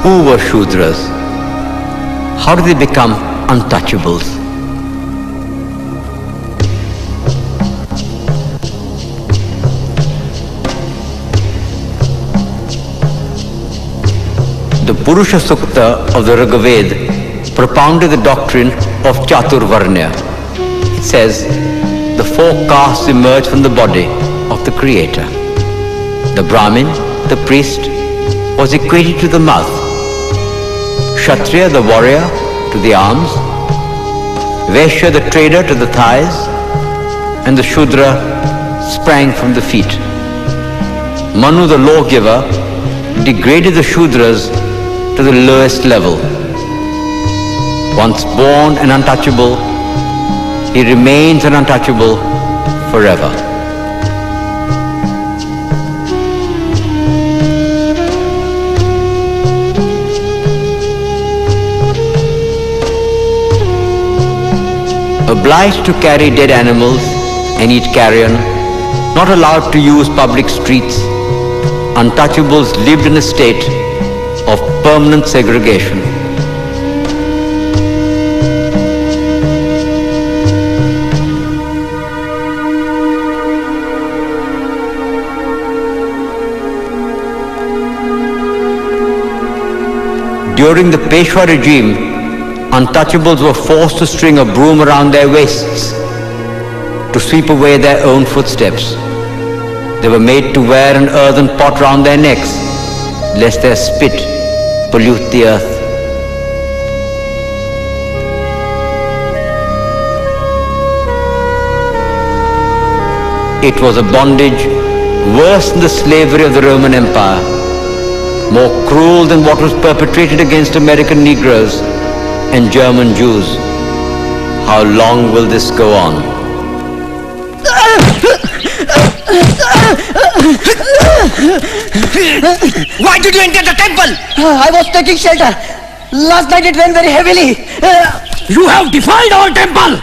Who were Shudras? How did they become untouchables? The Purusha Sukta of the Rigveda propounded the doctrine of Chaturvarnya. It says, the four castes emerge from the body of the Creator. The Brahmin, the priest, was equated to the mouth. Kshatriya, the warrior, to the arms. Vaishya, the trader, to the thighs. And the Shudra sprang from the feet. Manu, the lawgiver, degraded the Shudras to the lowest level. Once born and untouchable, he remains an untouchable forever. Obliged to carry dead animals and eat carrion, not allowed to use public streets, untouchables lived in a state of permanent segregation. During the Peshwa regime, untouchables were forced to string a broom around their waists to sweep away their own footsteps. They were made to wear an earthen pot round their necks, lest their spit pollute the earth. It was a bondage worse than the slavery of the Roman Empire, more cruel than what was perpetrated against American Negroes and German Jews. How long will this go on? Why did you enter the temple? I was taking shelter. Last night it rained very heavily. You have defiled our temple!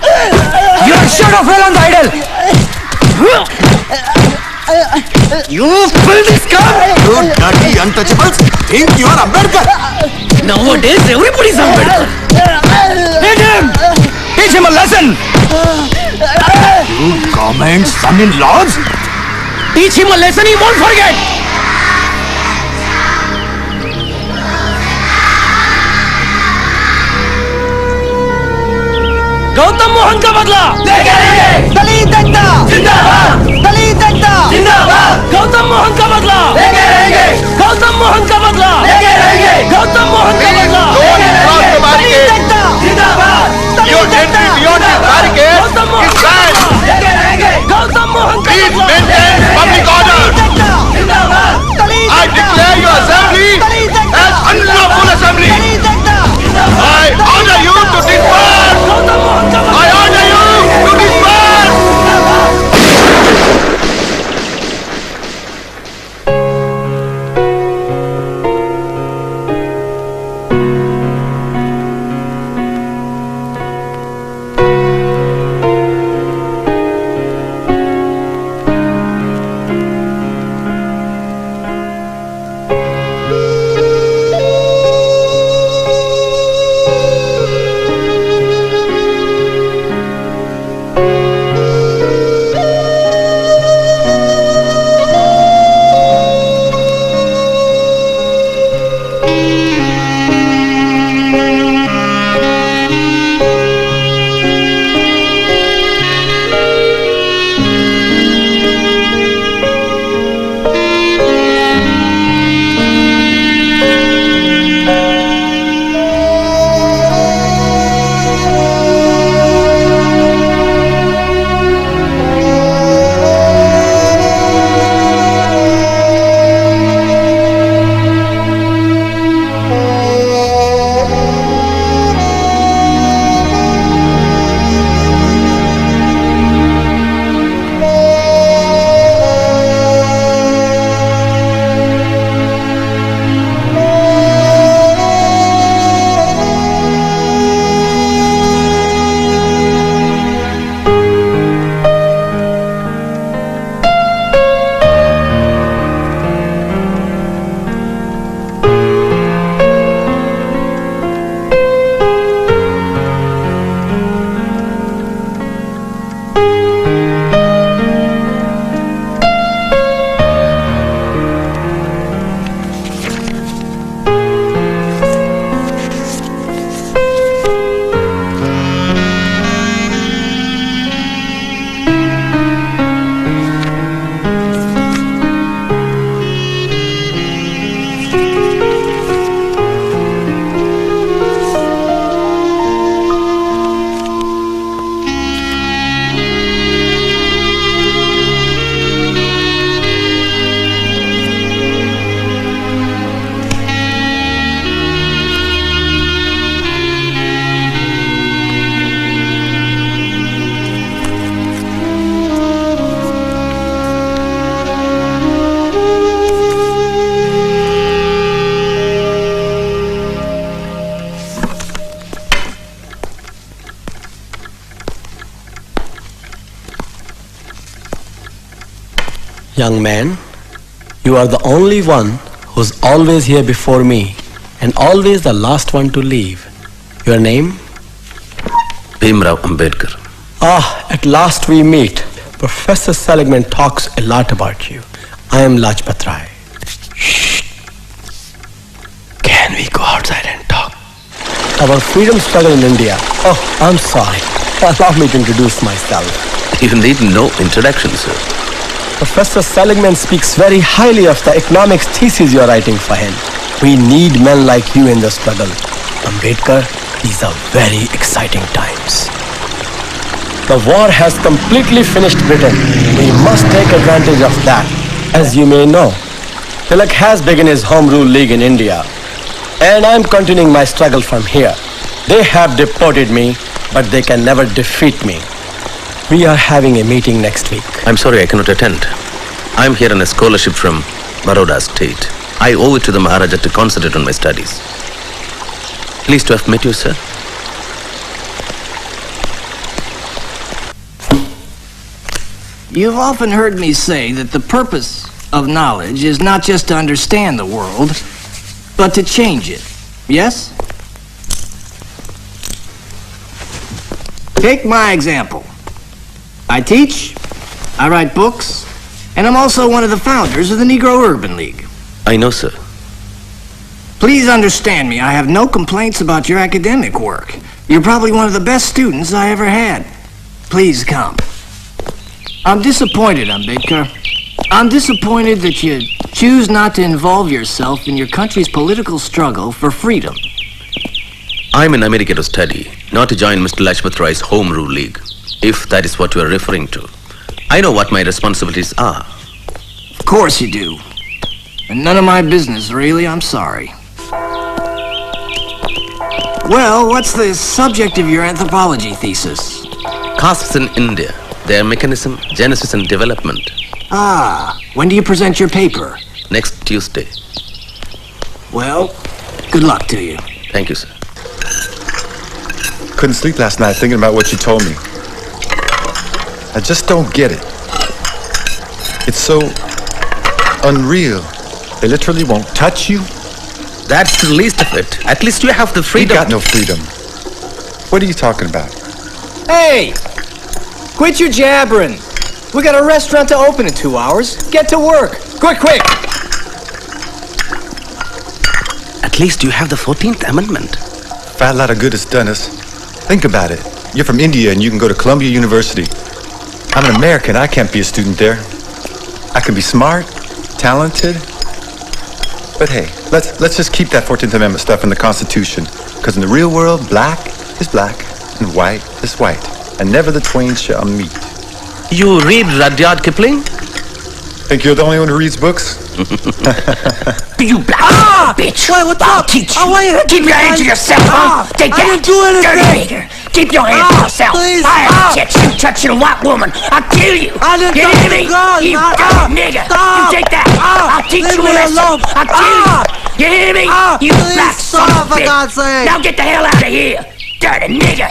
You should have fell on the idol. You filthy scum! You dirty untouchables think you are Ambedkar! Nowadays everybody is Ambedkar. Hit him! Teach him a lesson! You government son-in-laws! Teach him a lesson he won't forget! Gautam Mohan का बदला लेके रहेंगे। दलित एकता जिंदाबाद। दलित एकता जिंदाबाद। गौतम मोहन का बदला लेके रहेंगे। गौतम मोहन का बदला लेके रहेंगे। गौतम मोहन का बदला लेके रहेंगे। दलित एकता जिंदाबाद। Your entry beyond the barricade is banned! लेके रहेंगे। गौतम मोहन का Please बदला maintain public order! जिंदाबाद। I declare your assembly as unlawful assembly! I order you to disperse! Gautam Mohan का बदला I order you to disperse! Young man, you are the only one who's always here before me and always the last one to leave. Your name? Bhim Ambedkar. At last we meet. Professor Seligman talks a lot about you. I am Lajpat. Shh. Can we go outside and talk? Our freedom struggle in India. Oh, I'm sorry. Allow me to introduce myself. You need no introduction, sir. Professor Seligman speaks very highly of the economics thesis you're writing for him. We need men like you in the struggle. Ambedkar, these are very exciting times. The war has completely finished Britain. We must take advantage of that. As you may know, Tilak has begun his Home Rule League in India. And I'm continuing my struggle from here. They have deported me, but they can never defeat me. We are having a meeting next week. I'm sorry I cannot attend. I'm here on a scholarship from Baroda State. I owe it to the Maharaja to concentrate on my studies. Pleased to have met you, sir. You've often heard me say that the purpose of knowledge is not just to understand the world, but to change it. Yes? Take my example. I teach, I write books, and I'm also one of the founders of the Negro Urban League. I know, sir. Please understand me, I have no complaints about your academic work. You're probably one of the best students I ever had. Please come. I'm disappointed, Ambedkar. I'm disappointed that you choose not to involve yourself in your country's political struggle for freedom. I'm in America to study, not to join Mr. Lajpat Rai's Home Rule League, if that is what you are referring to. I know what my responsibilities are. Of course you do. And none of my business, really, I'm sorry. Well, what's the subject of your anthropology thesis? Castes in India, their mechanism, genesis and development. When do you present your paper? Next Tuesday. Well, good luck to you. Thank you, sir. Couldn't sleep last night thinking about what you told me. I just don't get it. It's so unreal. They literally won't touch you. That's the least of it. At least you have the We freedom. got no freedom. What are you talking about? Hey! Quit your jabbering. We got a restaurant to open in 2 hours. Get to work. Quick, quick! At least you have the 14th Amendment. Fat lot of good it's done us. Think about it. You're from India and you can go to Columbia University. I'm an American. I can't be a student there. I can be smart, talented. But hey, let's just keep that 14th Amendment stuff in the Constitution. Because in the real world, black is black and white is white. And never the twain shall meet. You read Rudyard Kipling? Think you're the only one who reads books? You black bitch! Wait, what's up? Teach I want you to Keep your hands to yourself, huh? Take I that! didn't do anything. Dirty nigger! Keep your hands to yourself! Please, I object you touching a white woman! I'll kill you! I didn't You touch hear the me? girl, You not- dirty nigger! Stop. You take that! I'll teach Leave you a me lesson! alone. I'll kill you! You hear me? You please black son stop, of a for God's bitch! sake. Now get the hell out of here! Dirty nigger!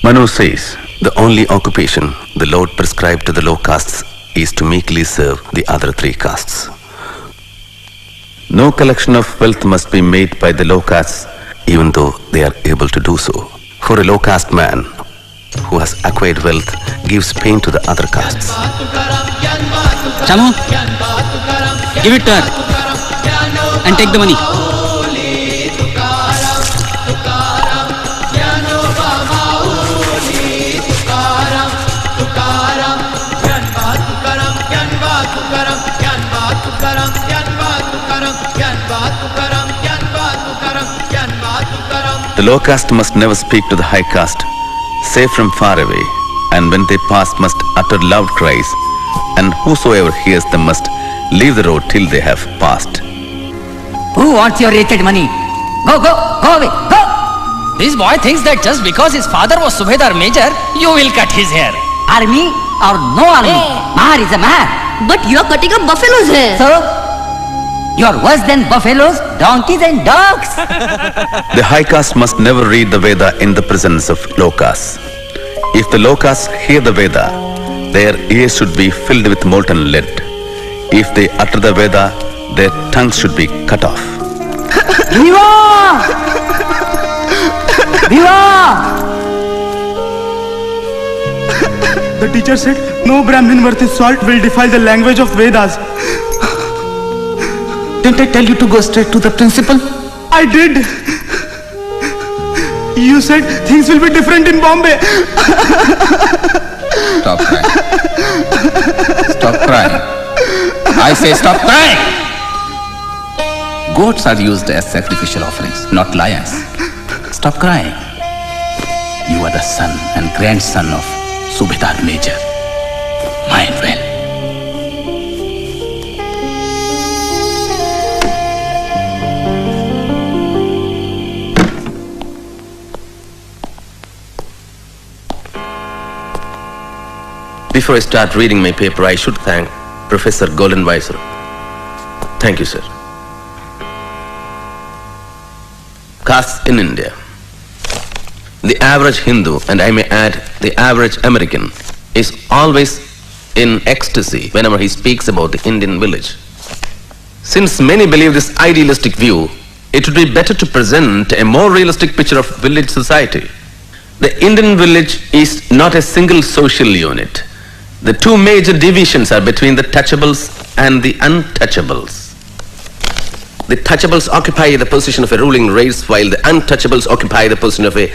Manu says, the only occupation the Lord prescribed to the low castes is to meekly serve the other 3 castes. No collection of wealth must be made by the low castes, even though they are able to do so. For a low caste man who has acquired wealth gives pain to the other castes. Chamu, give it to her and take the money. The low caste must never speak to the high caste, save from far away, and when they pass must utter loud cries, and whosoever hears them must leave the road till they have passed. Who wants your wretched money? Go, go, go away, go! This boy thinks that just because his father was Subedar Major, you will cut his hair. Army or no army, Mahar is a Mahar. But you are cutting a buffalo's hair. So, you are worse than buffaloes, donkeys and dogs. The high caste must never read the Veda in the presence of low castes. If the low castes hear the Veda, their ears should be filled with molten lead. If they utter the Veda, their tongues should be cut off. Viva! Viva! The teacher said, no Brahmin worth his salt will defile the language of Vedas. Didn't I tell you to go straight to the principal? I did. You said things will be different in Bombay. Stop crying. Stop crying. I say stop crying! Goats are used as sacrificial offerings, not lions. Stop crying. You are the son and grandson of Subedar Major. Mind well. Before I start reading my paper, I should thank Professor Goldenweiser. Thank you, sir. Castes in India. The average Hindu, and I may add the average American, is always in ecstasy whenever he speaks about the Indian village. Since many believe this idealistic view, it would be better to present a more realistic picture of village society. The Indian village is not a single social unit. The two major divisions are between the touchables and the untouchables. The touchables occupy the position of a ruling race, while the untouchables occupy the position of a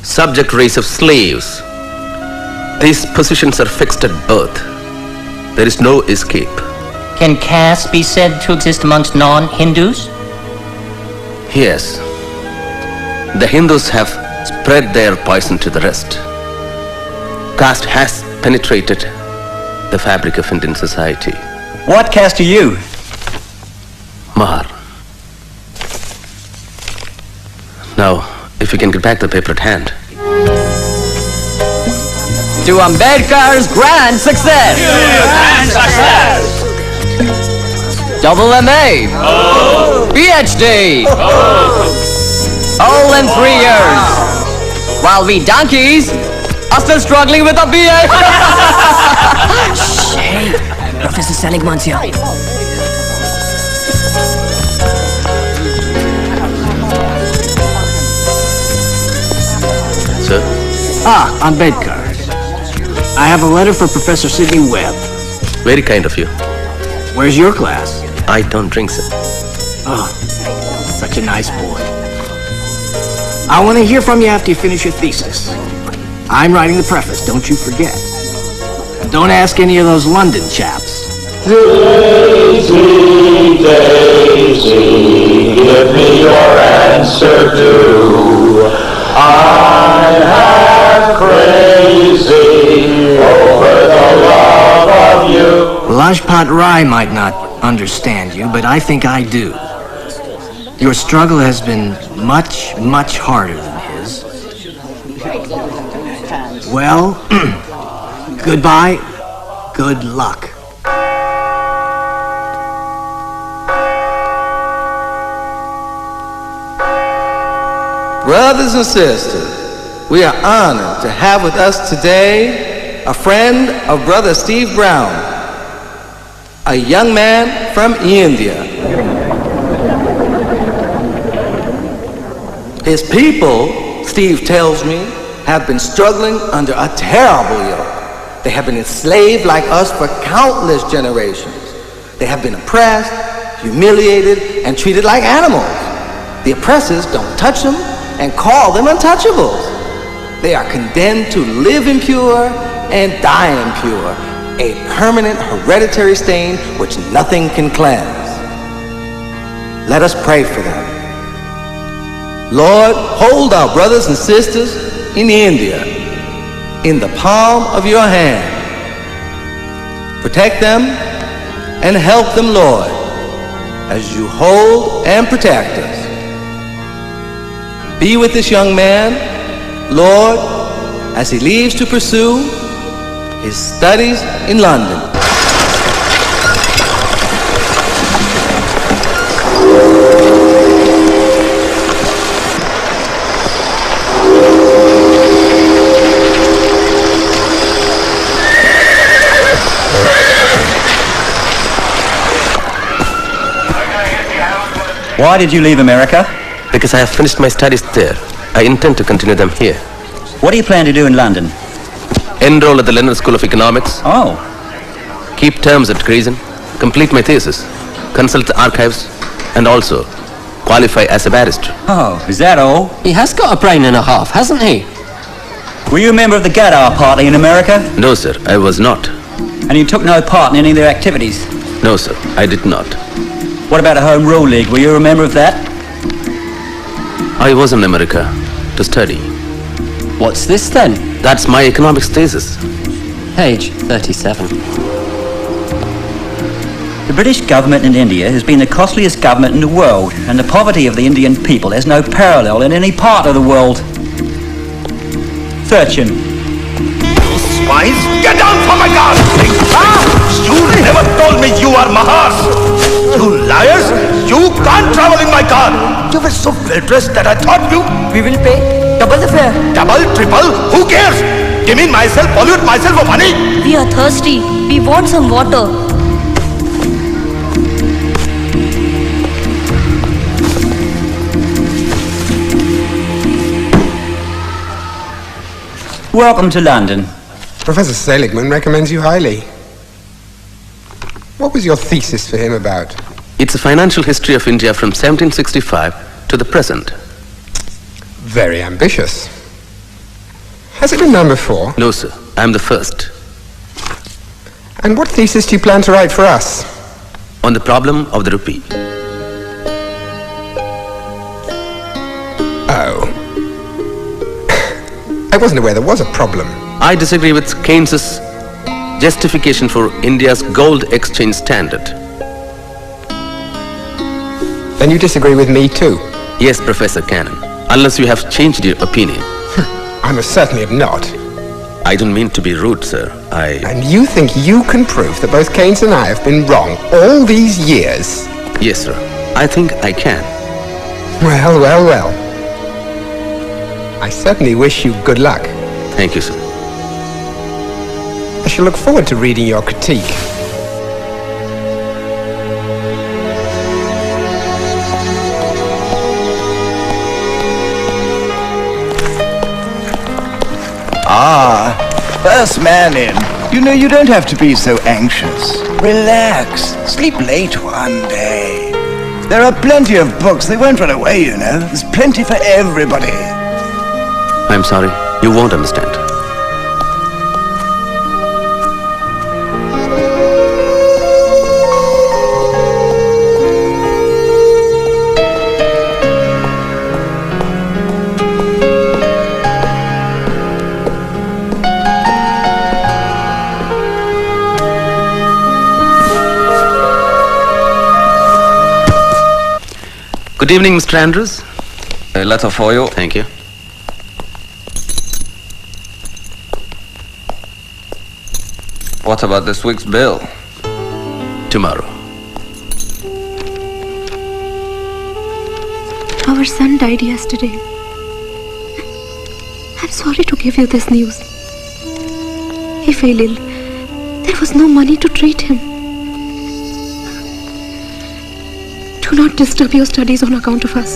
subject race of slaves. These positions are fixed at birth. There is no escape. Can caste be said to exist amongst non-Hindus? Yes. The Hindus have spread their poison to the rest. Caste has penetrated the fabric of Indian society. What caste are you? Mahar. Now, if you can get back the paper at hand. To Ambedkar's grand success! Grand success! Double MA! PhD! All in 3 years! While we donkeys are still struggling with a BA! Hey, Professor Seligman's here. Sir? Ambedkar. I have a letter for Professor Sidney Webb. Very kind of you. Where's your class? I don't drink, sir. Oh, such a nice boy. I want to hear from you after you finish your thesis. I'm writing the preface, don't you forget. Don't ask any of those London chaps. Daisy, Daisy, give me your answer too. I'm half crazy over the love of you. Lajpat Rai might not understand you, but I think I do. Your struggle has been much, much harder than his. Well, goodbye, good luck. Brothers and sisters, we are honored to have with us today a friend of Brother Steve Brown, a young man from India. His people, Steve tells me, have been struggling under a terrible yoke. They have been enslaved like us for countless generations. They have been oppressed, humiliated, and treated like animals. The oppressors don't touch them and call them untouchables. They are condemned to live impure and die impure, a permanent hereditary stain which nothing can cleanse. Let us pray for them. Lord, hold our brothers and sisters in India in the palm of your hand. Protect them and help them, Lord, as you hold and protect us. Be with this young man, Lord, as he leaves to pursue his studies in London. Why did you leave America? Because I have finished my studies there. I intend to continue them here. What do you plan to do in London? Enroll at the London School of Economics. Oh. Keep terms at Crescent. Complete my thesis. Consult the archives. And also qualify as a barrister. Oh, is that all? He has got a brain and a half, hasn't he? Were you a member of the Gadar Party in America? No, sir, I was not. And you took no part in any of their activities? No, sir, I did not. What about a Home Rule League? Were you a member of that? I was in America to study. What's this then? That's my economics thesis. Page 37. The British government in India has been the costliest government in the world, and the poverty of the Indian people has no parallel in any part of the world. Search him. You spies, get down from my car! You never told me you are Mahesh! You liars! You can't travel in my car! You were so well-dressed that I thought you... We will pay double the fare. Double? Triple? Who cares? Give me myself, pollute myself for money? We are thirsty. We want some water. Welcome to London. Professor Seligman recommends you highly. What was your thesis for him about? It's a financial history of India from 1765 to the present. Very ambitious. Has it been done before? No, sir. I'm the first. And what thesis do you plan to write for us? On the problem of the rupee. Oh. I wasn't aware there was a problem. I disagree with Keynes's justification for India's gold exchange standard. Then you disagree with me too? Yes, Professor Cannon. Unless you have changed your opinion. I most certainly have not. I don't mean to be rude, sir. And you think you can prove that both Keynes and I have been wrong all these years? Yes, sir. I think I can. Well, well, well. I certainly wish you good luck. Thank you, sir. I shall look forward to reading your critique. Ah, first man in. You know, you don't have to be so anxious. Relax. Sleep late one day. There are plenty of books. They won't run away, you know. There's plenty for everybody. I'm sorry. You won't understand. Good evening, Mr. Andrews. A letter for you. Thank you. What about this week's bill? Tomorrow. Our son died yesterday. I'm sorry to give you this news. He fell ill. There was no money to treat him. Do not disturb your studies on account of us.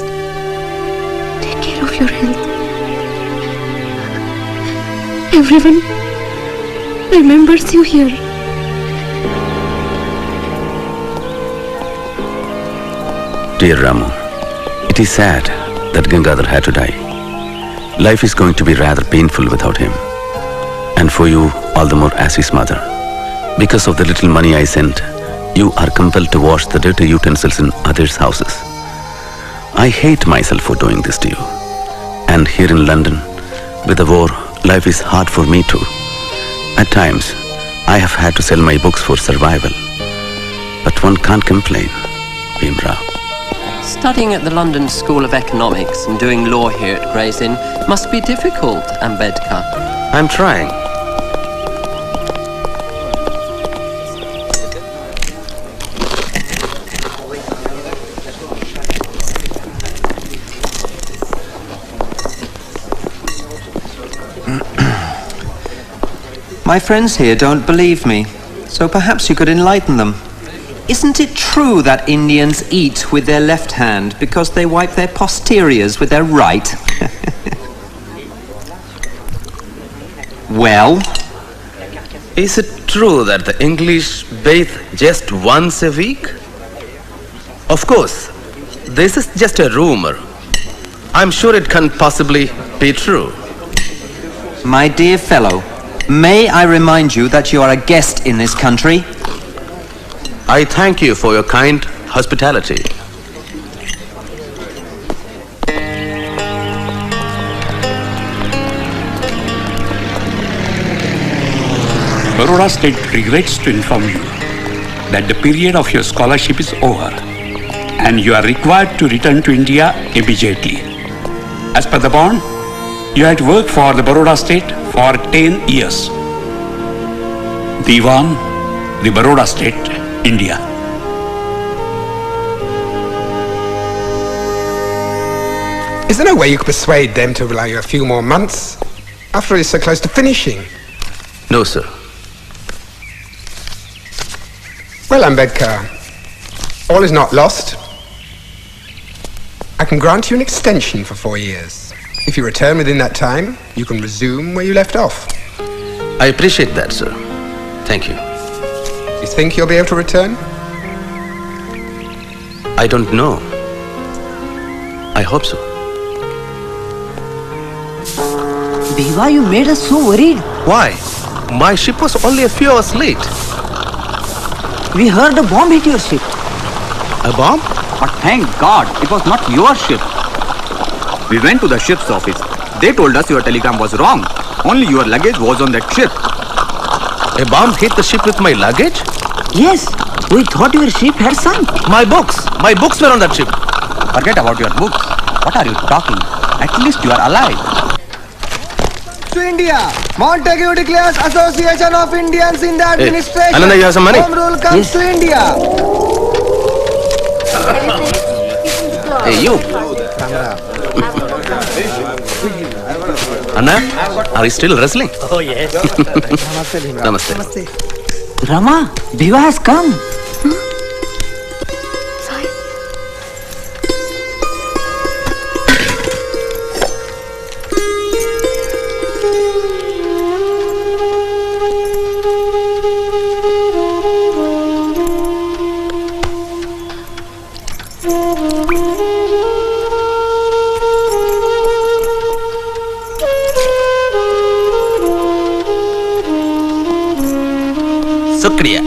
Take care of your health. Everyone remembers you here. Dear Ramu, it is sad that Gangadhar had to die. Life is going to be rather painful without him. And for you, all the more as his mother. Because of the little money I sent, you are compelled to wash the dirty utensils in others' houses. I hate myself for doing this to you. And here in London, with the war, life is hard for me too. At times, I have had to sell my books for survival. But one can't complain, Bhimrao. Studying at the London School of Economics and doing law here at Gray's Inn must be difficult, Ambedkar. I'm trying. My friends here don't believe me, so perhaps you could enlighten them. Isn't it true that Indians eat with their left hand because they wipe their posteriors with their right? Well? Is it true that the English bathe just once a week? Of course, this is just a rumor. I'm sure it can't possibly be true. My dear fellow, may I remind you that you are a guest in this country? I thank you for your kind hospitality. Baroda State regrets to inform you that the period of your scholarship is over and you are required to return to India immediately. As per the bond, you had worked for the Baroda State for 10 years. Diwan, the Baroda State, India. Is there no way you could persuade them to allow you a few more months? After all, it's so close to finishing. No, sir. Well, Ambedkar, all is not lost. I can grant you an extension for 4 years. If you return within that time, you can resume where you left off. I appreciate that, sir. Thank you. You think you'll be able to return? I don't know. I hope so. Deva, you made us so worried. Why? My ship was only a few hours late. We heard a bomb hit your ship. A bomb? But thank God, it was not your ship. We went to the ship's office. They told us your telegram was wrong. Only your luggage was on that ship. A bomb hit the ship with my luggage? Yes, we thought your ship had sunk. My books were on that ship. Forget about your books. What are you talking? At least you are alive. To India, Montague declares Association of Indians in the administration. Hey, Ananda, you have some money? Home rule comes to India. Hey, you. Anna, are you still wrestling? Oh, yes. Namaste. Rama, Deva has come. Shukriya.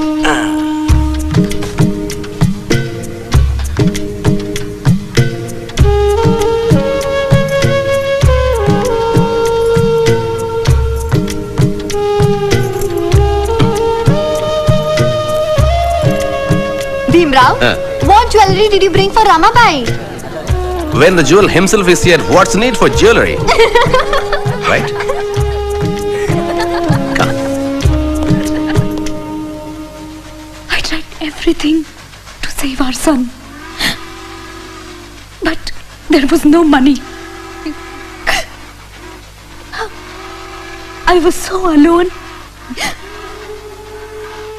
Bhimrao, what jewelry did you bring for Ramabai? When the jewel himself is here, what's need for jewelry? Right? I tried everything to save our son. But there was no money. I was so alone.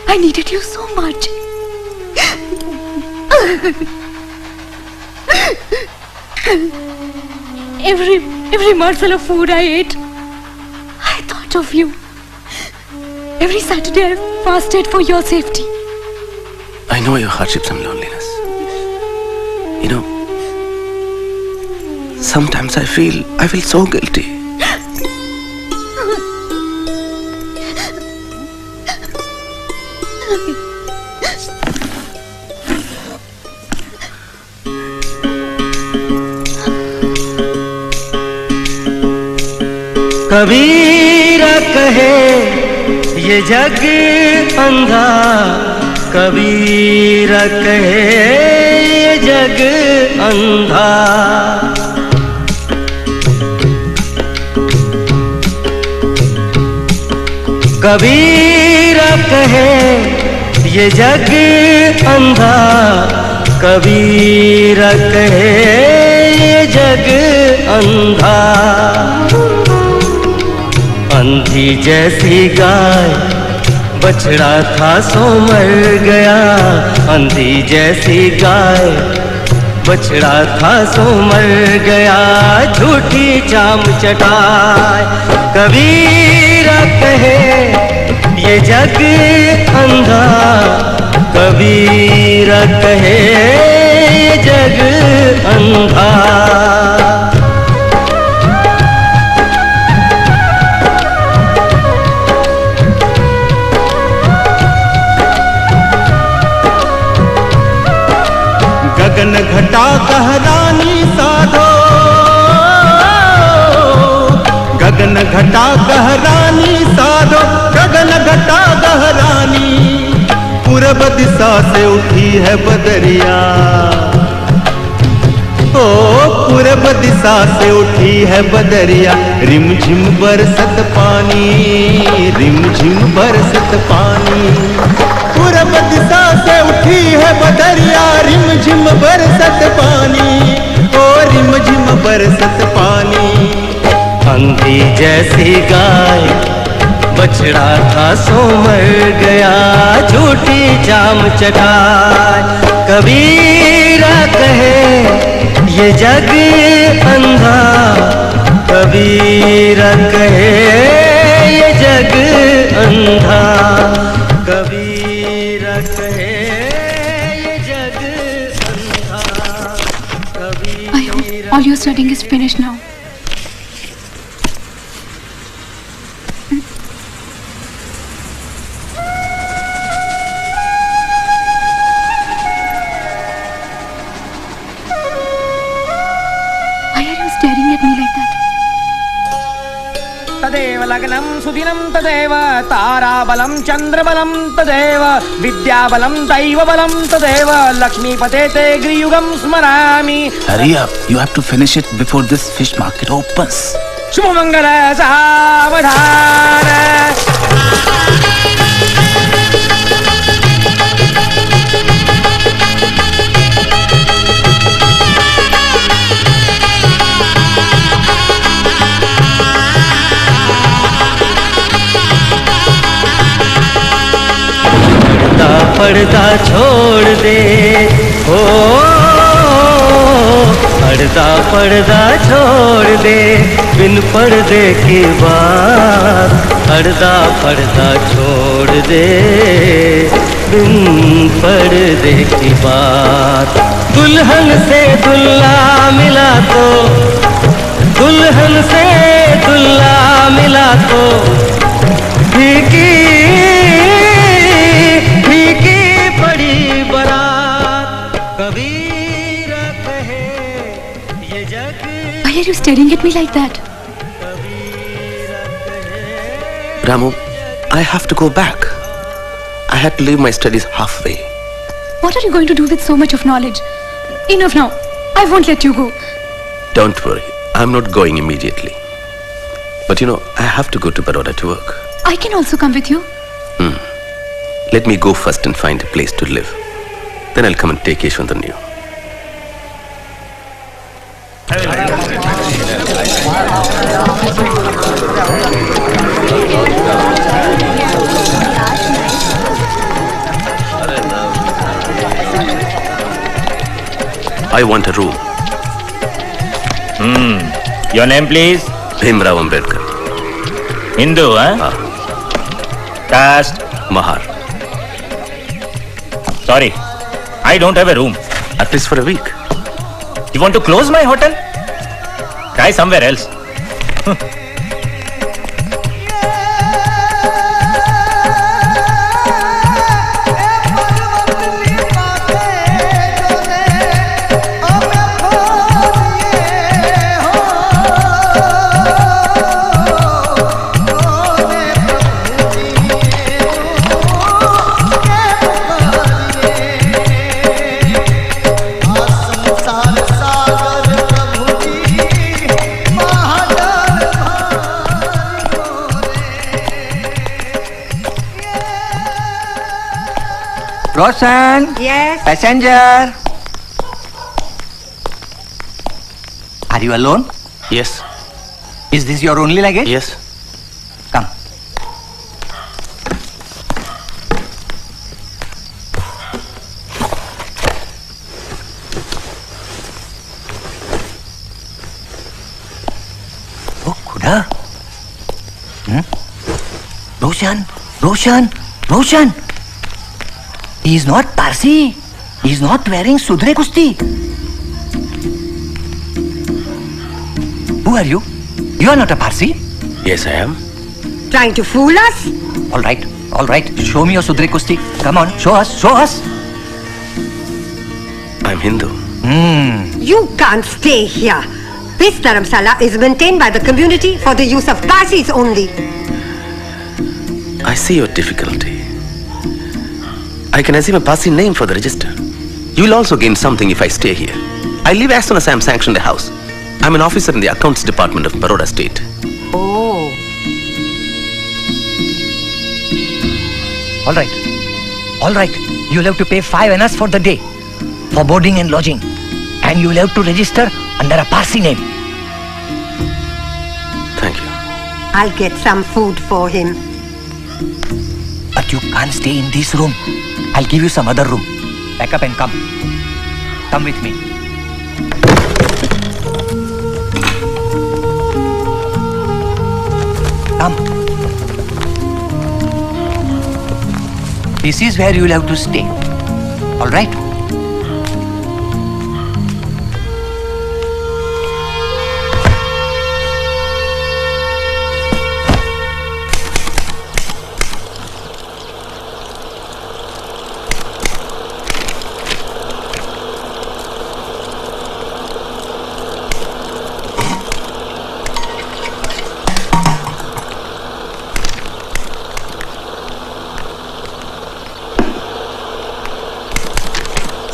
I needed you so much. Every morsel of food I ate, I thought of you. Every Saturday I fasted for your safety. I know your hardships and loneliness. You know, sometimes I feel so guilty. Kabir कहे ये जग अंधा, कबीर कहे ये जग अंधा। कबीर कहे ये जग अंधा, कबीर कहे ये जग अंधा। अंधी जैसी गाय बछड़ा था सो मर गया अंधी जैसी गाय, बछड़ा था सो मर गया झूठी चाम चटाए। कबीरा कहे ये जग अंधा, कबीरा कहे ये जग अंधा। गगन घटा कहरानी साधो, गगन घटा कहरानी साधो, गगन घटा कहरानी। पूरब दिशा से उठी है बदरिया, ओ पूरब दिशा से उठी है बदरिया। रिमझिम बरसत पानी, रिमझिम बरसत पानी। पूरब दिशा से उठी है बदरिया, रिमझिम बरसत पानी, ओ रिमझिम बरसत पानी। अंधी जैसी गाय, बछड़ा था सो मर गया झूठी चाम चटाए। कबीरा कहे ये जग अंधा, कबीरा कहे ये जग अंधा, कबीरा कहे ये जग अंधा, कबीरा। All your studying is finished now. तदेव लग्नं सुदिनं तदेव ताराबलं चन्द्रबलं तदेव विद्याबलं दैवबलं तदेव लक्ष्मीपते ते गृयुगं स्मरामि। Hurry up, you have to finish it before this fish market opens. Shubhmangal सावधान। पर्दा छोड़ दे हो, पर्दा पर्दा छोड़ दे बिन पर्दे की बात, पर्दा पर्दा छोड़ दे बिन पर्दे की बात। दुल्हन से दुल्हा मिला तो, दुल्हन से दुल्हा मिला तो फीकी Why are you staring at me like that? Ramu, I have to go back. I had to leave my studies halfway. What are you going to do with so much of knowledge? Enough now. I won't let you go. Don't worry, I'm not going immediately. But you know, I have to go to Baroda to work. I can also come with you. Let me go first and find a place to live. Then I'll come and take Yeshwantan. I want a room. Your name, please? Bhim Ambedkar. Hindu, huh? Caste? Mahar. Sorry, I don't have a room. At least for a week. You want to close my hotel? Try somewhere else. Prashant. Yes. Passenger. Are you alone? Yes. Is this your only luggage? Yes. Come. Sir? Roshan! He is not Parsi. He is not wearing Sudre Kusti. Who are you? You are not a Parsi. Yes, I am. Trying to fool us? All right. Show me your Sudre Kusti. Come on, show us. I'm Hindu. You can't stay here. This dharamsala is maintained by the community for the use of Parsis only. I see your difficulty. I can assume a Parsi name for the register. You will also gain something if I stay here. I leave as soon as I am sanctioned the house. I'm an officer in the accounts department of Baroda State. Oh. All right. You'll have to pay 5 annas for the day, for boarding and lodging. And you'll have to register under a Parsi name. Thank you. I'll get some food for him. But you can't stay in this room. I'll give you some other room. Pack up and come. Come with me. Come. This is where you'll have to stay. All right?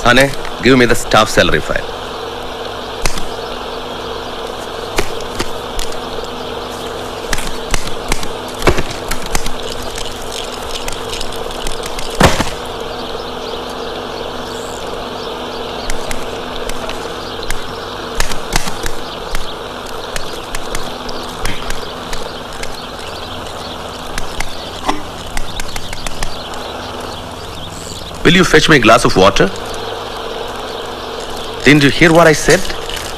Ane, give me the staff salary file. Will you fetch me a glass of water? Didn't you hear what I said?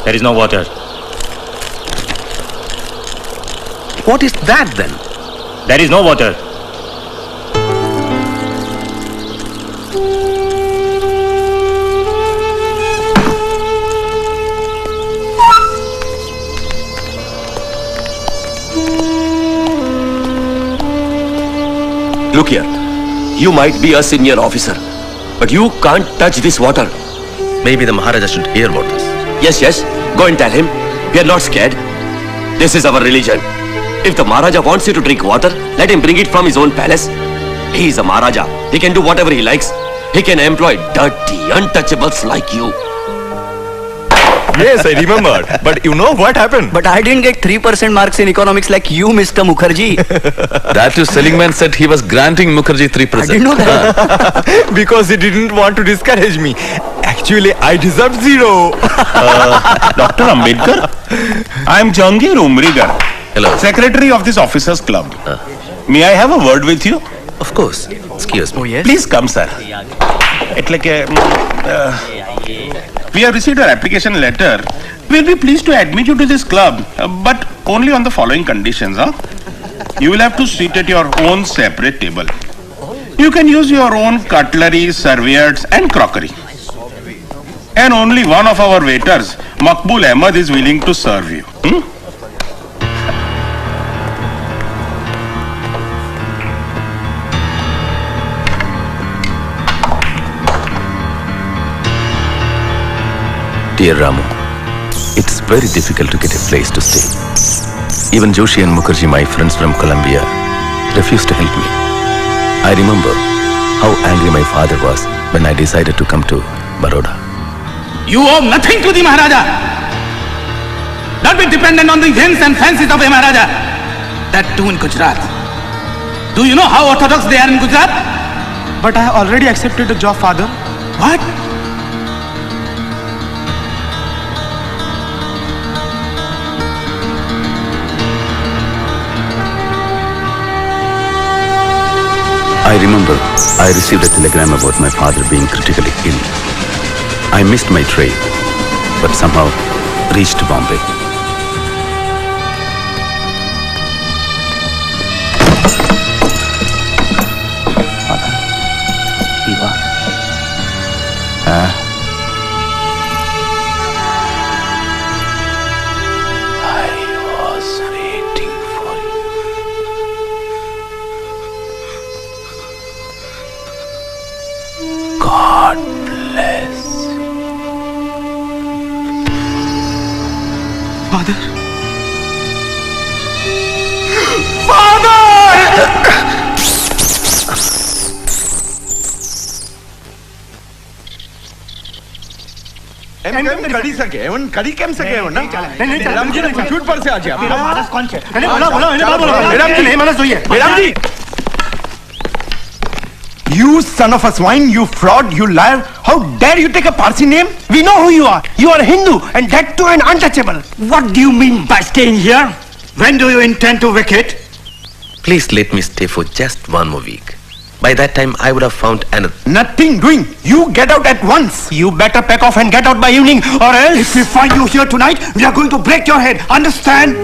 There is no water. What is that then? There is no water. Look here. You might be a senior officer, but you can't touch this water. Maybe the Maharaja should hear about this. Yes. Go and tell him. We are not scared. This is our religion. If the Maharaja wants you to drink water, let him bring it from his own palace. He is a Maharaja. He can do whatever he likes. He can employ dirty, untouchables like you. Yes, I remembered. But you know what happened? But I didn't get 3% marks in economics like you, Mr. Mukherjee. That too, Seligman said he was granting Mukherjee 3%. I didn't know that. Because he didn't want to discourage me. Actually, I deserved 0. Dr. Ambedkar, I am Jangir Umrigar. Hello. Secretary of this officers club. May I have a word with you? Of course. Excuse me. Oh, yes? Please come, sir. It's like a... we have received our application letter. We'll be pleased to admit you to this club, but only on the following conditions. You will have to sit at your own separate table. You can use your own cutlery, serviettes and crockery. And only one of our waiters, Makbul Ahmed, is willing to serve you. Dear Ramu, it's very difficult to get a place to stay. Even Joshi and Mukherjee, my friends from Colombia, refused to help me. I remember how angry my father was when I decided to come to Baroda. You owe nothing to the Maharaja. Don't be dependent on the whims and fancies of a Maharaja. That too in Gujarat. Do you know how orthodox they are in Gujarat? But I have already accepted a job, father. What? I remember I received a telegram about my father being critically ill. I missed my train, but somehow reached Bombay. Father? कड़ी सके कड़ी केम सके ना नहीं madam जी computer पर से आ गया महाराज कौन है बोलो मैडम जी नहीं मैंने सुनिए madam ji You son of a swine, you fraud, you liar. How dare you take a Parsi name? We know who you are. You are a Hindu and that too an untouchable. What do you mean by staying here? When do you intend to vacate? Please let me stay for just one more week. By that time, I would have found another. Nothing doing. You get out at once. You better pack off and get out by evening or else. If we find you here tonight, we are going to break your head. Understand?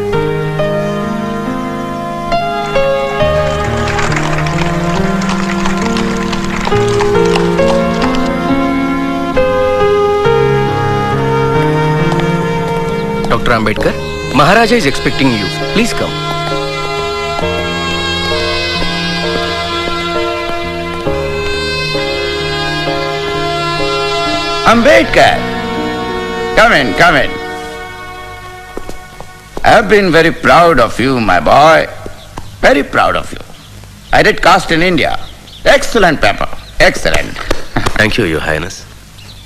Dr. Ambedkar, Maharaja is expecting you. Please come. Ambedkar, come in, come in. I have been very proud of you, my boy. Very proud of you. I did caste in India. Excellent paper. Excellent. Thank you, Your Highness.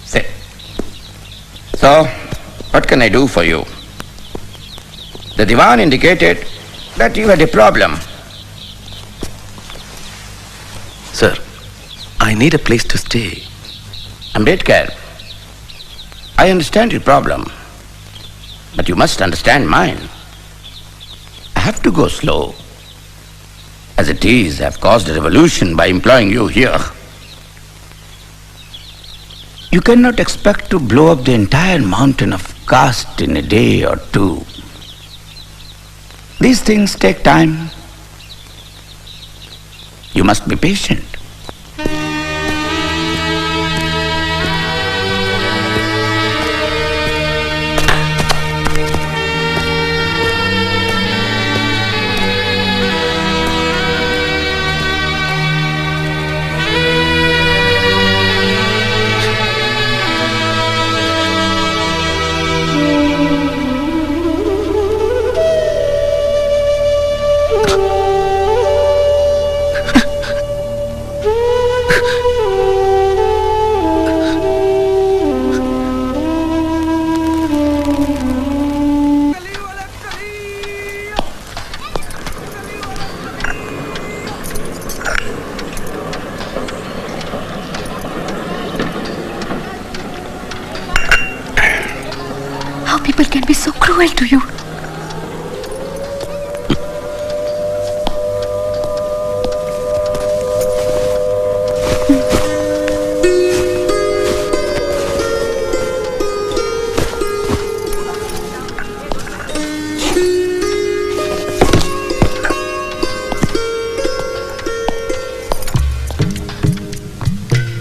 Sit. So, what can I do for you? The Diwan indicated that you had a problem. Sir, I need a place to stay. Ambedkar, I understand your problem, but you must understand mine. I have to go slow. As it is, I have caused a revolution by employing you here. You cannot expect to blow up the entire mountain of caste in a day or two. These things take time. You must be patient. People can be so cruel to you.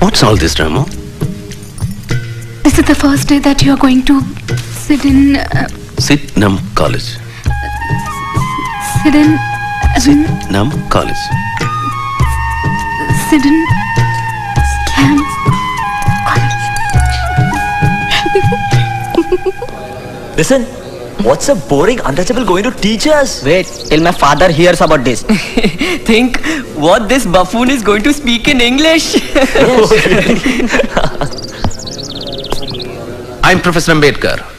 What's all this drama? This is the first day that you are going to sit in... Sitnam College. Sit in... Sitnam College. Sit in... Scam... Listen, what's a boring untouchable going to teach us? Wait till my father hears about this. Think what this buffoon is going to speak in English. I'm Professor Ambedkar.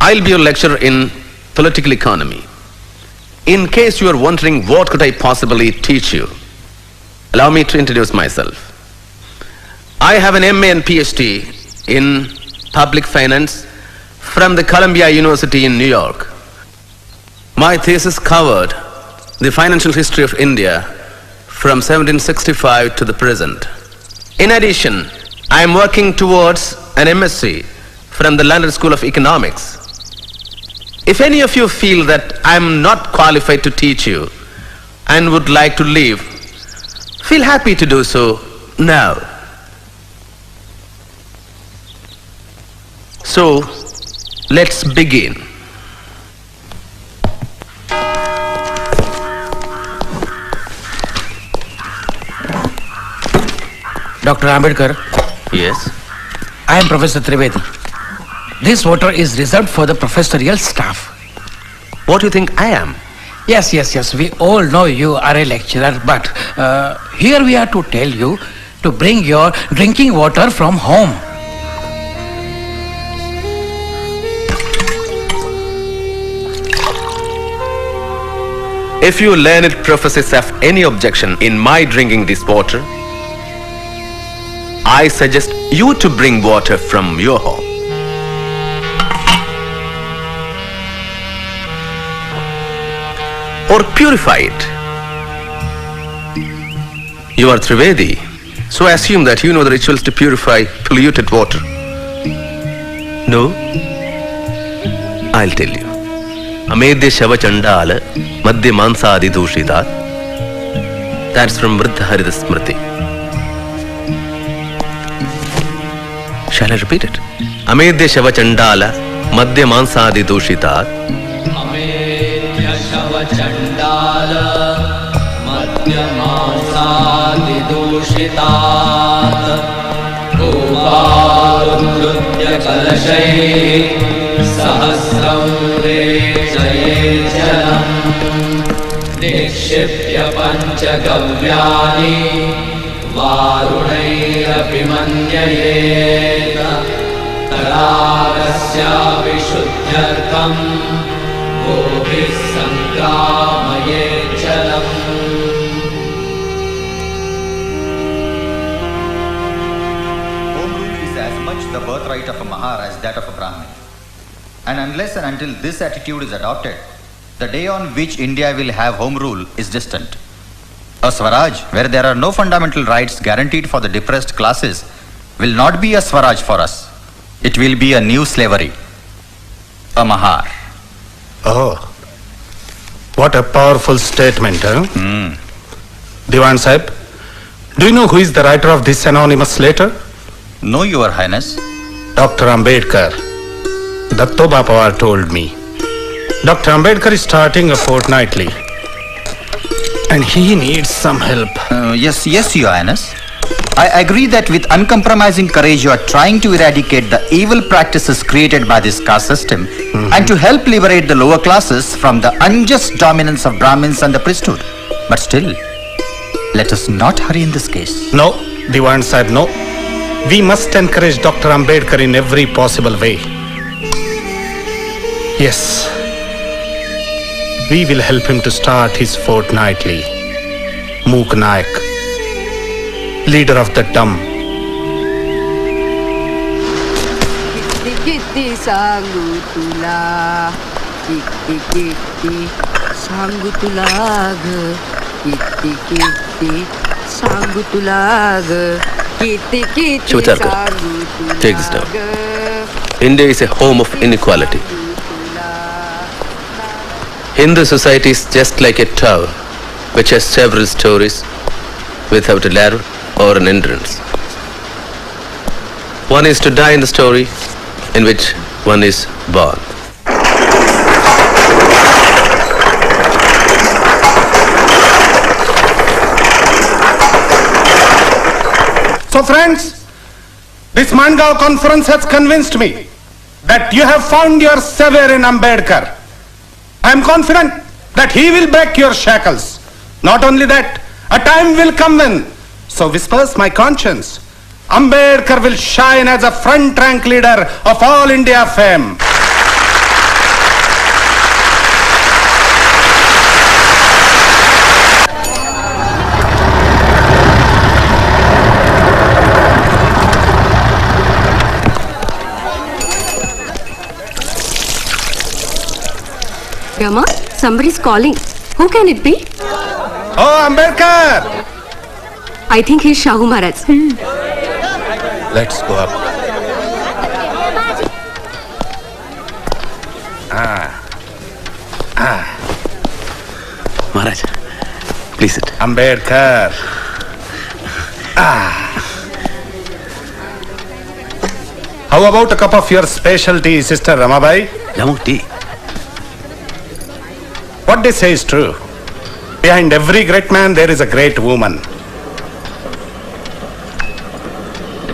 I'll be your lecturer in political economy. In case you are wondering what could I possibly teach you, allow me to introduce myself. I have an MA and PhD in public finance from the Columbia University in New York. My thesis covered the financial history of India from 1765 to the present. In addition, I am working towards an MSc from the London School of Economics. If any of you feel that I am not qualified to teach you and would like to leave, feel happy to do so now. So, let's begin. Dr. Ambedkar. Yes? I am Professor Trivedi. This water is reserved for the professorial staff. What do you think I am? Yes. We all know you are a lecturer, but here we are to tell you to bring your drinking water from home. If you learned professors have any objection in my drinking this water, I suggest you to bring water from your home. Or purify it. You are Trivedi, so I assume that you know the rituals to purify polluted water. No? I'll tell you. Amedya Shava Chandala Madhya Mansadi Dushitat. That's from Vriddha Harita Smriti. Shall I repeat it? Amedya Shava Chandala Madhya Mansadi Dushitat. Amedya Shava Chandala Madhya Mansadi Dushitat. Govarudrutya Kalashay Sahasram Rejayejalam Nikshipya Panchagavyani Varunairapi Manyayeta Taragasya Vishuddhyartham Gobhis Sankramayechalam. Home rule is as much the birthright of a Mahar as that of a Brahmin. And unless and until this attitude is adopted, the day on which India will have home rule is distant. A Swaraj, where there are no fundamental rights guaranteed for the depressed classes, will not be a Swaraj for us. It will be a new slavery. A Mahar. Oh, what a powerful statement, huh? Diwan Sahib, do you know who is the writer of this anonymous letter? No, Your Highness. Dr. Ambedkar. Datto Bapawar told me. Dr. Ambedkar is starting a fortnightly. And he needs some help. Yes, Your Highness. I agree that with uncompromising courage you are trying to eradicate the evil practices created by this caste system and to help liberate the lower classes from the unjust dominance of Brahmins and the priesthood. But still, let us not hurry in this case. No, Diwan Sahib, no. We must encourage Dr. Ambedkar in every possible way. Yes. We will help him to start his fortnightly. Mook Nayak, leader of the dumb. Kitti Sangutula, Kitti Sangutulag, Kitti Sangutulag, Kitti Shivatarkar, take this down. India is a home of inequality. Hindu society is just like a tower which has several stories without a ladder or an entrance. One is to die in the story in which one is born. So friends, this Mangaon conference has convinced me that you have found your savior in Ambedkar. I am confident that he will break your shackles. Not only that, a time will come when, so whispers my conscience, Ambedkar will shine as a front rank leader of all India fame. Rama, somebody's calling. Who can it be? Oh, Ambedkar! I think he's Shahu Maharaj. Let's go up. Maharaj, please sit. Ambedkar. How about a cup of your special tea, Sister Ramabai? Jamu tea. What they say is true. Behind every great man, there is a great woman.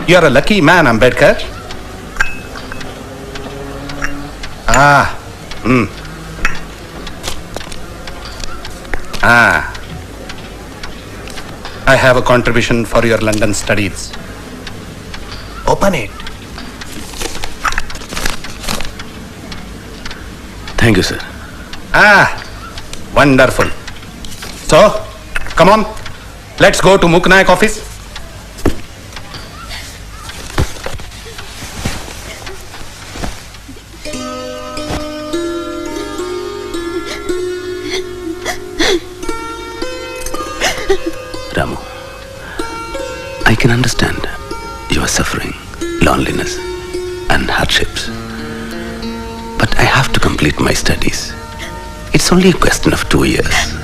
You are a lucky man, Ambedkar. I have a contribution for your London studies. Open it. Thank you, sir. Wonderful. So, come on. Let's go to Muknayak office. Ramu, I can understand your suffering, loneliness, and hardships. But I have to complete my studies. It's only a question of 2 years.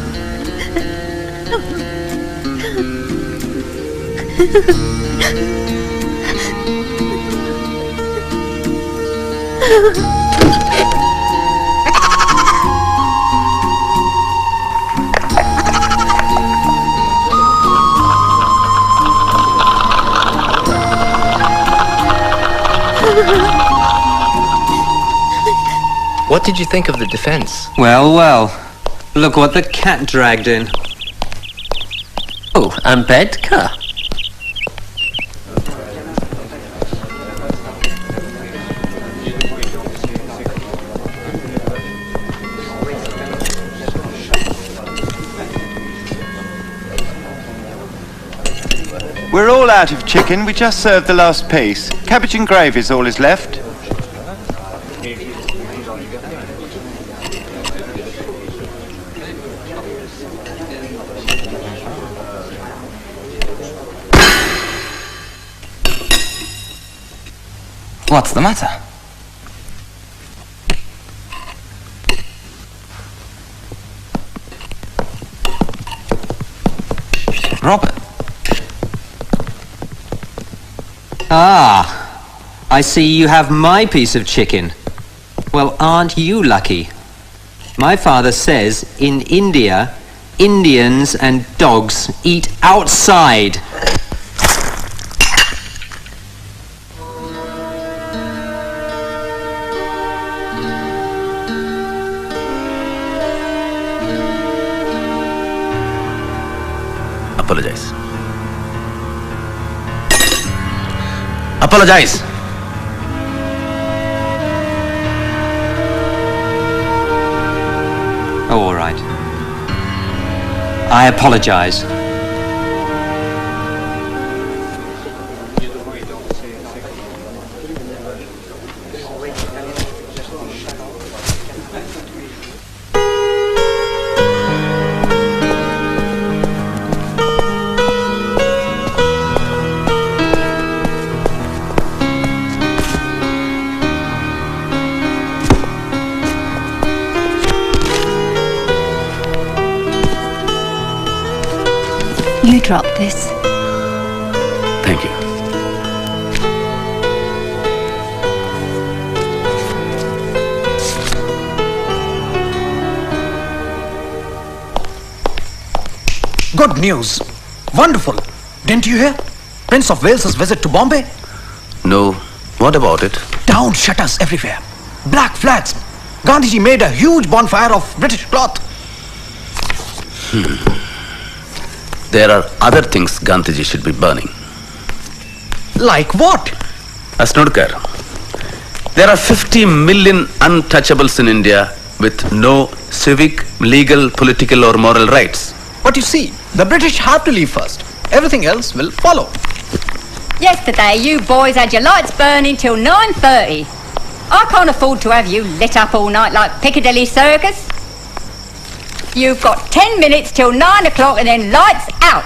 What did you think of the defense? Well, well. Look what the cat dragged in. Oh, Ambedkar. We're all out of chicken. We just served the last piece. Cabbage and gravy is all is left. What's the matter? Robert. I see you have my piece of chicken. Well, aren't you lucky? My father says in India, Indians and dogs eat outside. Apologize. Apologize. Oh, all right. I apologize. You drop this. Thank you. Good news. Wonderful. Didn't you hear? Prince of Wales's visit to Bombay? No. What about it? Down shutters everywhere. Black flags. Gandhiji made a huge bonfire of British cloth. There are other things Gandhiji should be burning. Like what? Asnodkar, there are 50 million untouchables in India with no civic, legal, political or moral rights. But you see, the British have to leave first. Everything else will follow. Yesterday, you boys had your lights burning till 9:30. I can't afford to have you lit up all night like Piccadilly Circus. You've got 10 minutes till 9 o'clock and then lights out.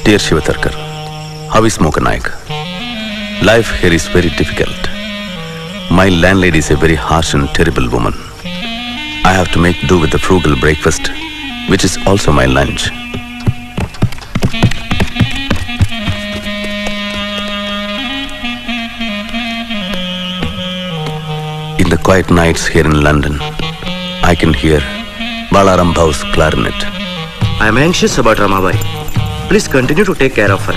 Dear Shivatarkar, how is Muknayak? Life here is very difficult. My landlady is a very harsh and terrible woman. I have to make do with the frugal breakfast, which is also my lunch. In the quiet nights here in London, I can hear Balaram Bhau's clarinet. I am anxious about Ramabai. Please continue to take care of her.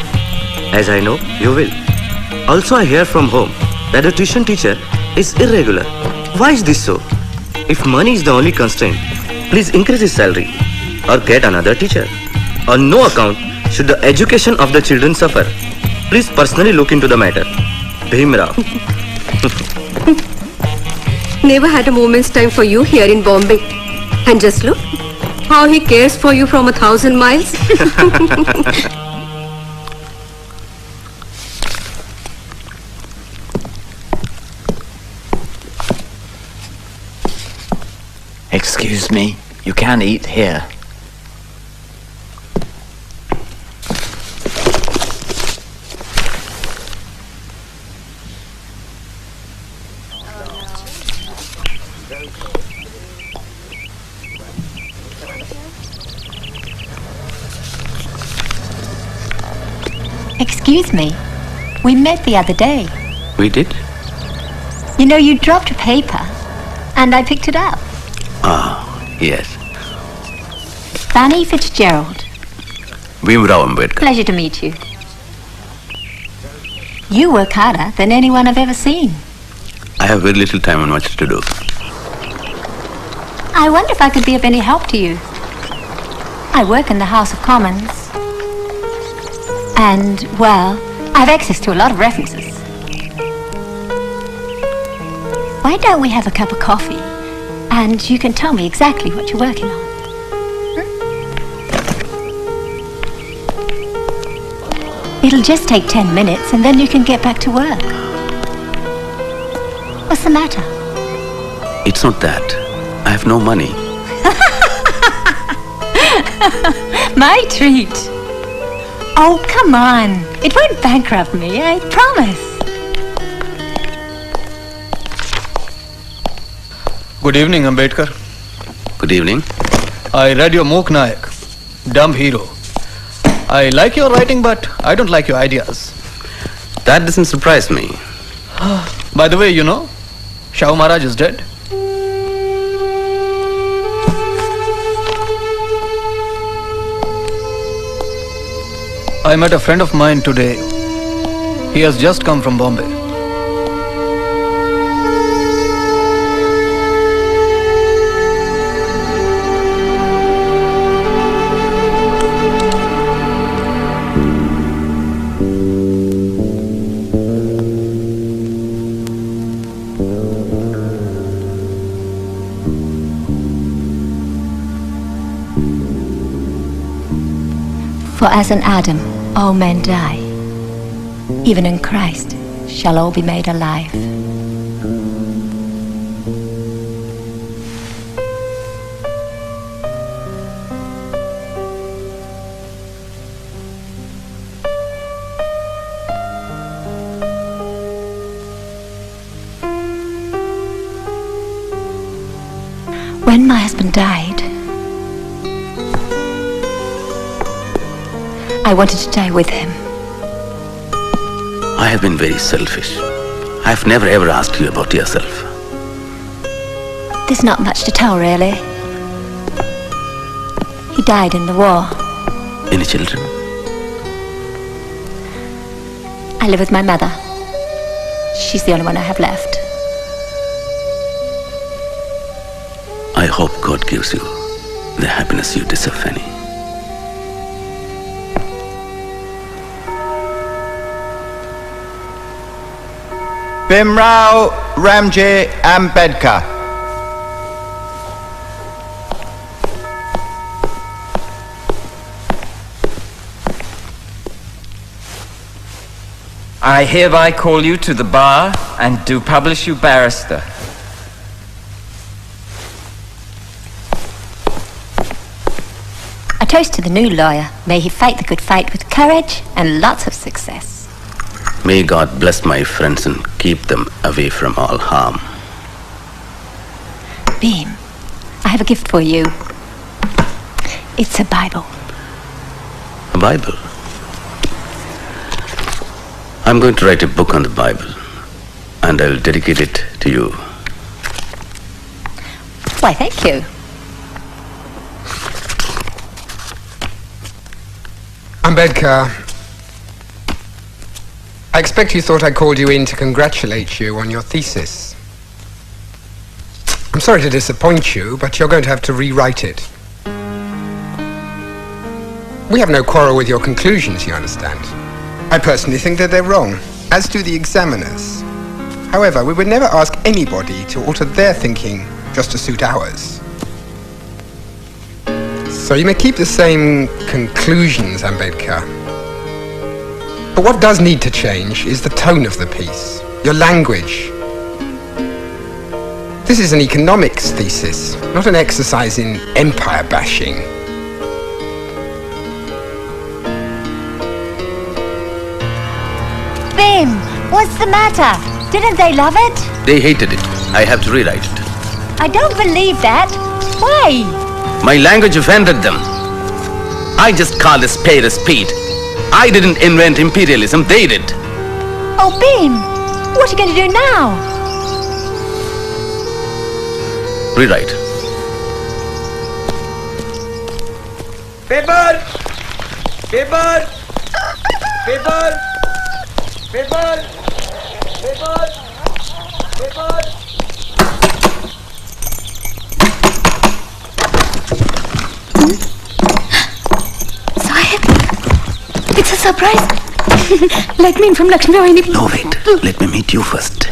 as I know you will. Also, I hear from home that the tuition teacher is irregular. Why is this so? If money is the only constraint, please increase his salary or get another teacher. On no account should the education of the children suffer. Please personally look into the matter. Bhim Rao. Never had a moment's time for you here in Bombay. And just look how he cares for you from 1,000 miles. Excuse me, you can eat here. Excuse me, we met the other day. We did? You know, you dropped a paper, and I picked it up. Ah, yes. Fanny Fitzgerald. Bhim Rao Ambedkar. Pleasure to meet you. You work harder than anyone I've ever seen. I have very little time and much to do. I wonder if I could be of any help to you. I work in the House of Commons. And, well, I have access to a lot of references. Why don't we have a cup of coffee? And you can tell me exactly what you're working on. It'll just take 10 minutes and then you can get back to work. What's the matter? It's not that. I have no money. My treat. Oh, come on. It won't bankrupt me, I promise. Good evening, Ambedkar. Good evening. I read your Mook Nayak, Dumb Hero. I like your writing, but I don't like your ideas. That doesn't surprise me. By the way, you know, Shahu Maharaj is dead. I met a friend of mine today. He has just come from Bombay. For as in Adam, all men die. Even in Christ shall all be made alive. When my husband died, I wanted to die with him. I have been very selfish. I have never ever asked you about yourself. There's not much to tell, really. He died in the war. Any children? I live with my mother. She's the only one I have left. I hope God gives you the happiness you deserve, Fanny. Bhimrao Ramji Ambedkar. I hereby call you to the bar and do publish you barrister. A toast to the new lawyer. May he fight the good fight with courage and lots of success. May God bless my friends and keep them away from all harm. Bhim, I have a gift for you. It's a Bible. A Bible? I'm going to write a book on the Bible, and I'll dedicate it to you. Why, thank you. Ambedkar, I expect you thought I called you in to congratulate you on your thesis. I'm sorry to disappoint you, but you're going to have to rewrite it. We have no quarrel with your conclusions, you understand. I personally think that they're wrong, as do the examiners. However, we would never ask anybody to alter their thinking just to suit ours. So you may keep the same conclusions, Ambedkar. But what does need to change is the tone of the piece, your language. This is an economics thesis, not an exercise in empire bashing. Bhim, what's the matter? Didn't they love it? They hated it. I have to rewrite it. I don't believe that. Why? My language offended them. I just called a spade a spade. I didn't invent imperialism, they did. Oh, Bhim, what are you going to do now? Rewrite. Paper! Paper! Paper! Paper! Paper! Paper! Sahib, it's a surprise. Let me in from Lakshmi Vahini. No, wait. Let me meet you first.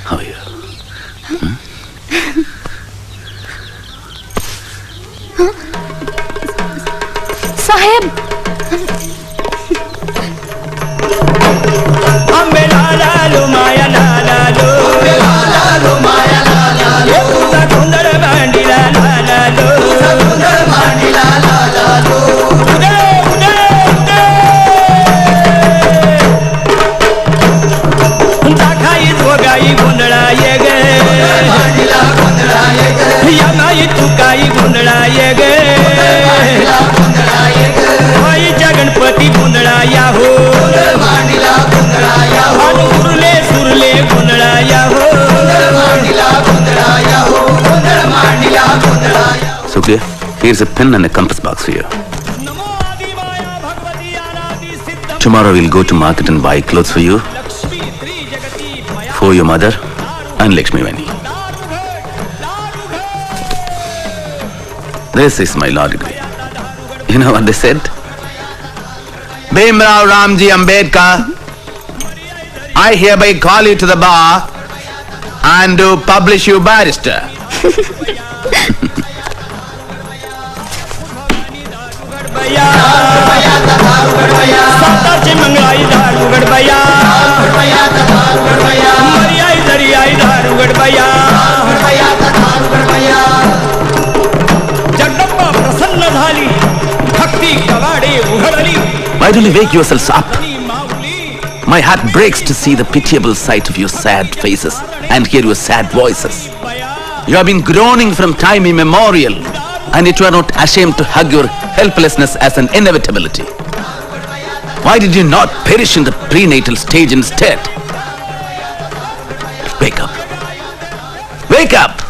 How are you? Sahib! Ganpati गुंदड़ाया हो सुरले सुरले गुंदड़ाया हो So clear? Here's a pen and a compass box for you. Tomorrow we'll go to market and buy clothes for you, for your mother and Lakshmi Vani. This is my law degree. You know what they said? Bhimrao Ramji Ambedkar, I hereby call you to the bar and do publish you barrister. Why don't you wake yourselves up? My heart breaks to see the pitiable sight of your sad faces and hear your sad voices. You have been groaning from time immemorial, and yet you are not ashamed to hug your helplessness as an inevitability. Why did you not perish in the prenatal stage instead? Wake up. Wake up!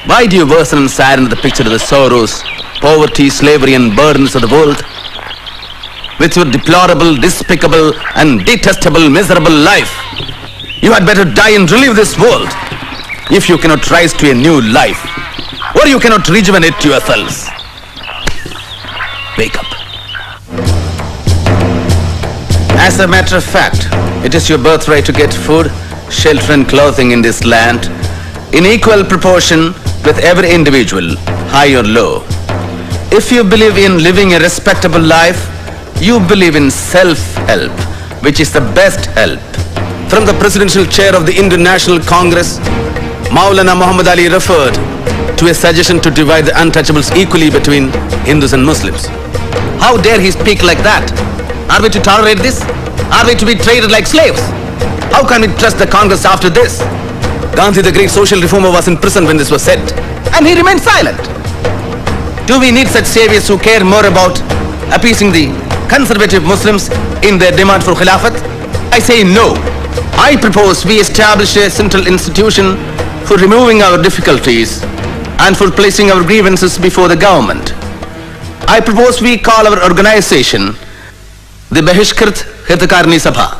Why do you worsen and sadden the picture of the sorrows, poverty, slavery and burdens of the world? With your deplorable, despicable and detestable, miserable life, you had better die and relive this world if you cannot rise to a new life, or you cannot rejuvenate yourselves. Wake up. As a matter of fact, it is your birthright to get food, shelter and clothing in this land in equal proportion with every individual, high or low. If you believe in living a respectable life, you believe in self-help, which is the best help. From the presidential chair of the Indian National Congress, Maulana Muhammad Ali referred to a suggestion to divide the untouchables equally between Hindus and Muslims. How dare he speak like that? Are we to tolerate this? Are we to be treated like slaves? How can we trust the Congress after this? Gandhi, the great social reformer, was in prison when this was said, and he remained silent. Do we need such saviors who care more about appeasing the conservative Muslims in their demand for Khilafat? I say no. I propose we establish a central institution for removing our difficulties and for placing our grievances before the government. I propose we call our organization the Bahishkrit Hitakarni Sabha.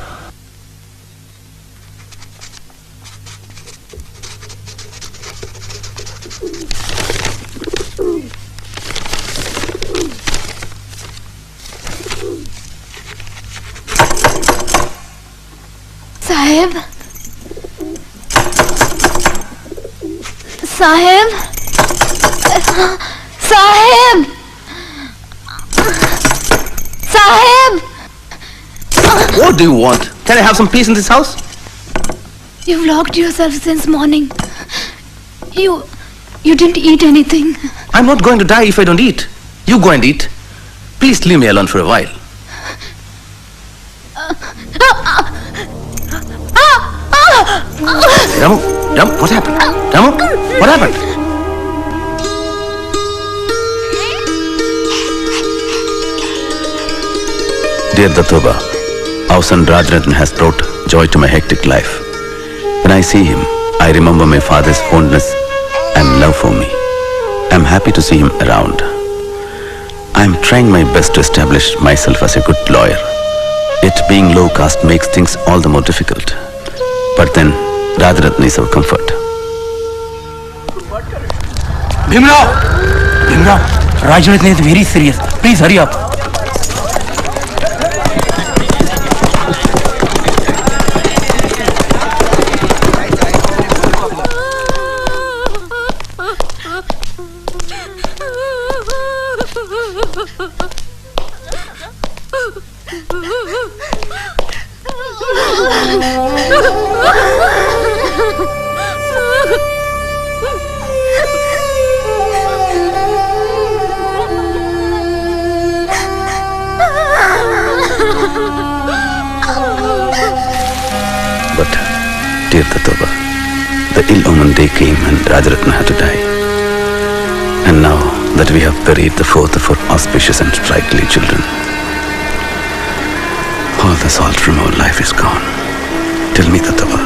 Saheb? Saheb? Saheb? Saheb? What do you want? Can I have some peace in this house? You've locked yourself since morning. You didn't eat anything. I'm not going to die if I don't eat. You go and eat. Please leave me alone for a while. Ramu, what happened? Ramu, what happened? Dear Datoba, our son Rajrathan has brought joy to my hectic life. When I see him, I remember my father's fondness and love for me. I'm happy to see him around. I'm trying my best to establish myself as a good lawyer. Yet being low caste makes things all the more difficult. But then, Rajrathan is our comfort. Bhimrao, Rajrathan is very serious. Please hurry up. Dear Datoba, the ill-omened day came and Rajrathan had to die. And now that we have buried the fourth of our auspicious and sprightly children, all the salt from our life is gone. Tell me, Datoba,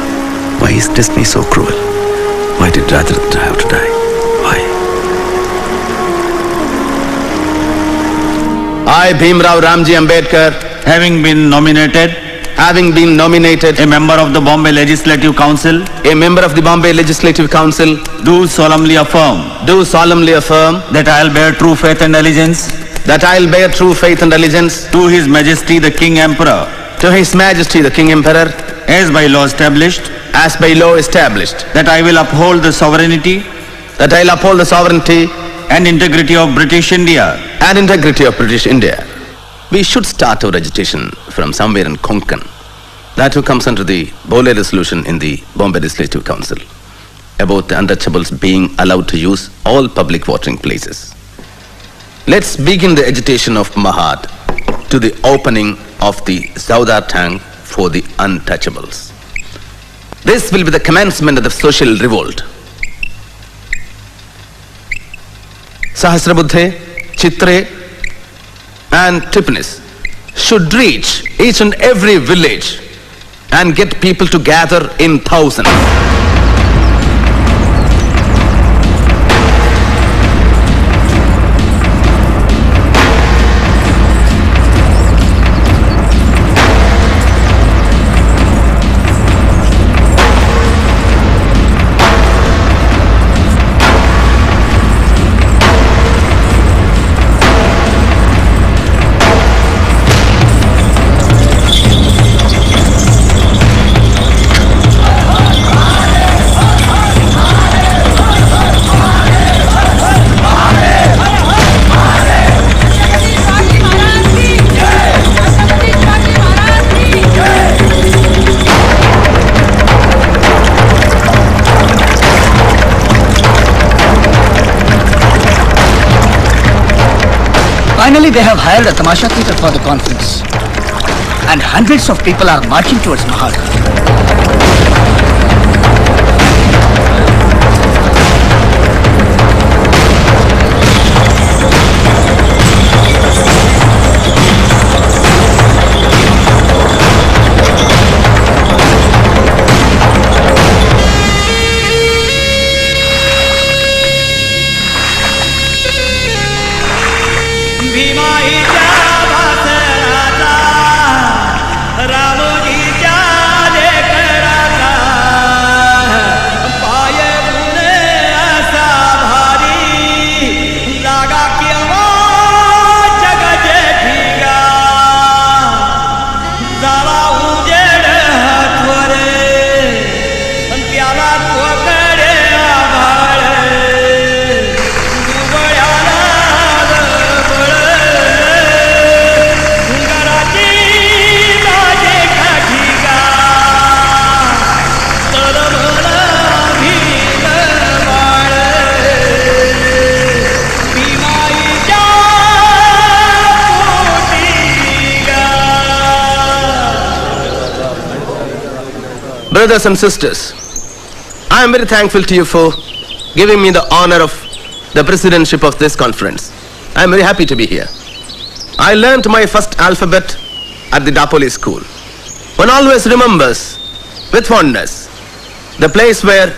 why is destiny so cruel? Why did Rajrathan have to die? Why? I, Bhimrao Ramji Ambedkar, having been nominated a member of the Bombay Legislative Council, do solemnly affirm that I will bear true faith and allegiance to His Majesty the King Emperor, as by law established, that I will uphold the sovereignty and integrity of British India. We should start our agitation from somewhere in Konkan. That who comes under the Bole resolution in the Bombay Legislative Council about the untouchables being allowed to use all public watering places. Let's begin the agitation of Mahad to the opening of the Saudar tank for the untouchables. This will be the commencement of the social revolt. Sahasrabuddhe, Chitre, and Tipanis should reach each and every village and get people to gather in thousands. Finally, they have hired a tamasha theatre for the conference. And hundreds of people are marching towards Mahad. Brothers and sisters, I am very thankful to you for giving me the honor of the presidentship of this conference. I am very happy to be here. I learnt my first alphabet at the Dapoli school. One always remembers with fondness the place where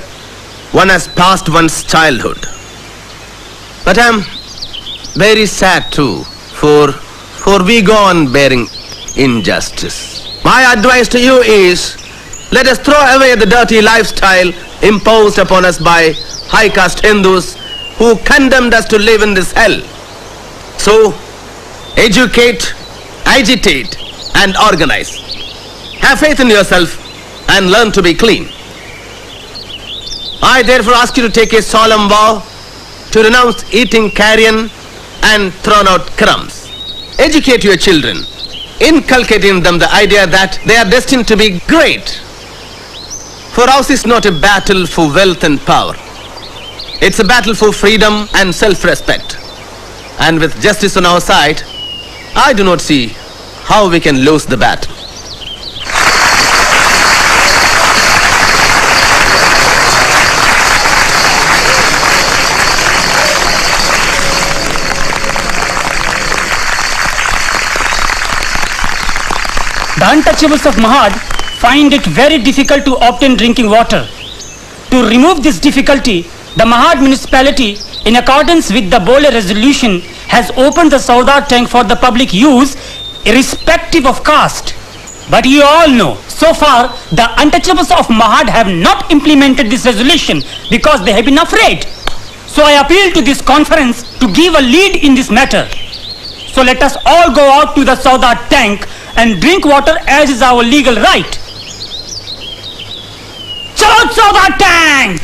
one has passed one's childhood. But I am very sad too, for we go on bearing injustice. My advice to you is, let us throw away the dirty lifestyle imposed upon us by high caste Hindus who condemned us to live in this hell. So, educate, agitate, and organize. Have faith in yourself and learn to be clean. I therefore ask you to take a solemn vow to renounce eating carrion and thrown out crumbs. Educate your children, inculcating them the idea that they are destined to be great. For ours is not a battle for wealth and power. It's a battle for freedom and self-respect. And with justice on our side, I do not see how we can lose the battle. The untouchables of Mahad find it very difficult to obtain drinking water. To remove this difficulty, the Mahad municipality, in accordance with the Bole resolution, has opened the Saudar tank for the public use, irrespective of caste. But you all know, so far, the untouchables of Mahad have not implemented this resolution because they have been afraid. So I appeal to this conference to give a lead in this matter. So let us all go out to the Saudar tank and drink water as is our legal right. Chalo Saudar tank!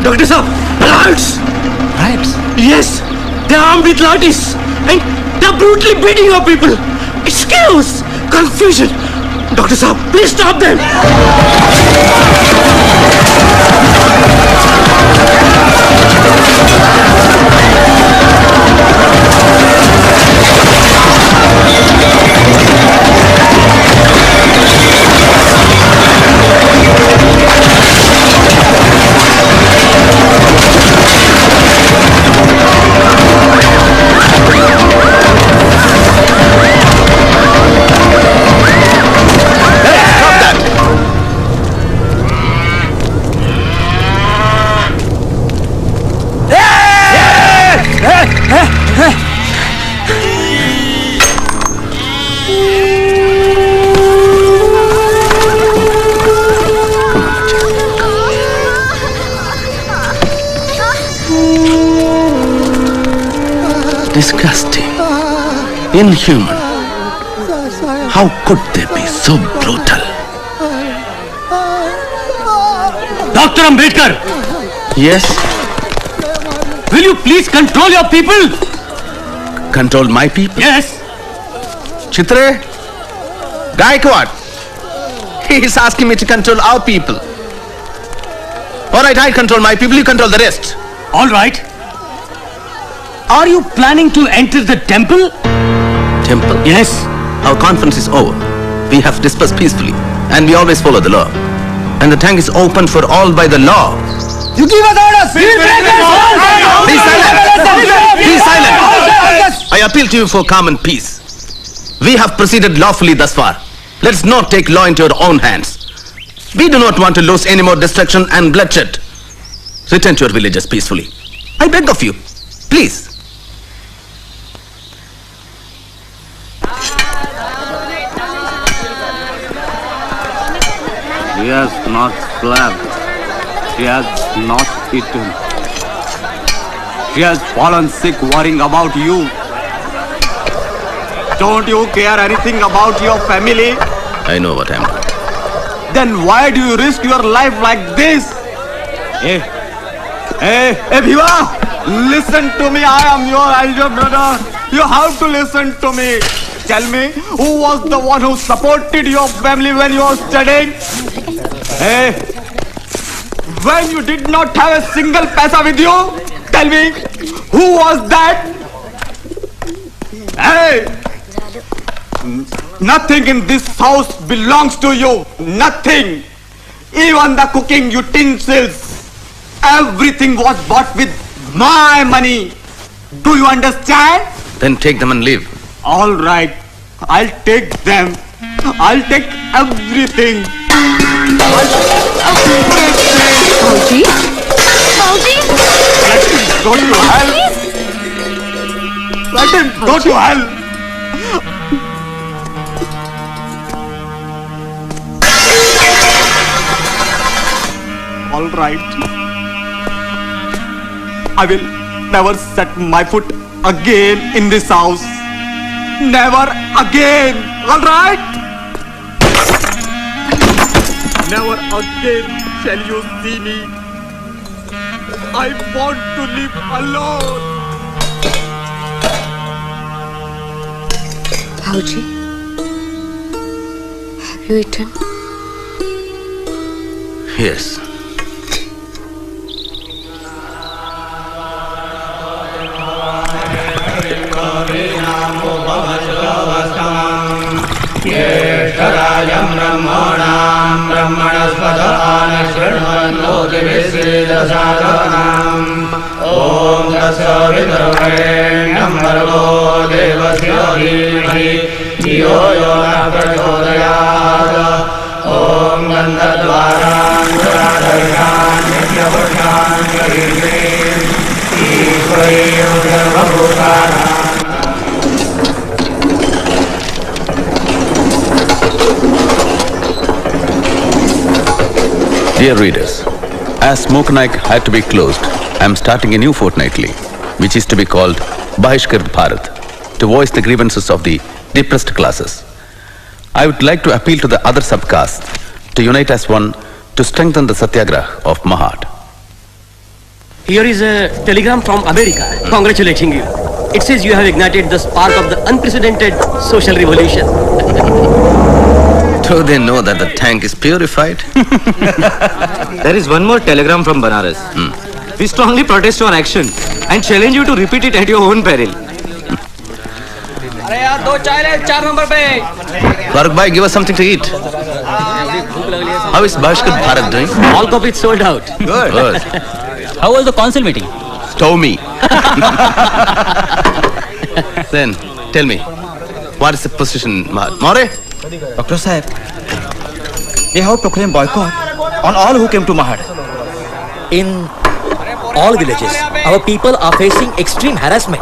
Doctor Saab, riots! Riots? Yes, they are armed with lathis and they are brutally beating our people. It's chaos, confusion. Doctor Saab, please stop them. Disgusting. Inhuman. How could they be so brutal? Dr. Ambedkar! Yes? Will you please control your people? Control my people? Yes. Chitre? Gaikwad? He is asking me to control our people. Alright, I control my people, you control the rest. Alright. Are you planning to enter the temple? Temple? Yes. Our conference is over. We have dispersed peacefully and we always follow the law. And the tank is open for all by the law. You give us orders! Be silent! Be silent! I appeal to you for calm and peace. We have proceeded lawfully thus far. Let's not take law into our own hands. We do not want to lose any more destruction and bloodshed. Return to your villages peacefully. I beg of you. Please. He has not slept. He has not eaten. He has fallen sick worrying about you. Don't you care anything about your family? I know what I'm doing. Then why do you risk your life like this? Hey, Bhiva! Listen to me, I am your elder brother. You have to listen to me. Tell me, who was the one who supported your family when you were studying? Hey, when you did not have a single paisa with you? Tell me, who was that? Hey, nothing in this house belongs to you. Nothing. Even the cooking utensils. Everything was bought with my money. Do you understand? Then take them and leave. All right. I'll take them. I'll take everything. Fauji? Fauji? Let him go to hell. Let him go to hell. All right. I will never set my foot again in this house. Never again. All right? Never again shall you see me. I want to live alone. Fauji, have you eaten? Yes. ज्येष्ठराजं ब्रह्मणां ब्रह्मणस्पदान शृण्वन्नोतिभिश्रीदशादनाम् ॐ तत्सवितुर्वरेण्यं भर्गो देवस्य धीमहि धियो यो नः प्रचोदयात् ॐ गन्धद्वारान् नित्यपुरुषान् कीर्तिम् ईश्वरीं सर्वभूतानां Dear readers, as Smoke Naik had to be closed, I am starting a new fortnightly, which is to be called Bahishkrit Bharat, to voice the grievances of the depressed classes. I would like to appeal to the other subcastes to unite as one to strengthen the Satyagraha of Mahad. Here is a telegram from Ambedkar congratulating you. It says you have ignited the spark of the unprecedented social revolution. Do they know that the tank is purified? There is one more telegram from Banaras. We strongly protest your action and challenge you to repeat it at your own peril. अरे यार 2 चाय ले 4 number पे Farooq bhai, give us something to eat. How is Bahishkrit Bharat doing? All copies sold out. Good. How was the council meeting? Stow me. Then, tell me, what is the position, More? Dr. Saheb, they have proclaimed boycott on all who came to Mahad. In all villages, our people are facing extreme harassment.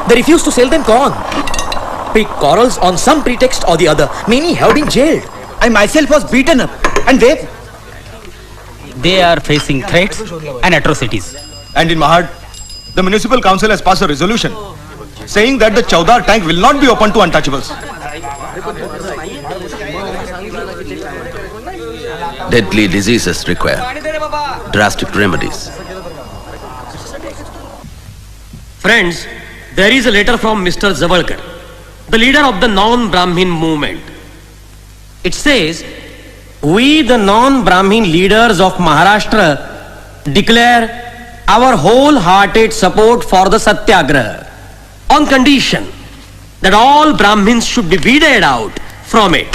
They refuse to sell them corn. Pick quarrels on some pretext or the other. Many have been jailed. I myself was beaten up and they are facing threats and atrocities. And in Mahad, the municipal council has passed a resolution saying that the Chaudhar tank will not be open to untouchables. Deadly diseases require drastic remedies. Friends, there is a letter from Mr. Zavalkar, the leader of the non-Brahmin movement. It says, we the non-Brahmin leaders of Maharashtra declare our wholehearted support for the Satyagraha on condition that all Brahmins should be weeded out from it.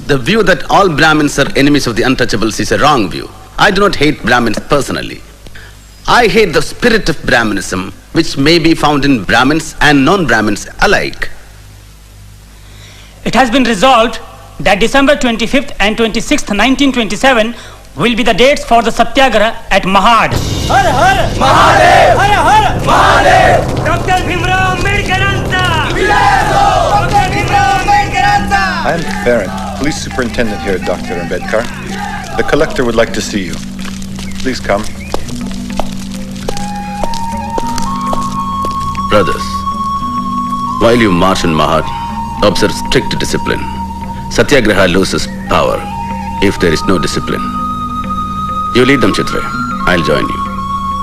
The view that all Brahmins are enemies of the untouchables is a wrong view. I do not hate Brahmins personally. I hate the spirit of Brahminism, which may be found in Brahmins and non-Brahmins alike. It has been resolved that December 25th and 26th, 1927 will be the dates for the Satyagraha at Mahad. Har Har Mahadev! Har Har Mahadev! Dr. Bhimrao Ambedkaranta! Dr. Bhimrao Ambedkaranta! I am the parent, police superintendent here, Dr. Ambedkar. The collector would like to see you. Please come. Brothers, while you march in Mahad, observe strict discipline. Satyagraha loses power if there is no discipline. You lead them, Chitra. I'll join you.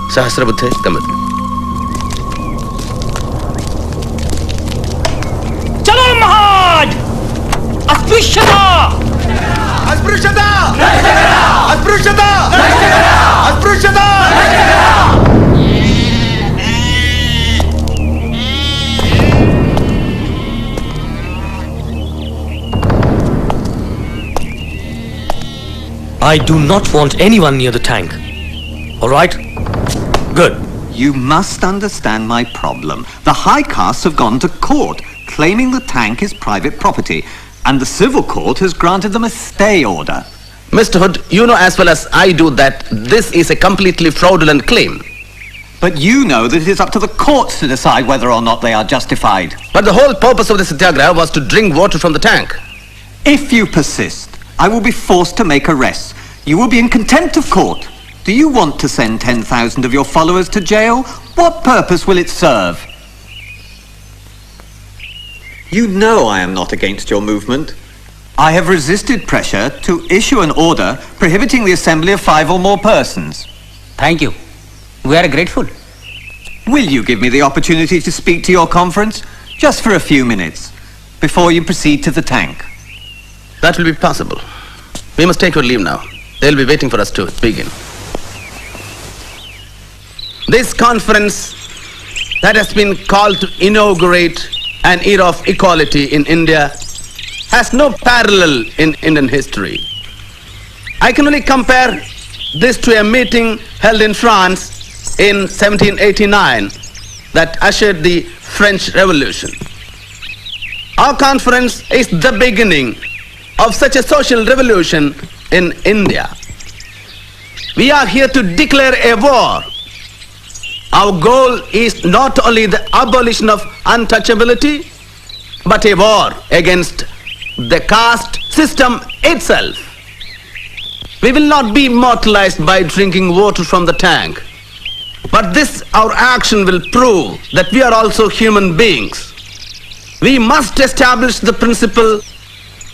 Sahasrabuddhe, come with me. Chalo Mahad! Asprushata! Asprushata! Asprushata! Asprushata! I do not want anyone near the tank. All right? Good. You must understand my problem. The high castes have gone to court, claiming the tank is private property, and the civil court has granted them a stay order. Mr. Hood, you know as well as I do that this is a completely fraudulent claim. But you know that it is up to the courts to decide whether or not they are justified. But the whole purpose of the Satyagraha was to drink water from the tank. If you persist, I will be forced to make arrests. You will be in contempt of court. Do you want to send 10,000 of your followers to jail? What purpose will it serve? You know I am not against your movement. I have resisted pressure to issue an order prohibiting the assembly of 5 or more persons. Thank you. We are grateful. Will you give me the opportunity to speak to your conference? Just for a few minutes, before you proceed to the tank. That will be possible. We must take your leave now. They'll be waiting for us to begin. This conference that has been called to inaugurate an era of equality in India has no parallel in Indian history. I can only compare this to a meeting held in France in 1789 that ushered the French Revolution. Our conference is the beginning of such a social revolution in India. We are here to declare a war. Our goal is not only the abolition of untouchability, but a war against the caste system itself. We will not be immortalized by drinking water from the tank, but this, our action, will prove that we are also human beings. We must establish the principle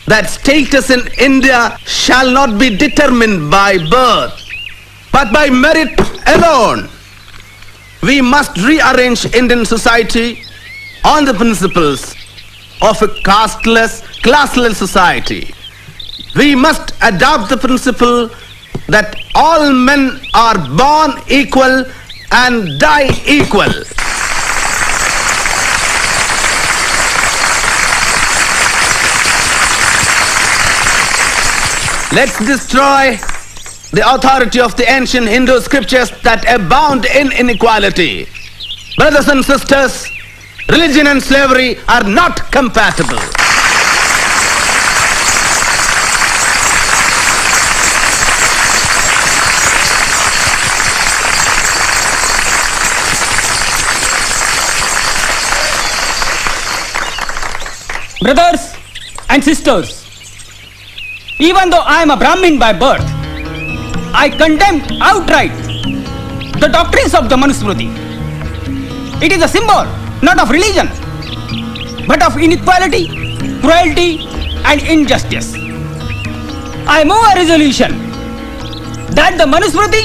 that status in India shall not be determined by birth, but by merit alone. We must rearrange Indian society on the principles of a casteless, classless society. We must adopt the principle that all men are born equal and die equal. Let's destroy the authority of the ancient Hindu scriptures that abound in inequality. Brothers and sisters, religion and slavery are not compatible. Brothers and sisters, even though I am a Brahmin by birth, I condemn outright the doctrines of the Manusmriti. It is a symbol, not of religion, but of inequality, cruelty, and injustice. I move a resolution that the Manusmriti,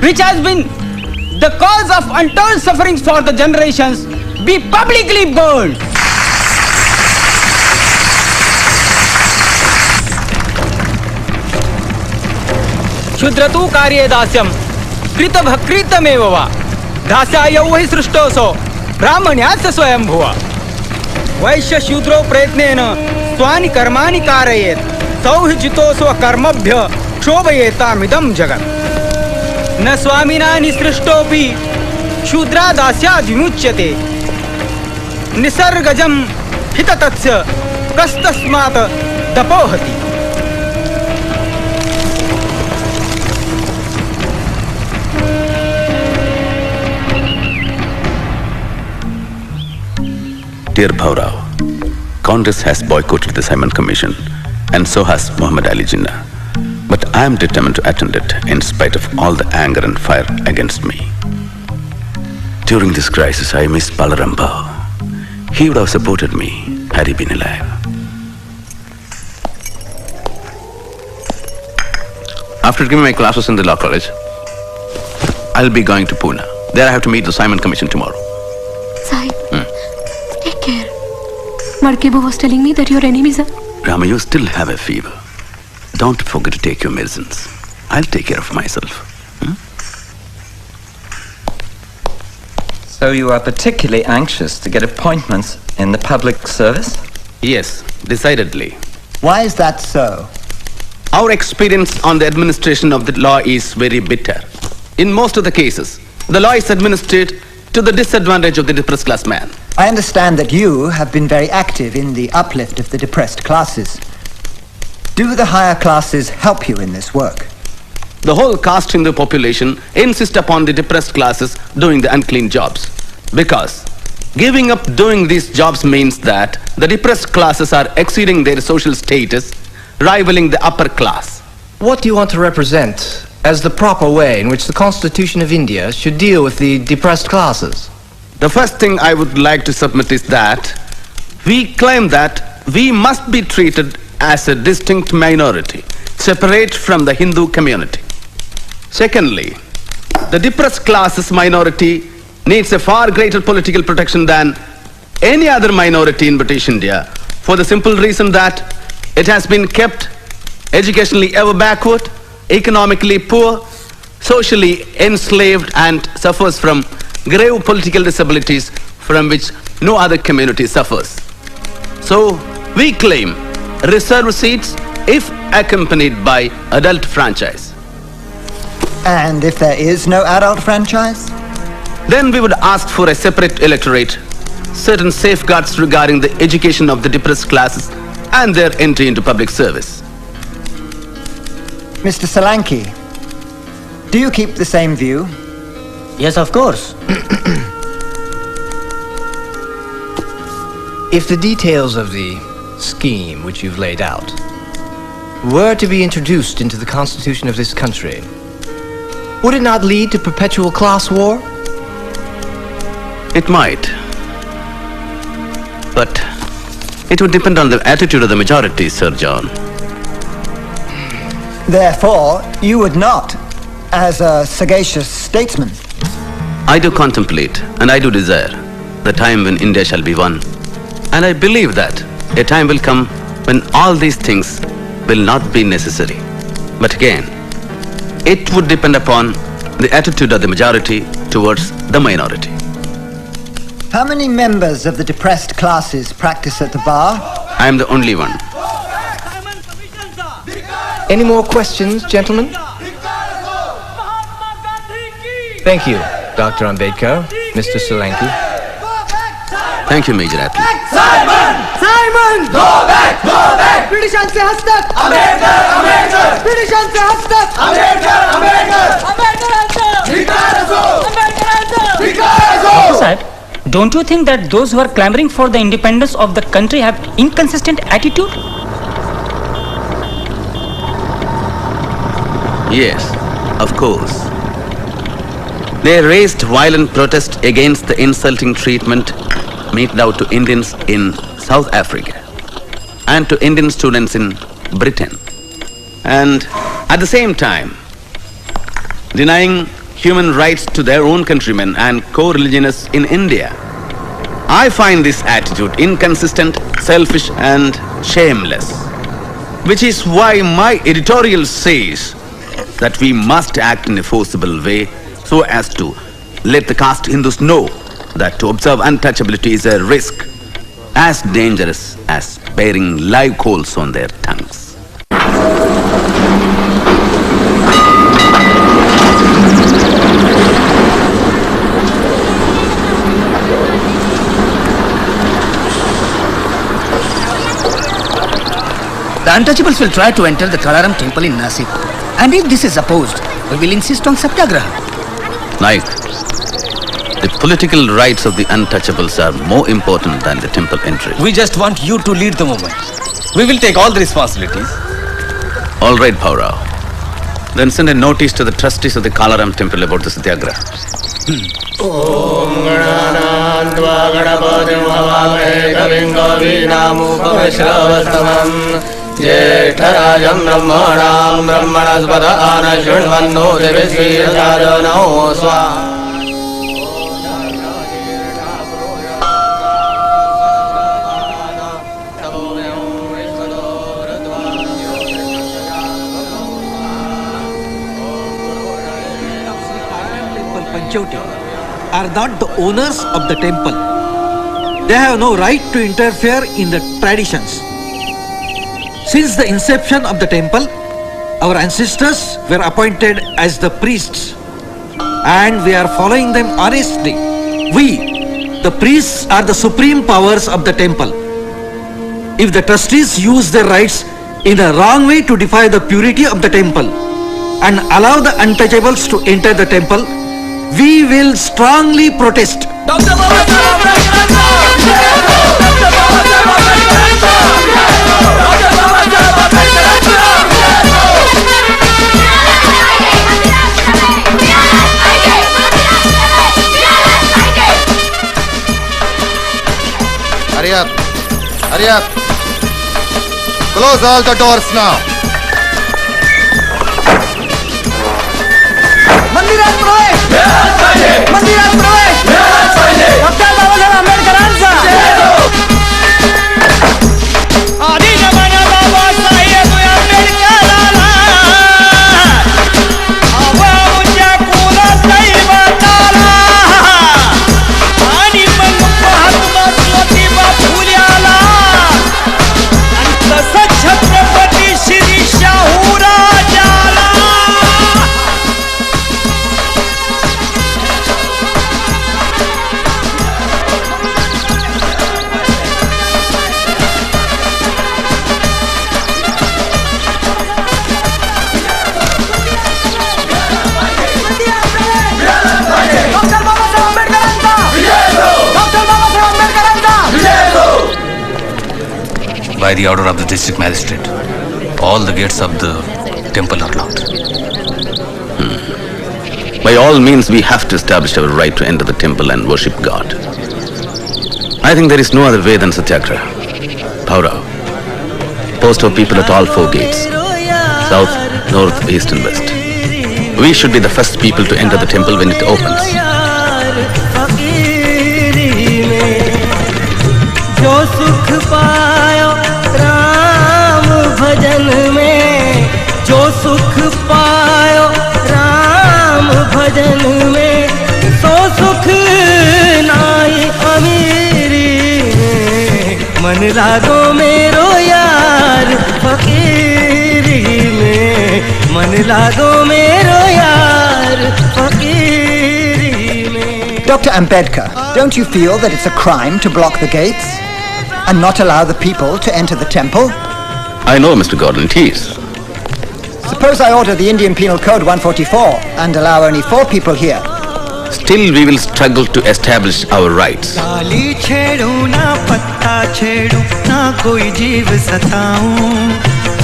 which has been the cause of untold sufferings for the generations, be publicly burned. Shudratu karye dasyam krita bhakritamev va dasyayo vahi srishtoso brahmanyasya swayambhuva vaishya shudro prayatnena swani karmani karayet sauhijito swakarmabhya shobhayetamidam jagat न स्वामिना निसृष्टोपि शूद्रा दास्याद् विमुच्यते निसर्गजं हिततस्य कस्तस्मात् तपोहति. Dear Bhaurao, Congress has boycotted the Simon Commission, and so has Muhammad Ali Jinnah. But I am determined to attend it in spite of all the anger and fire against me. During this crisis, I miss Balaram Bhau. He would have supported me had he been alive. After giving my classes in the law college, I'll be going to Pune. There I have to meet the Simon Commission tomorrow. Sahib, take care. Markebo was telling me that your enemies are... Rama, you still have a fever. Don't forget to take your medicines. I'll take care of myself. So you are particularly anxious to get appointments in the public service? Yes, decidedly. Why is that so? Our experience on the administration of the law is very bitter. In most of the cases, the law is administered to the disadvantage of the depressed class man. I understand that you have been very active in the uplift of the depressed classes. Do the higher classes help you in this work? The whole caste Hindu population insist upon the depressed classes doing the unclean jobs. Because giving up doing these jobs means that the depressed classes are exceeding their social status, rivaling the upper class. What do you want to represent as the proper way in which the Constitution of India should deal with the depressed classes? The first thing I would like to submit is that we claim that we must be treated as a distinct minority, separate from the Hindu community. Secondly, the depressed classes minority needs a far greater political protection than any other minority in British India, for the simple reason that it has been kept educationally ever backward, economically poor, socially enslaved, and suffers from grave political disabilities from which no other community suffers. So, we claim reserved seats if accompanied by adult franchise. And if there is no adult franchise? Then we would ask for a separate electorate, certain safeguards regarding the education of the depressed classes and their entry into public service. Mr. Solanki, do you keep the same view? Yes, of course. If the details of the scheme which you've laid out were to be introduced into the Constitution of this country, would it not lead to perpetual class war? It might. But it would depend on the attitude of the majority, Sir John. Therefore, you would not, as a sagacious statesman. I do contemplate and I do desire the time when India shall be one. And I believe that a time will come when all these things will not be necessary. But again, it would depend upon the attitude of the majority towards the minority. How many members of the depressed classes practice at the bar? I am the only one. Any more questions, gentlemen? Thank you, Dr. Ambedkar, Mr. Solanki. Thank you, Major Atlee. Simon! Simon! Go back! Go back! ब्रिटिशांचे हस्तक! Ambedkar! Ambedkar! ब्रिटिशांचे हस्तक! Ambedkar! Ambedkar! Ambedkar! धिक्कार असो! Ambedkar! धिक्कार असो! Sahib, don't you think that those who are clamoring for the independence of the country have inconsistent attitude? Yes, of course. They raised violent protest against the insulting treatment meted out to Indians in South Africa and to Indian students in Britain. And at the same time, denying human rights to their own countrymen and co-religionists in India. I find this attitude inconsistent, selfish and shameless. Which is why my editorial says that we must act in a forcible way so as to let the caste Hindus know that to observe untouchability is a risk as dangerous as bearing live coals on their tongues. The untouchables will try to enter the Kalaram temple in Nasik. And if this is opposed, we will insist on Satyagraha. Naik, the political rights of the untouchables are more important than the temple entry. We just want you to lead the movement. We will take all the responsibilities. All right, Paurao. Then send a notice to the trustees of the Kalaram temple about the Satyagraha. Om Gananandva Ganapatim Havamhe Kavim Kavinamupavishravastavam Jeshtarajam Brahmanam Brahmanaspata Anashunvanno Devisvirajano Swaha. Are not the owners of the temple. They have no right to interfere in the traditions. Since the inception of the temple, our ancestors were appointed as the priests and we are following them honestly. We, the priests, are the supreme powers of the temple. If the trustees use their rights in the wrong way to defy the purity of the temple and allow the untouchables to enter the temple, we will strongly protest. Hurry up! Hurry up! Close all the doors now! मंदिरात प्रवेश! मंदिरात प्रवेश! Doctor Babasaheb आंबेडकरांचा आधी जमाना बाबासाहेब आंबेडकरांना आवाच्या कुलात दैवताला आणि मग महात्मा ज्योतिबा फुल्याला आणि तसंच छत्रपती श्री शाहू राजाला. By the order of the district magistrate, all the gates of the temple are locked. By all means, we have to establish our right to enter the temple and worship God. I think there is no other way than Satyagraha. Paurao, post our people at all four gates, south, north, east and west. We should be the first people to enter the temple when it opens. जो सुख पायो राम भजन में, जो सुख पायो राम भजन में, सो सुख नाई अमीरी में. मन लागो मेरो यार फकीरी में, मन लागो मेरो यार फकीरी में. Dr. Ambedkar, don't you feel that it's a crime to block the gates and not allow the people to enter the temple? I know, Mr. Gordon, it is. Suppose I order the Indian Penal Code 144 and allow only 4 people here. Still, we will struggle to establish our rights. डाली छेड़ू ना पत्ता छेड़ू ना कोई जीव सताऊं,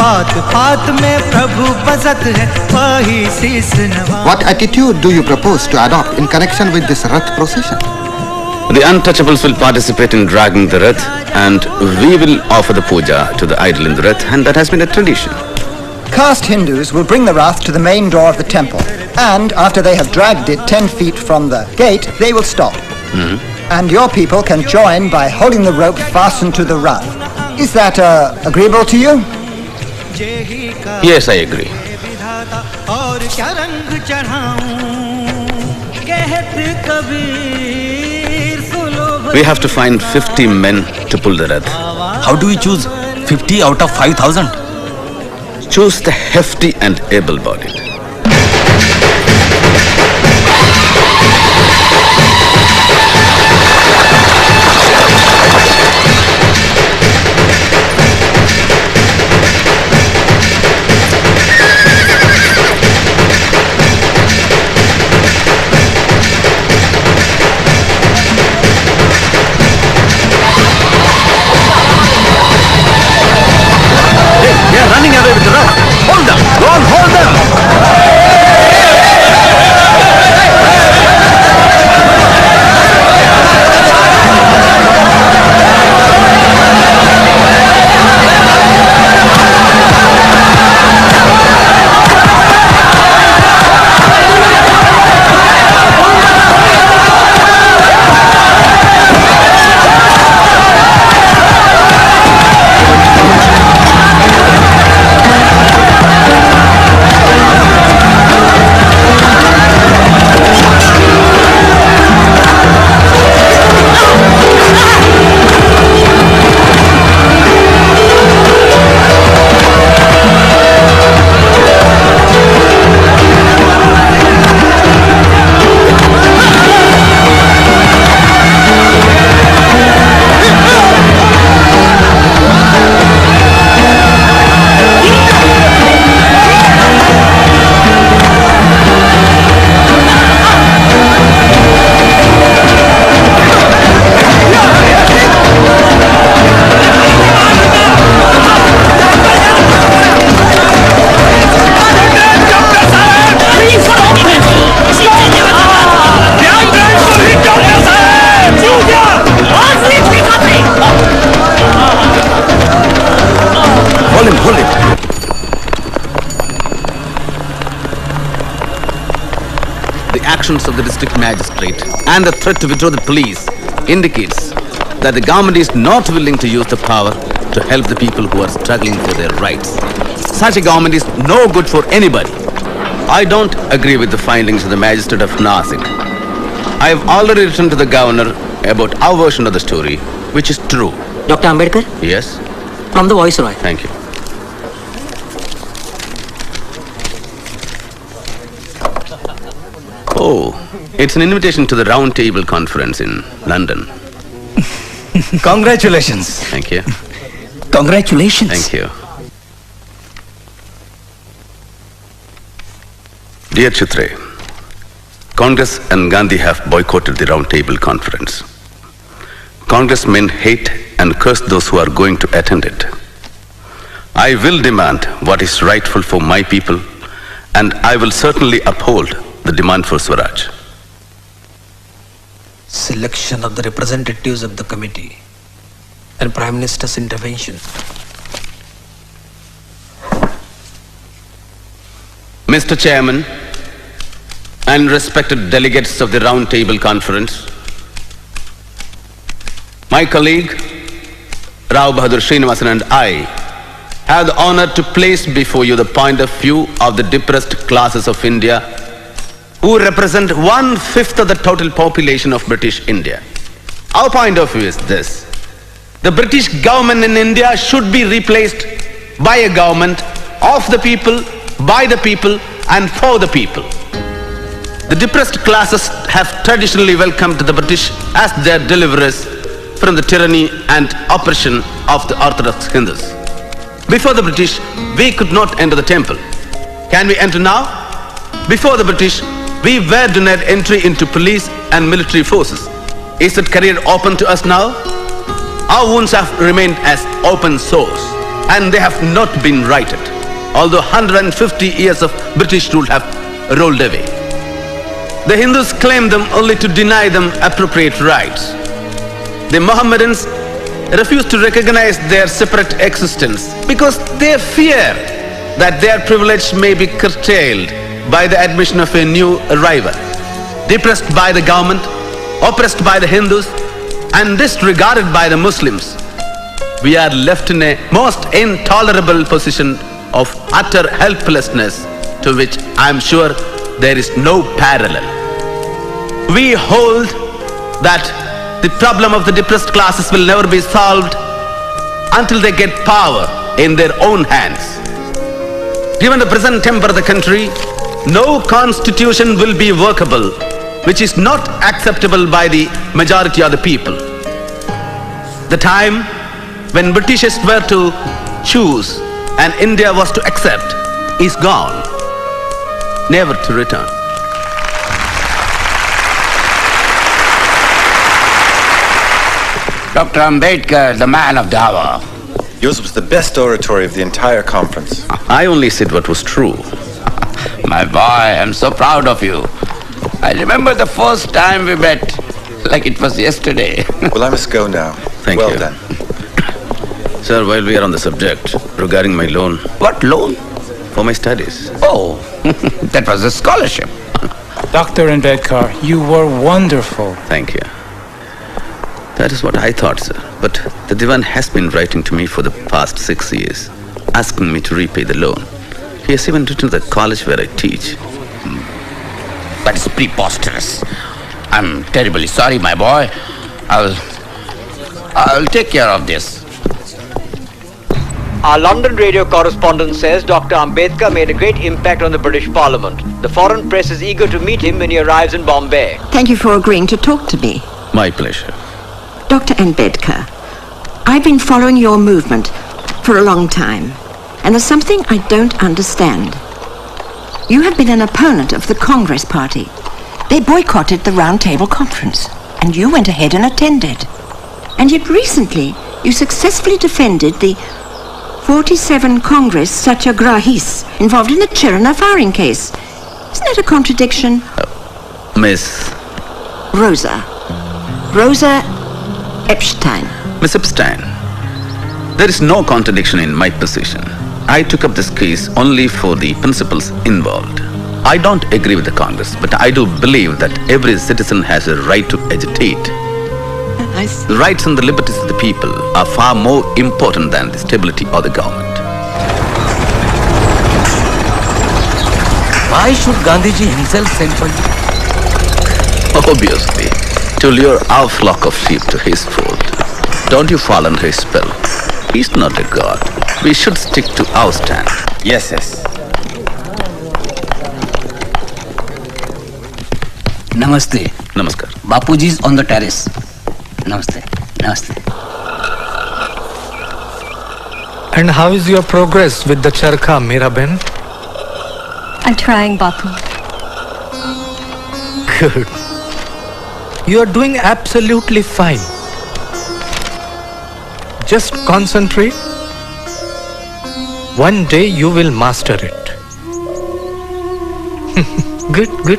पात पात में प्रभु बसत है वही शीस नवा. What attitude do you propose to adopt in connection with this Rath procession? The untouchables will participate in dragging the Rath, and we will offer the puja to the idol in the Rath, and that has been a tradition. Caste Hindus will bring the Rath to the main door of the temple, and after they have dragged it 10 feet from the gate, they will stop. And your people can join by holding the rope fastened to the Rath. Is that agreeable to you? Yes, I agree. और क्या रंग चढ़ाऊं कहत Kabir सुलो. We have to find 50 men to pull the Rath. How do we choose 50 out of 5,000? Choose the hefty and able-bodied. Running away with the Rath. Hold them! Go on, hold them! actions of the district magistrate and the threat to withdraw the police indicates that the government is not willing to use the power to help the people who are struggling for their rights. Such a government is no good for anybody. I don't agree with the findings of the magistrate of Nasik. I have already written to the governor about our version of the story, which is true. Dr. Ambedkar? Yes? From the Viceroy. Thank you. Oh, it's an invitation to the Round Table Conference in London. Congratulations. Thank you. Congratulations. Thank you. Dear Chitre, Congress and Gandhi have boycotted the Round Table Conference. Congressmen hate and curse those who are going to attend it. I will demand what is rightful for my people, and I will certainly uphold the demand for Swaraj. Selection of the representatives of the committee and Prime Minister's intervention. Mr. Chairman and respected delegates of the Round Table Conference, my colleague Rao Bahadur Srinivasan and I have the honor to place before you the point of view of the depressed classes of India who represent 1/5 of the total population of British India. Our point of view is this: the British government in India should be replaced by a government of the people, by the people, and for the people. The depressed classes have traditionally welcomed the British as their deliverers from the tyranny and oppression of the Orthodox Hindus. Before the British, we could not enter the temple. Can we enter now? Before the British, we were denied entry into police and military forces. Is that career open to us now? Our wounds have remained as open sores. and they have not been righted, although 150 years of British rule have rolled away. The Hindus claim them only to deny them appropriate rights. The Mohammedans refuse to recognize their separate existence because they fear that their privilege may be curtailed by the admission of a new arrival. Depressed by the government, oppressed by the Hindus, and disregarded by the Muslims, we are left in a most intolerable position of utter helplessness to which I am sure there is no parallel. We hold that the problem of the depressed classes will never be solved until they get power in their own hands. Given the present temper of the country, no constitution will be workable which is not acceptable by the majority of the people. The time when Britishers were to choose and India was to accept is gone, never to return. Dr. Ambedkar, the man of the hour. Yours was the best oratory of the entire conference. I only said what was true. My boy, I'm so proud of you. I remember the first time we met, like it was yesterday. Well, I must go now. Thank you. Well done. Sir, while we are on the subject, regarding my loan. What loan? For my studies. Oh, that was a scholarship. Dr. Ambedkar, you were wonderful. Thank you. That is what I thought, sir. But the Divan has been writing to me for the past 6 years, asking me to repay the loan. He has even written to the college where I teach. That is preposterous. I'm terribly sorry, my boy. I'll take care of this. Our London radio correspondent says Dr. Ambedkar made a great impact on the British Parliament. The foreign press is eager to meet him when he arrives in Bombay. Thank you for agreeing to talk to me. My pleasure. Dr. Ambedkar, I've been following your movement for a long time, and there's something I don't understand. You have been an opponent of the Congress Party. They boycotted the Round Table Conference, and you went ahead and attended. And yet recently, you successfully defended the 47 Congress Satyagrahis involved in the Chirana firing case. Isn't that a contradiction? Miss Rosa Epstein. Miss Epstein, there is no contradiction in my position. I took up this case only for the principles involved. I don't agree with the Congress, but I do believe that every citizen has a right to agitate. The rights and the liberties of the people are far more important than the stability of the government. Why should Gandhiji himself send for you? Obviously, to lure our flock of sheep to his fold. Don't you fall under his spell. He's not a god. We should stick to our stand. Yes. Namaste. Namaskar. Bapuji is on the terrace. Namaste. And how is your progress with the charkha, Miraben? I'm trying, Bapu. Good. You are doing absolutely fine. Just concentrate. One day you will master it. Good.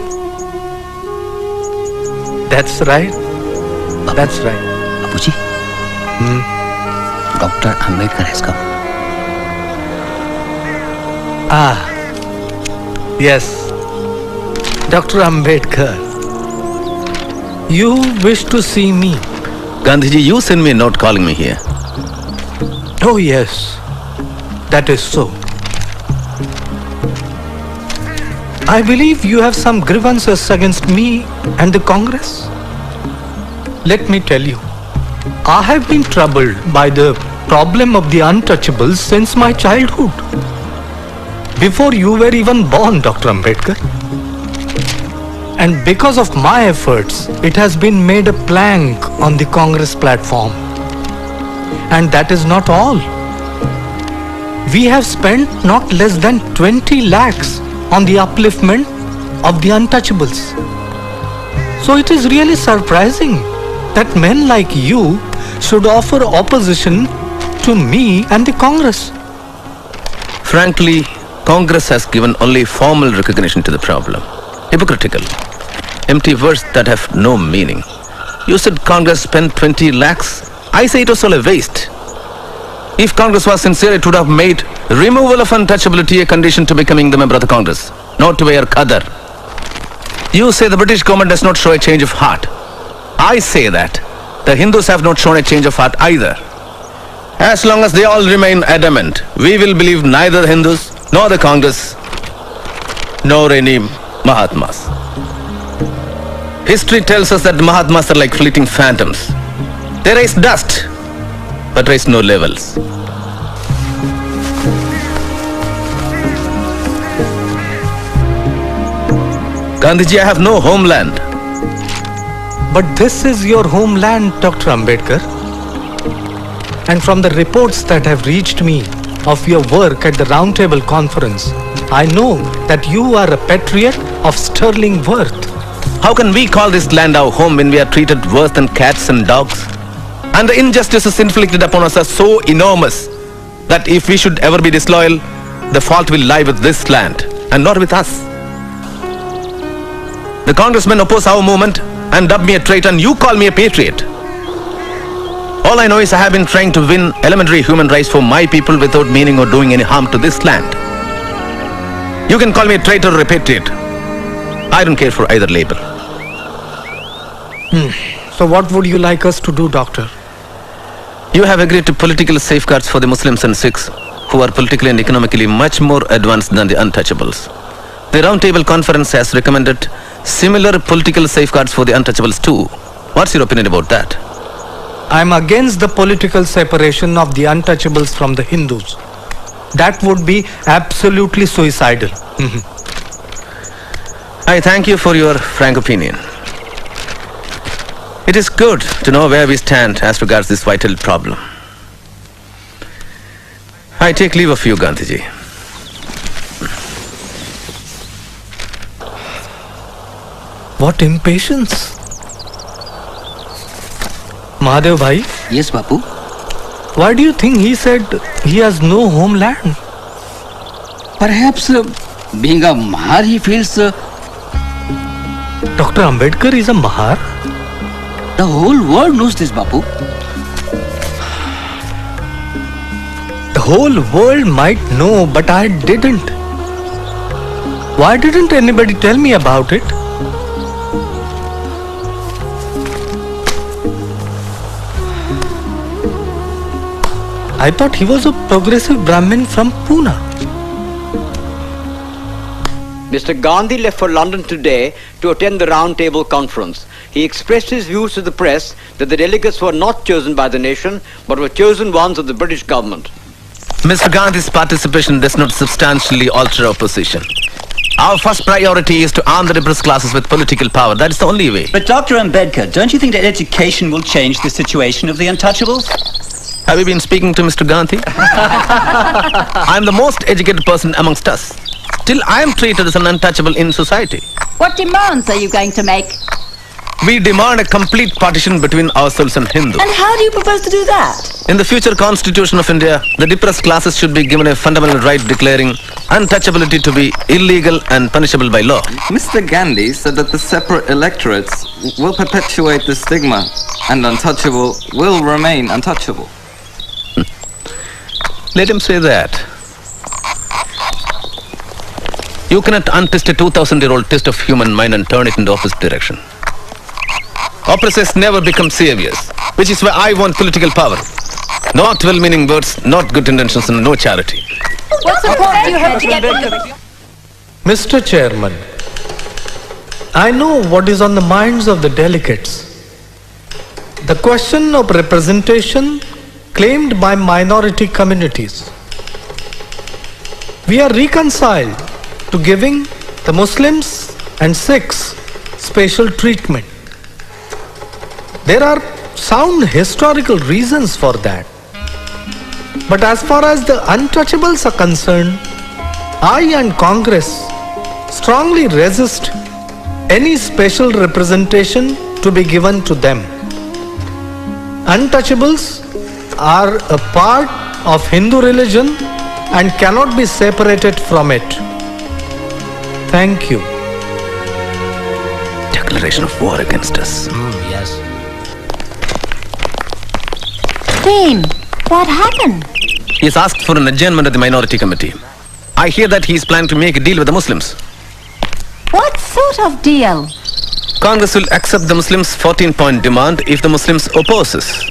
That's right. Bapuji. Dr. Ambedkar has come. Yes. Dr. Ambedkar. You wish to see me? Gandhiji, you sent me a note calling me here. Oh yes, that is so. I believe you have some grievances against me and the Congress. Let me tell you, I have been troubled by the problem of the untouchables since my childhood. Before you were even born, Dr. Ambedkar. And because of my efforts, it has been made a plank on the Congress platform. And that is not all. We have spent not less than 20 lakhs on the upliftment of the untouchables. So it is really surprising that men like you should offer opposition to me and the Congress. Frankly, Congress has given only formal recognition to the problem. Hypocritical. Empty words that have no meaning. You said Congress spent 20 lakhs. I say it was all a waste. If Congress was sincere, it would have made removal of untouchability a condition to becoming the member of the Congress, not to wear qadar. You say the British government does not show a change of heart. I say that the Hindus have not shown a change of heart either. As long as they all remain adamant, we will believe neither the Hindus nor the Congress nor any Mahatmas. History tells us that the Mahatmas are like fleeting phantoms. They raise dust, but raise no levels. Gandhiji, I have no homeland. But this is your homeland, Dr. Ambedkar. And from the reports that have reached me of your work at the Round Table Conference, I know that you are a patriot of sterling worth. How can we call this land our home when we are treated worse than cats and dogs? And the injustices inflicted upon us are so enormous that if we should ever be disloyal, the fault will lie with this land and not with us. The congressmen oppose our movement and dub me a traitor, and you call me a patriot. All I know is I have been trying to win elementary human rights for my people without meaning or doing any harm to this land. You can call me a traitor or a patriot. I don't care for either label. So what would you like us to do, Doctor? You have agreed to political safeguards for the Muslims and Sikhs, who are politically and economically much more advanced than the untouchables. The Round Table Conference has recommended similar political safeguards for the untouchables too. What's your opinion about that? I'm against the political separation of the untouchables from the Hindus. That would be absolutely suicidal. I thank you for your frank opinion. It is good to know where we stand as regards this vital problem. I take leave of you, Gandhiji. What impatience! Mahadev Bhai? Yes, Bapu? Why do you think he said he has no homeland? Perhaps being a Mahar, he feels... Dr. Ambedkar is a Mahar? The whole world knows this, Bapu. The whole world might know, but I didn't. Why didn't anybody tell me about it? I thought he was a progressive Brahmin from Pune. Mr. Gandhi left for London today to attend the Round Table Conference. He expressed his views to the press that the delegates were not chosen by the nation, but were chosen ones of the British government. Mr. Gandhi's participation does not substantially alter our position. Our first priority is to arm the repressed classes with political power. That is the only way. But Dr. Ambedkar, don't you think that education will change the situation of the untouchables? Have you been speaking to Mr. Gandhi? I am the most educated person amongst us. Still, I am treated as an untouchable in society. What demands are you going to make? We demand a complete partition between ourselves and Hindus. And how do you propose to do that? In the future Constitution of India, the depressed classes should be given a fundamental right declaring untouchability to be illegal and punishable by law. Mr. Gandhi said that the separate electorates will perpetuate the stigma and untouchable will remain untouchable. Let him say that. You cannot untest a 2000-year-old test of human mind and turn it in the opposite direction. Oppressors never become saviors, which is why I want political power. Not well-meaning words, not good intentions, and no charity. What support do you have to get rid of it? Mr. Chairman, I know what is on the minds of the delegates. The question of representation claimed by minority communities. We are reconciled to giving the Muslims and Sikhs special treatment. There are sound historical reasons for that. But as far as the untouchables are concerned, I and Congress strongly resist any special representation to be given to them. Untouchables are a part of Hindu religion and cannot be separated from it. Thank you. Declaration of war against us. Yes. Bhim, what happened? He's asked for an adjournment of the minority committee. I hear that he's planning to make a deal with the Muslims. What sort of deal? Congress will accept the Muslims' 14-point demand if the Muslims opposes.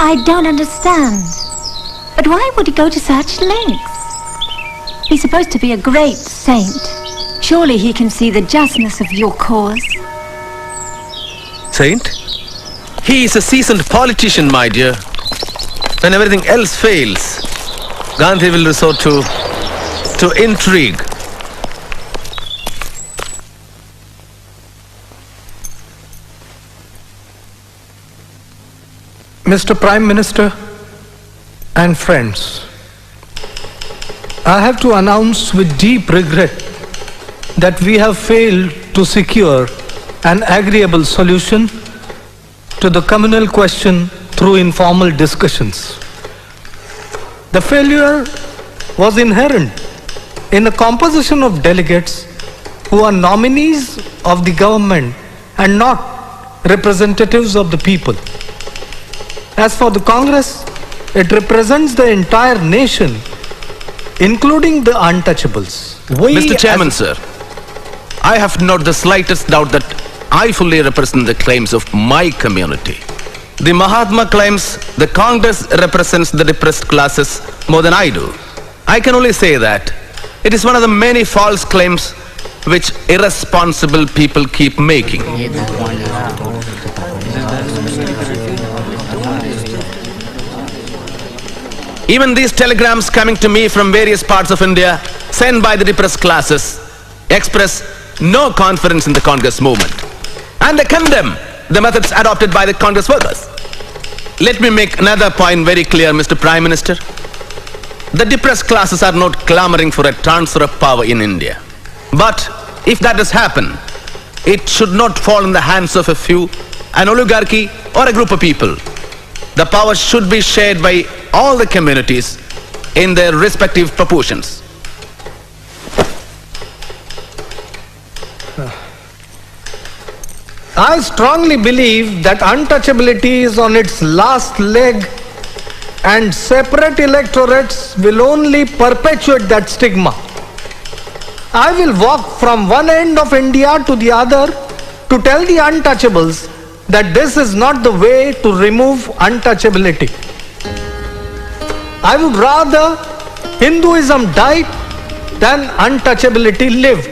I don't understand. But why would he go to such lengths? He's supposed to be a great saint. Surely he can see the justness of your cause. Saint? He is a seasoned politician, my dear. When everything else fails, Gandhi will resort to intrigue. Mr. Prime Minister and friends, I have to announce with deep regret that we have failed to secure an agreeable solution to the communal question through informal discussions. The failure was inherent in the composition of delegates who are nominees of the government and not representatives of the people. As for the Congress, it represents the entire nation, including the untouchables. Mr. Chairman, sir, I have not the slightest doubt that I fully represent the claims of my community. The Mahatma claims the Congress represents the depressed classes more than I do. I can only say that it is one of the many false claims which irresponsible people keep making. Even these telegrams coming to me from various parts of India, sent by the depressed classes, express no confidence in the Congress movement. And they condemn the methods adopted by the Congress workers. Let me make another point very clear, Mr. Prime Minister. The depressed classes are not clamoring for a transfer of power in India. But if that does happen, it should not fall in the hands of a few, an oligarchy or a group of people. The power should be shared by all the communities in their respective proportions. I strongly believe that untouchability is on its last leg and separate electorates will only perpetuate that stigma. I will walk from one end of India to the other to tell the untouchables that this is not the way to remove untouchability. I would rather Hinduism died than untouchability lived.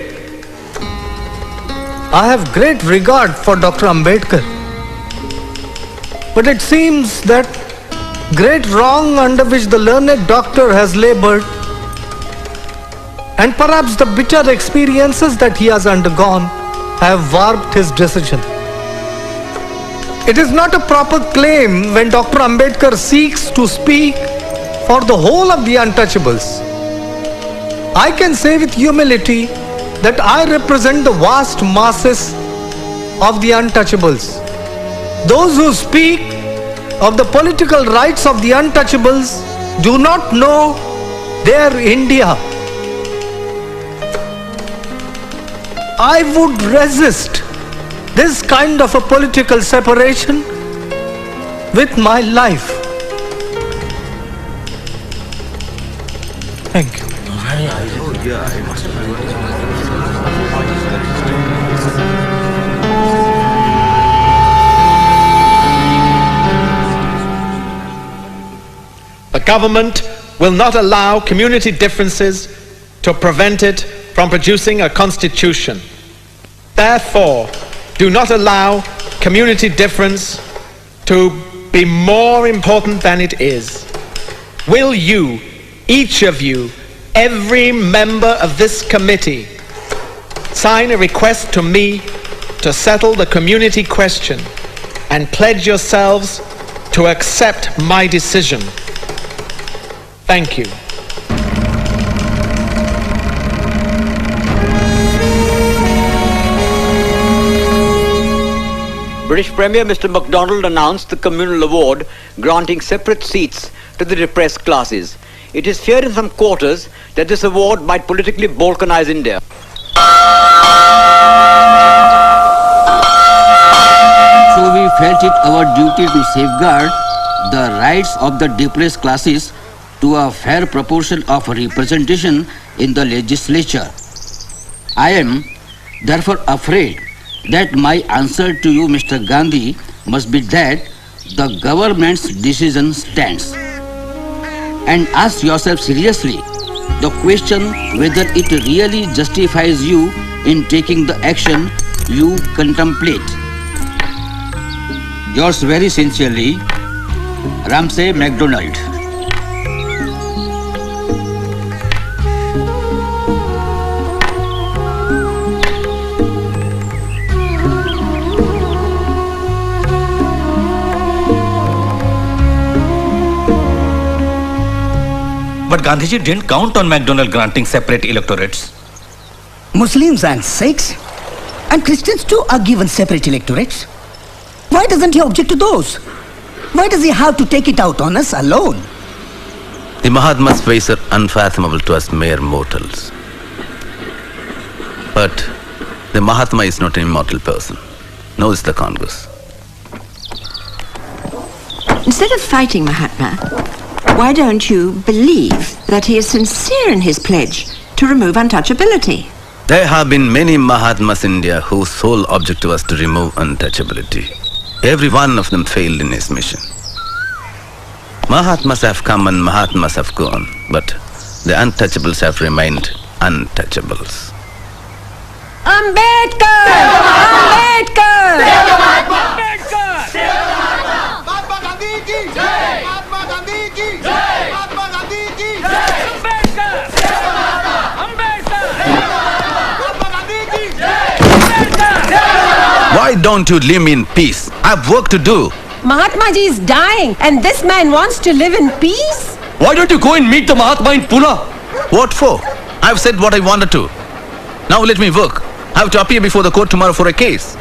I have great regard for Dr. Ambedkar. But it seems that great wrong under which the learned doctor has labored, and perhaps the bitter experiences that he has undergone, have warped his decision. It is not a proper claim when Dr. Ambedkar seeks to speak for the whole of the untouchables. I can say with humility that I represent the vast masses of the untouchables. Those who speak of the political rights of the untouchables do not know their India. I would resist this kind of a political separation with my life. Thank you. The government will not allow community differences to prevent it from producing a constitution. Therefore, do not allow community difference to be more important than it is. Will you, each of you, every member of this committee, sign a request to me to settle the community question and pledge yourselves to accept my decision? Thank you. British Premier Mr. MacDonald announced the communal award granting separate seats to the depressed classes. It is feared in some quarters that this award might politically balkanize India. So we felt it our duty to safeguard the rights of the depressed classes to a fair proportion of representation in the legislature. I am therefore afraid that my answer to you, Mr. Gandhi, must be that the government's decision stands. And ask yourself seriously the question whether it really justifies you in taking the action you contemplate. Yours very sincerely, Ramsay MacDonald. But Gandhiji didn't count on MacDonald granting separate electorates. Muslims and Sikhs and Christians too are given separate electorates. Why doesn't he object to those? Why does he have to take it out on us alone? The Mahatma's ways are unfathomable to us mere mortals. But the Mahatma is not an immortal person, nor is the Congress. Instead of fighting Mahatma, why don't you believe that he is sincere in his pledge to remove untouchability? There have been many Mahatmas in India whose sole objective was to remove untouchability. Every one of them failed in his mission. Mahatmas have come and Mahatmas have gone, but the untouchables have remained untouchables. Ambedkar! Ambedkar! Why don't you leave me in peace? I have work to do. Mahatma Ji is dying and this man wants to live in peace? Why don't you go and meet the Mahatma in Pune? What for? I have said what I wanted to. Now let me work. I have to appear before the court tomorrow for a case.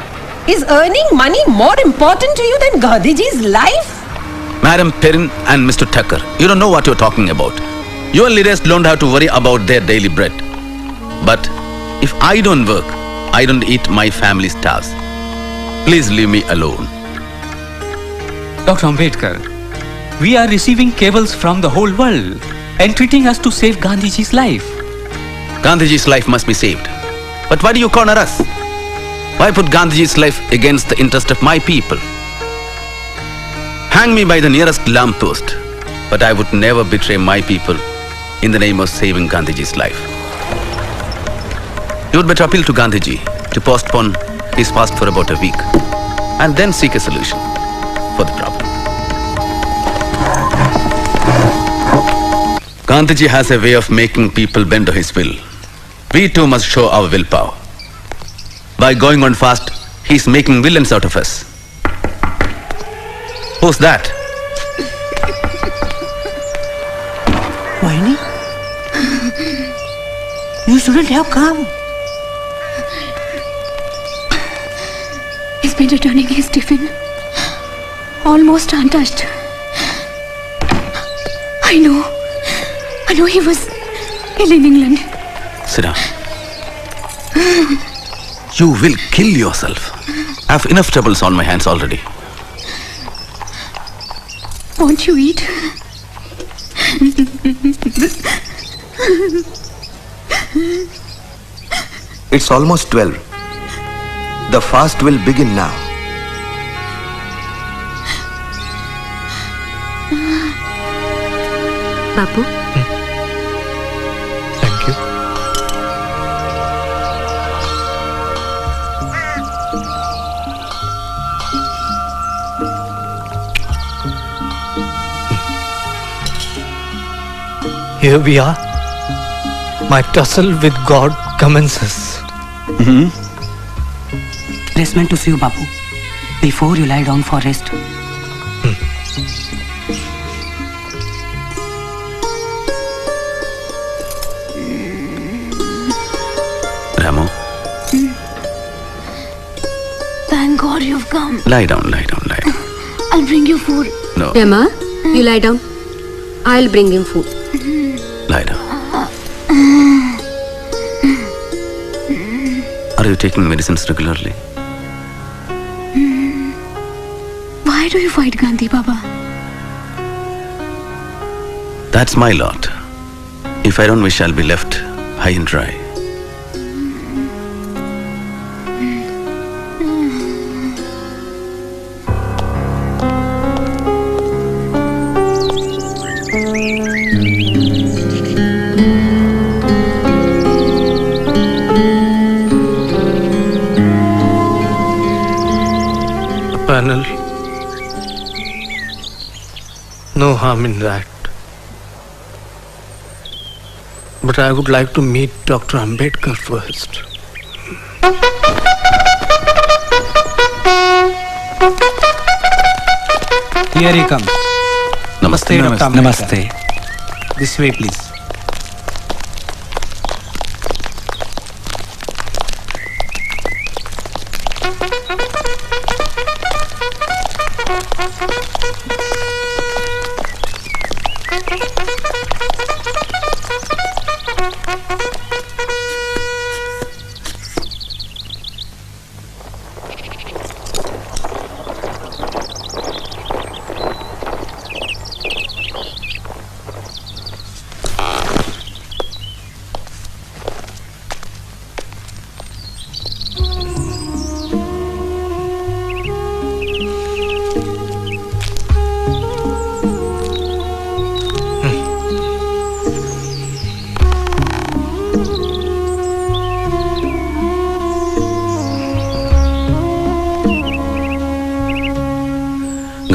Is earning money more important to you than Gandhiji's life? Madam Perrin and Mr. Tucker, you don't know what you're talking about. Your leaders don't have to worry about their daily bread. But if I don't work, I don't eat, my family starves. Please leave me alone. Dr. Ambedkar, we are receiving cables from the whole world, entreating us to save Gandhiji's life. Gandhiji's life must be saved. But why do you corner us? Why put Gandhiji's life against the interest of my people? Hang me by the nearest lamppost, but I would never betray my people in the name of saving Gandhiji's life. You would better appeal to Gandhiji to postpone his fast for about a week and then seek a solution for the problem. Gandhiji has a way of making people bend to his will. We too must show our willpower. By going on fast, he's making villains out of us. Who's that? Vaini? You shouldn't have come. He's been returning his tiffin. Almost untouched. I know he was ill in England. Sit down. You will kill yourself. I have enough troubles on my hands already. Won't you eat? It's almost 12. The fast will begin now. Babu? Thank you. Here we are. My tussle with God commences. It's meant to see you, Babu, before you lie down for rest. Ramo? Thank God you've come. Lie down, lie down, lie down. I'll bring you food. No. Emma, you lie down. I'll bring him food. Lie down. Are you taking medicines regularly? Why do you fight Gandhi, Baba? That's my lot. If I don't wish, I'll be left high and dry. Panel. No harm in that. But I would like to meet Dr. Ambedkar first. Here he comes. Namaste. Dr. Ambedkar. Namaste. This way, please.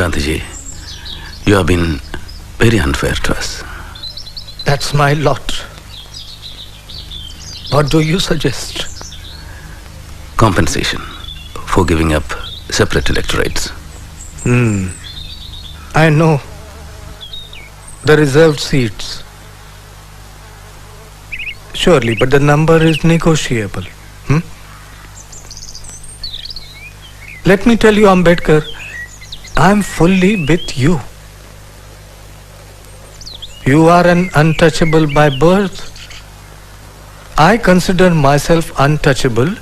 Gandhiji, you have been very unfair to us. That's my lot. What do you suggest? Compensation for giving up separate electorates. I know. The reserved seats. Surely, but the number is negotiable. Let me tell you, Ambedkar, I'm fully with you. You are an untouchable by birth. I consider myself untouchable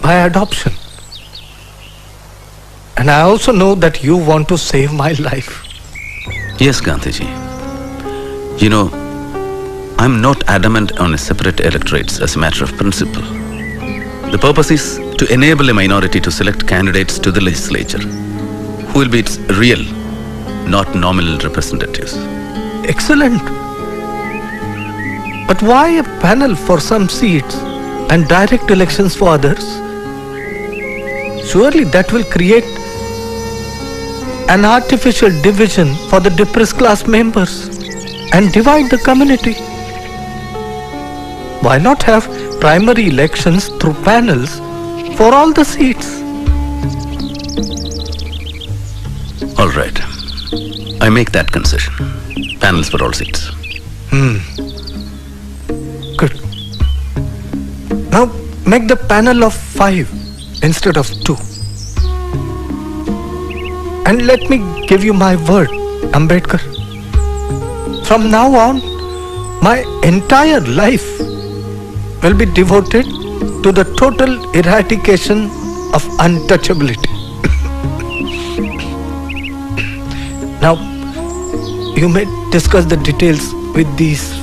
by adoption. And I also know that you want to save my life. Yes, Gandhiji. You know, I'm not adamant on a separate electorates as a matter of principle. The purpose is to enable a minority to select candidates to the legislature who will be its real, not nominal representatives. Excellent. But why a panel for some seats and direct elections for others? Surely that will create an artificial division for the depressed class members and divide the community. Why not have primary elections through panels for all the seats? All right. I make that concession. Panels for all seats. Good. Now make the panel of 5 instead of 2. And let me give you my word, Ambedkar. From now on, my entire life will be devoted to the total eradication of untouchability. Now, you may discuss the details with these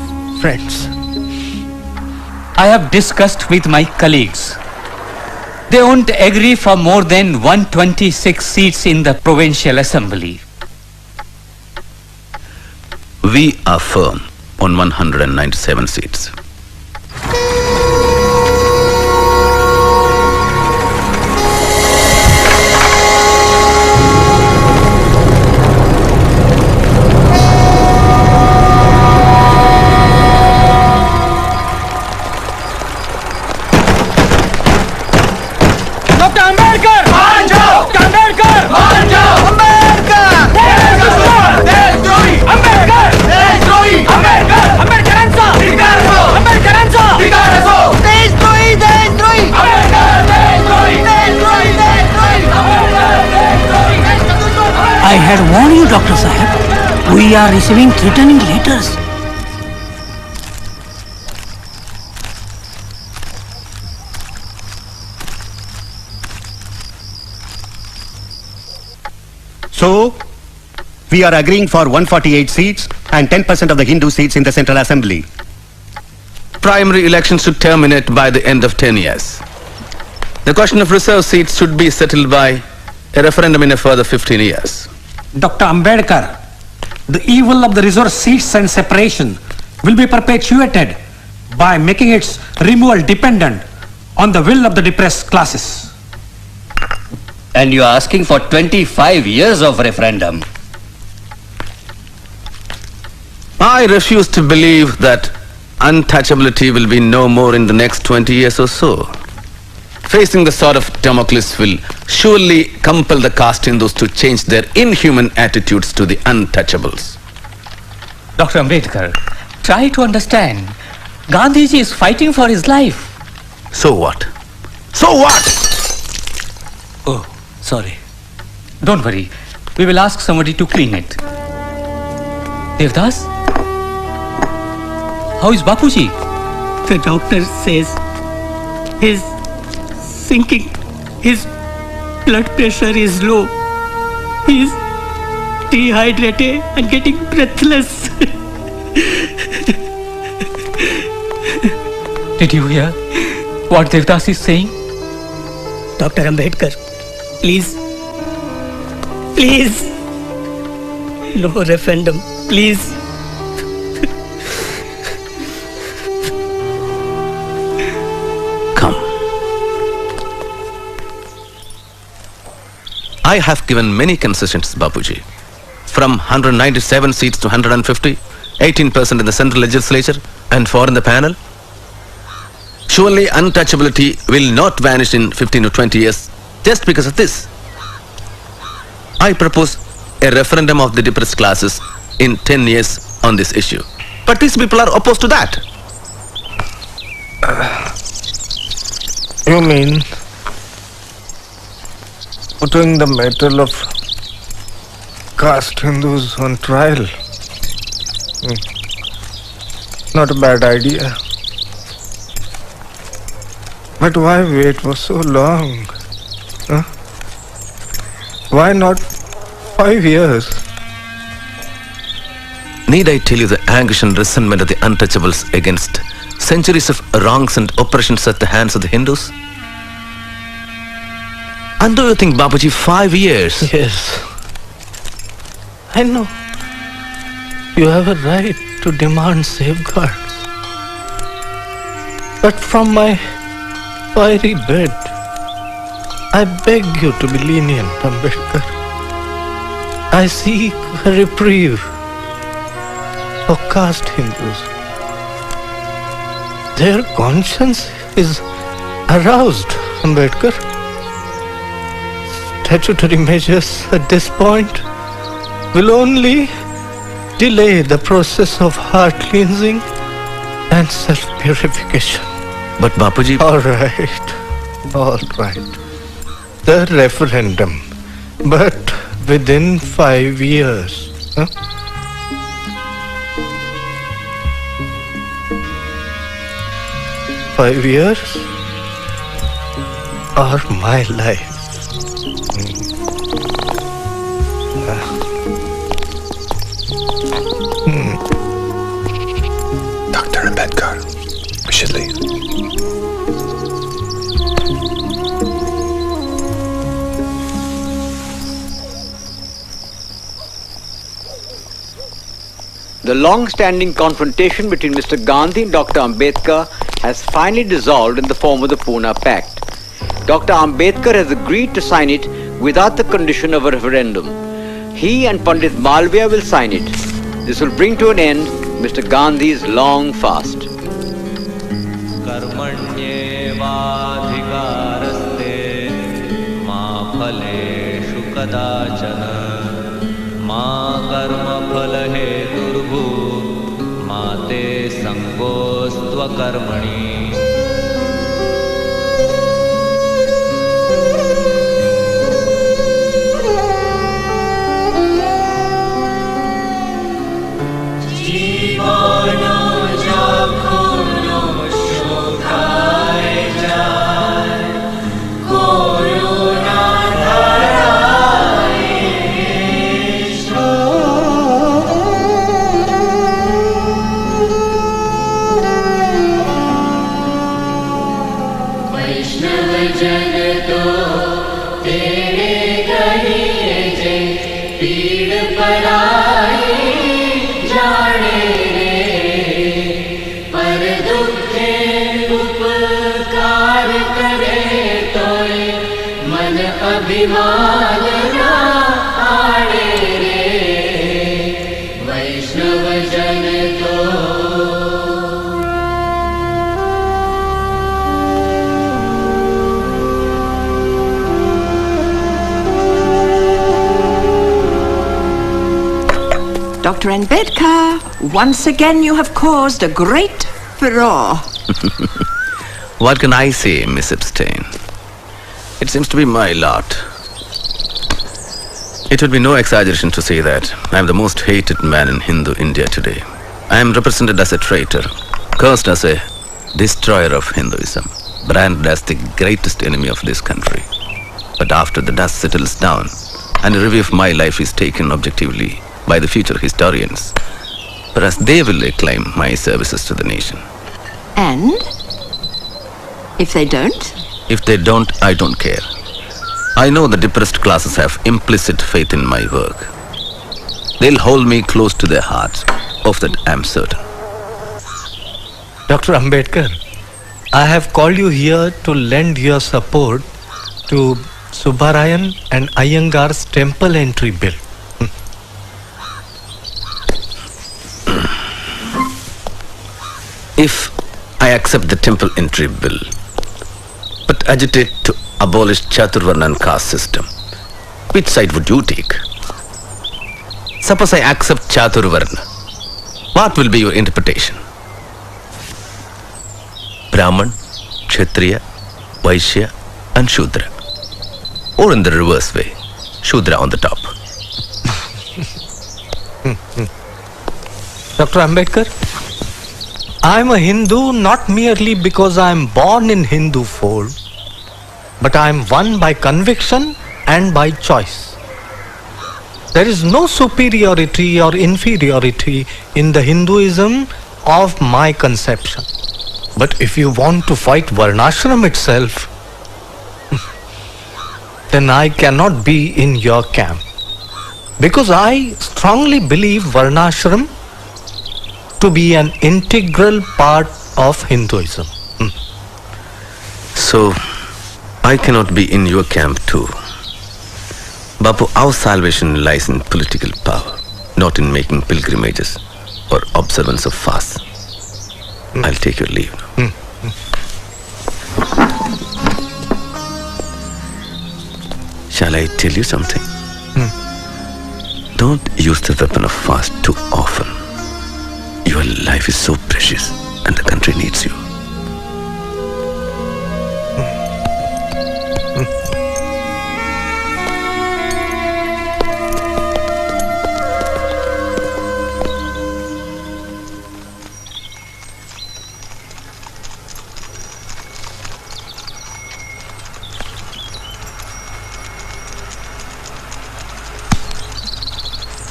friends. I have discussed with my colleagues. They won't agree for more than 126 seats in the Provincial Assembly. We are firm on 197 seats. Ambedkar! We are receiving threatening letters. So, we are agreeing for 148 seats and 10% of the Hindu seats in the Central Assembly. Primary elections should terminate by the end of 10 years. The question of reserve seats should be settled by a referendum in a further 15 years. Dr. Ambedkar, the evil of the reserve seats and separation will be perpetuated by making its removal dependent on the will of the depressed classes. And you are asking for 25 years of referendum. I refuse to believe that untouchability will be no more in the next 20 years or so. Facing the sword of Damocles will surely compel the caste Hindus to change their inhuman attitudes to the untouchables. Dr. Ambedkar, try to understand. Gandhiji is fighting for his life. So what? So what? Oh, sorry. Don't worry. We will ask somebody to clean it. Devdas? How is Bapuji? The doctor says his sinking, his blood pressure is low. He is dehydrated and getting breathless. Did you hear what Devdas is saying? Dr. Ambedkar, please, please, no referendum, please. I have given many concessions, Bapuji. From 197 seats to 150, 18% in the central legislature and 4 in the panel. Surely untouchability will not vanish in 15 to 20 years just because of this. I propose a referendum of the depressed classes in 10 years on this issue. But these people are opposed to that. You mean putting the matter of caste Hindus on trial? Not a bad idea. But why wait for so long? Huh? Why not 5 years? Need I tell you the anguish and resentment of the untouchables against centuries of wrongs and oppressions at the hands of the Hindus? And do you think, Bapuji, 5 years? Yes. I know. You have a right to demand safeguards. But from my fiery bed, I beg you to be lenient, Ambedkar. I seek a reprieve for caste Hindus. Their conscience is aroused, Ambedkar. Statutory measures at this point will only delay the process of heart cleansing and self-purification. But Bapuji... All right. The referendum, but within 5 years. Huh? Five years or my life. Dr. Ambedkar, we should leave. The long-standing confrontation between Mr. Gandhi and Dr. Ambedkar has finally dissolved in the form of the Pune Pact. Dr. Ambedkar has agreed to sign it without the condition of a referendum. He and Pandit Malviya will sign it. This will bring to an end Mr. Gandhi's long fast. वचन तो तेरे कहिए जे पीड़ पराई जाने रे पर दुखे उपकार करे तोय मन अभिमान ना आड़े रे वैष्णव जन तो Dr. Ambedkar, once again you have caused a great furore. What can I say, Miss Epstein? It seems to be my lot. It would be no exaggeration to say that I am the most hated man in Hindu India today. I am represented as a traitor, cursed as a destroyer of Hinduism, branded as the greatest enemy of this country. But after the dust settles down and a review of my life is taken objectively by the future historians, perhaps they will acclaim my services to the nation. And if they don't? If they don't, I don't care. I know the depressed classes have implicit faith in my work. They'll hold me close to their hearts. Of that I'm certain. Dr. Ambedkar, I have called you here to lend your support to Subbarayan and Iyengar's temple entry bill. If I accept the temple entry bill, but agitate to abolish Chaturvarna and caste system, which side would you take? Suppose I accept Chaturvarna, what will be your interpretation? Brahman, Kshatriya, Vaishya and Shudra. Or in the reverse way, Shudra on the top. Dr. Ambedkar, I am a Hindu not merely because I am born in Hindu fold, but I am one by conviction and by choice. There is no superiority or inferiority in the Hinduism of my conception. But if you want to fight Varnashram itself, then I cannot be in your camp. Because I strongly believe Varnashram to be an integral part of Hinduism. So, I cannot be in your camp too. Bapu, our salvation lies in political power, not in making pilgrimages or observance of fasts. I'll take your leave now. Shall I tell you something? Don't use the weapon of fast too often. Your life is so precious and the country needs you.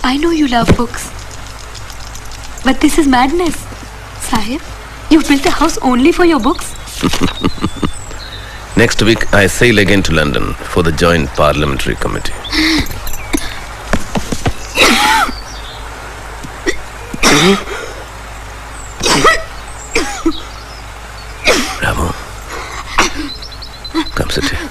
I know you love books. But this is madness. Sahib, you've built a house only for your books? Next week, I sail again to London for the Joint Parliamentary Committee. Bravo. Come sit here.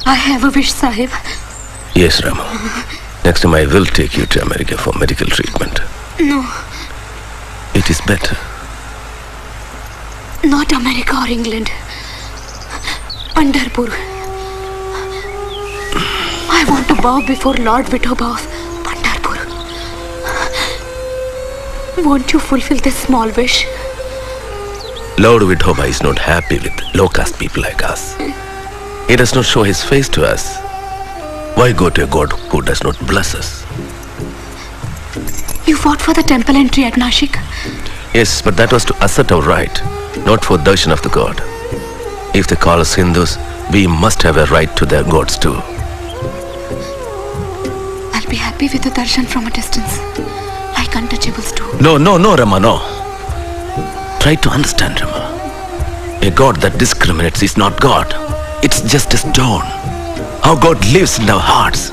I have a wish, Sahib. Yes, Ramu. Next time I will take you to America for medical treatment. No, It is better. not America or England. Pandharpur. I want to bow before Lord Vithoba of Pandharpur. Won't you fulfill this small wish? Lord Vithoba is not happy with low-caste people like us. He does not show his face to us. Why go to a god who does not bless us? You fought for the temple entry at Nashik? Yes, but that was to assert our right, not for darshan of the god. If they call us Hindus, we must have a right to their gods too. I'll be happy with the darshan from a distance, like untouchables too. No, Rama, no. Try to understand, Rama. A God that discriminates is not God. It's just a stone. How God lives in our hearts.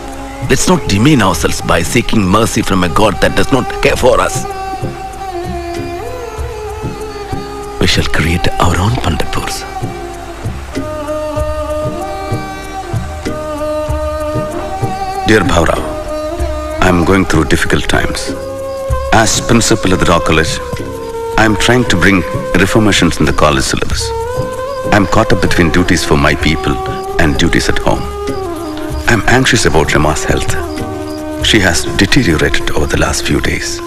Let's not demean ourselves by seeking mercy from a God that does not care for us. We shall create our own Pandapurs. Dear Bhaurao, I am going through difficult times. As principal of the Law College, I am trying to bring reformations in the college syllabus. I am caught up between duties for my people and duties at home. I am anxious about Rama's health. She has deteriorated over the last few days.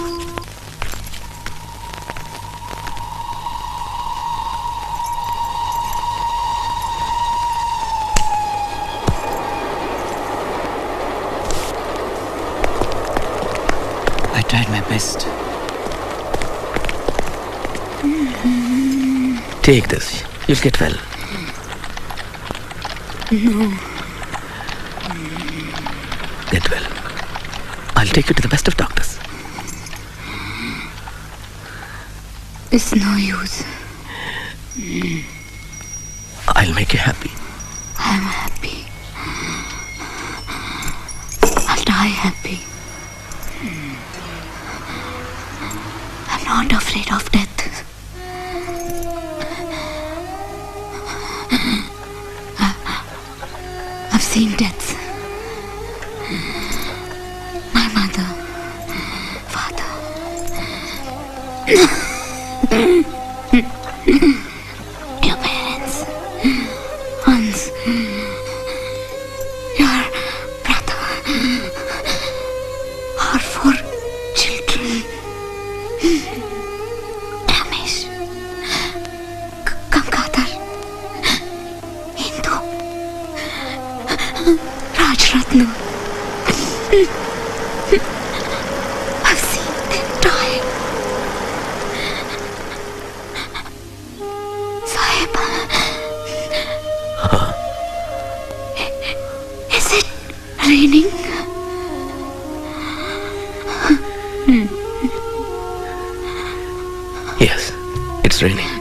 I tried my best. Take this. You'll get well. No. Get well. I'll take you to the best of doctors. It's no use. I'll make you happy. I'm happy. I'll die happy. I'm not afraid of death. I've seen deaths. My mother, father. Your parents. Hans. Your brother. Our 4 children. Ramesh. Gangadhar. Hindu. Rajratna. I've seen them die. Sahib. Is it raining? Yes, it's raining.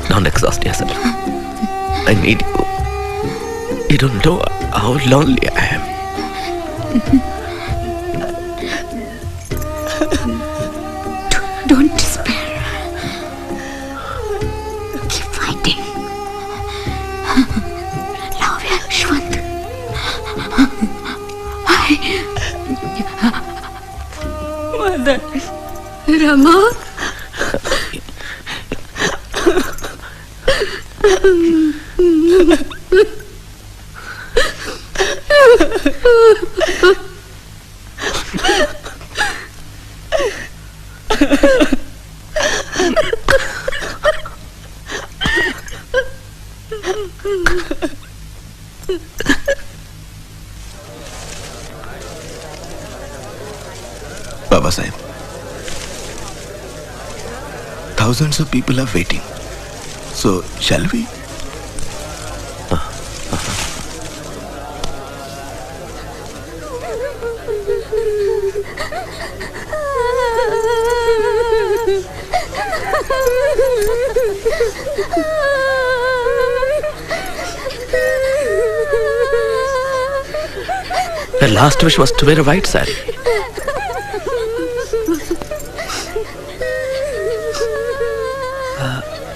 Don't exhaust yourself. I need you. You don't know how lonely I am. Don't despair. Keep fighting. Love you, Shwant. Mother. Rama. Baba Sahib, thousands of people are waiting. So, shall we? Her last wish was to wear a white saree.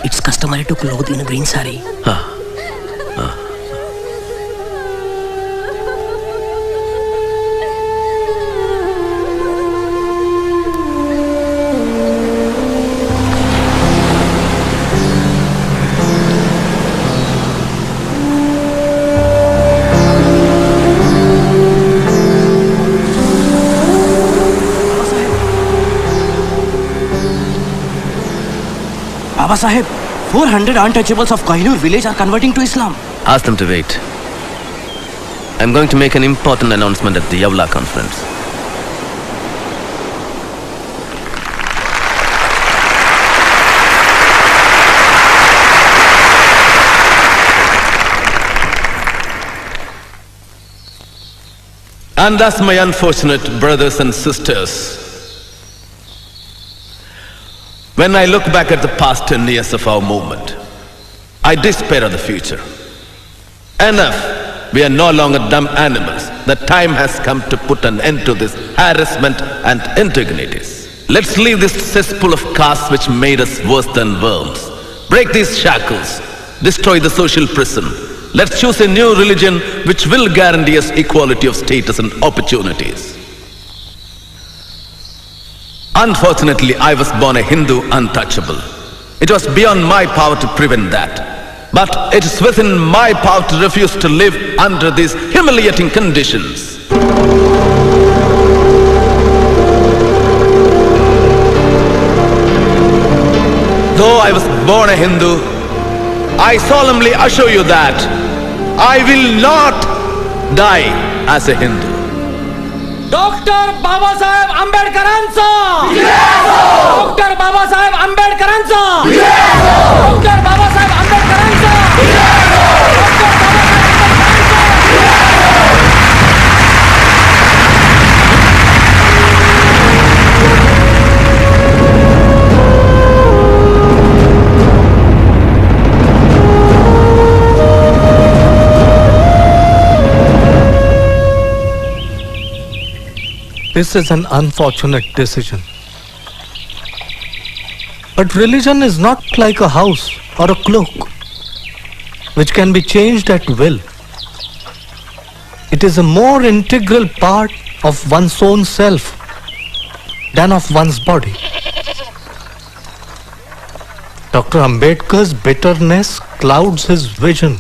It's customary to clothe in a green saree. Baba Sahib, 400 untouchables of Kohinoor village are converting to Islam. Ask them to wait. I'm going to make an important announcement at the Yavla conference. And thus, my unfortunate brothers and sisters, when I look back at the past 10 years of our movement, I despair of the future. Enough! We are no longer dumb animals. The time has come to put an end to this harassment and indignities. Let's leave this cesspool of castes which made us worse than worms. Break these shackles. Destroy the social prison. Let's choose a new religion which will guarantee us equality of status and opportunities. Unfortunately, I was born a Hindu untouchable. It was beyond my power to prevent that. But it is within my power to refuse to live under these humiliating conditions. Though I was born a Hindu, I solemnly assure you that I will not die as a Hindu. Dr. Babasaheb Ambedkaransa! Dr. Babasaheb Ambedkaransa! Dr. Babasaheb Ambedkaransa! This is an unfortunate decision. But religion is not like a house or a cloak, which can be changed at will. It is a more integral part of one's own self than of one's body. Dr. Ambedkar's bitterness clouds his vision.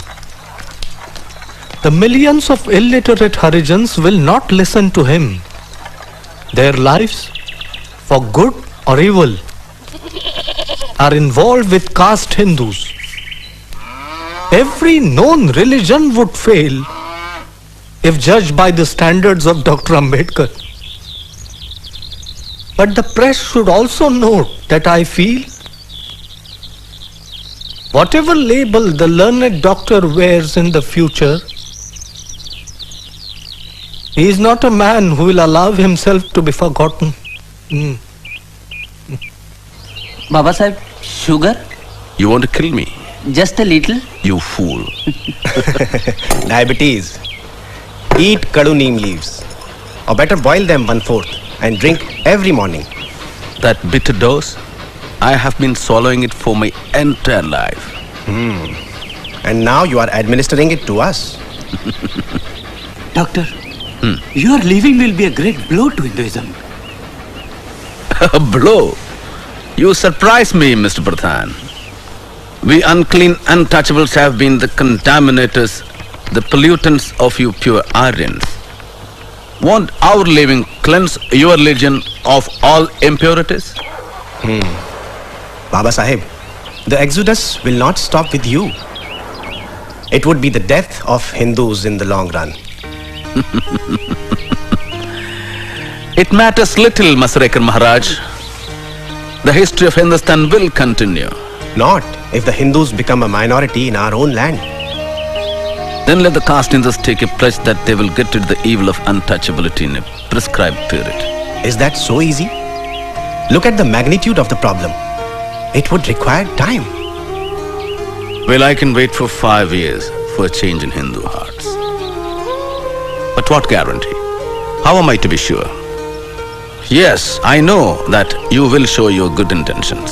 The millions of illiterate Harijans will not listen to him. Their lives, for good or evil, are involved with caste Hindus. Every known religion would fail if judged by the standards of Dr. Ambedkar. But the press should also note that I feel whatever label the learned doctor wears in the future, he is not a man who will allow himself to be forgotten. Baba Sahib, sugar? You want to kill me? Just a little. You fool. Diabetes. Eat kadu neem leaves. Or better boil them 1/4 and drink every morning. That bitter dose? I have been swallowing it for my entire life. And now you are administering it to us. Doctor, your leaving will be a great blow to Hinduism. A blow? You surprise me, Mr. Pradhan. We unclean untouchables have been the contaminators, the pollutants of you pure Aryans. Won't our leaving cleanse your religion of all impurities? Baba Sahib, the exodus will not stop with you. It would be the death of Hindus in the long run. It matters little, Masrekar Maharaj. The history of Hindustan will continue. Not if the Hindus become a minority in our own land. Then let the caste Hindus take a pledge that they will get rid of the evil of untouchability in a prescribed period. Is that so easy? Look at the magnitude of the problem. It would require time. Well, I can wait for 5 years for a change in Hindu hearts. But what guarantee? How am I to be sure? Yes, I know that you will show your good intentions.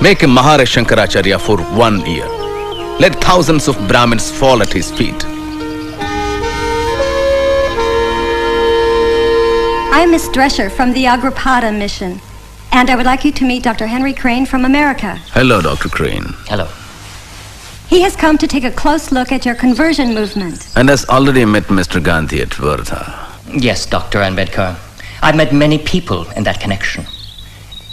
Make him Maharaj Shankaracharya for 1 year. Let thousands of Brahmins fall at his feet. I'm Miss Drescher from the Agripada mission, and I would like you to meet Dr. Henry Crane from America. Hello, Dr. Crane. Hello. He has come to take a close look at your conversion movement. And has already met Mr. Gandhi at Wardha. Yes, Dr. Ambedkar. I've met many people in that connection.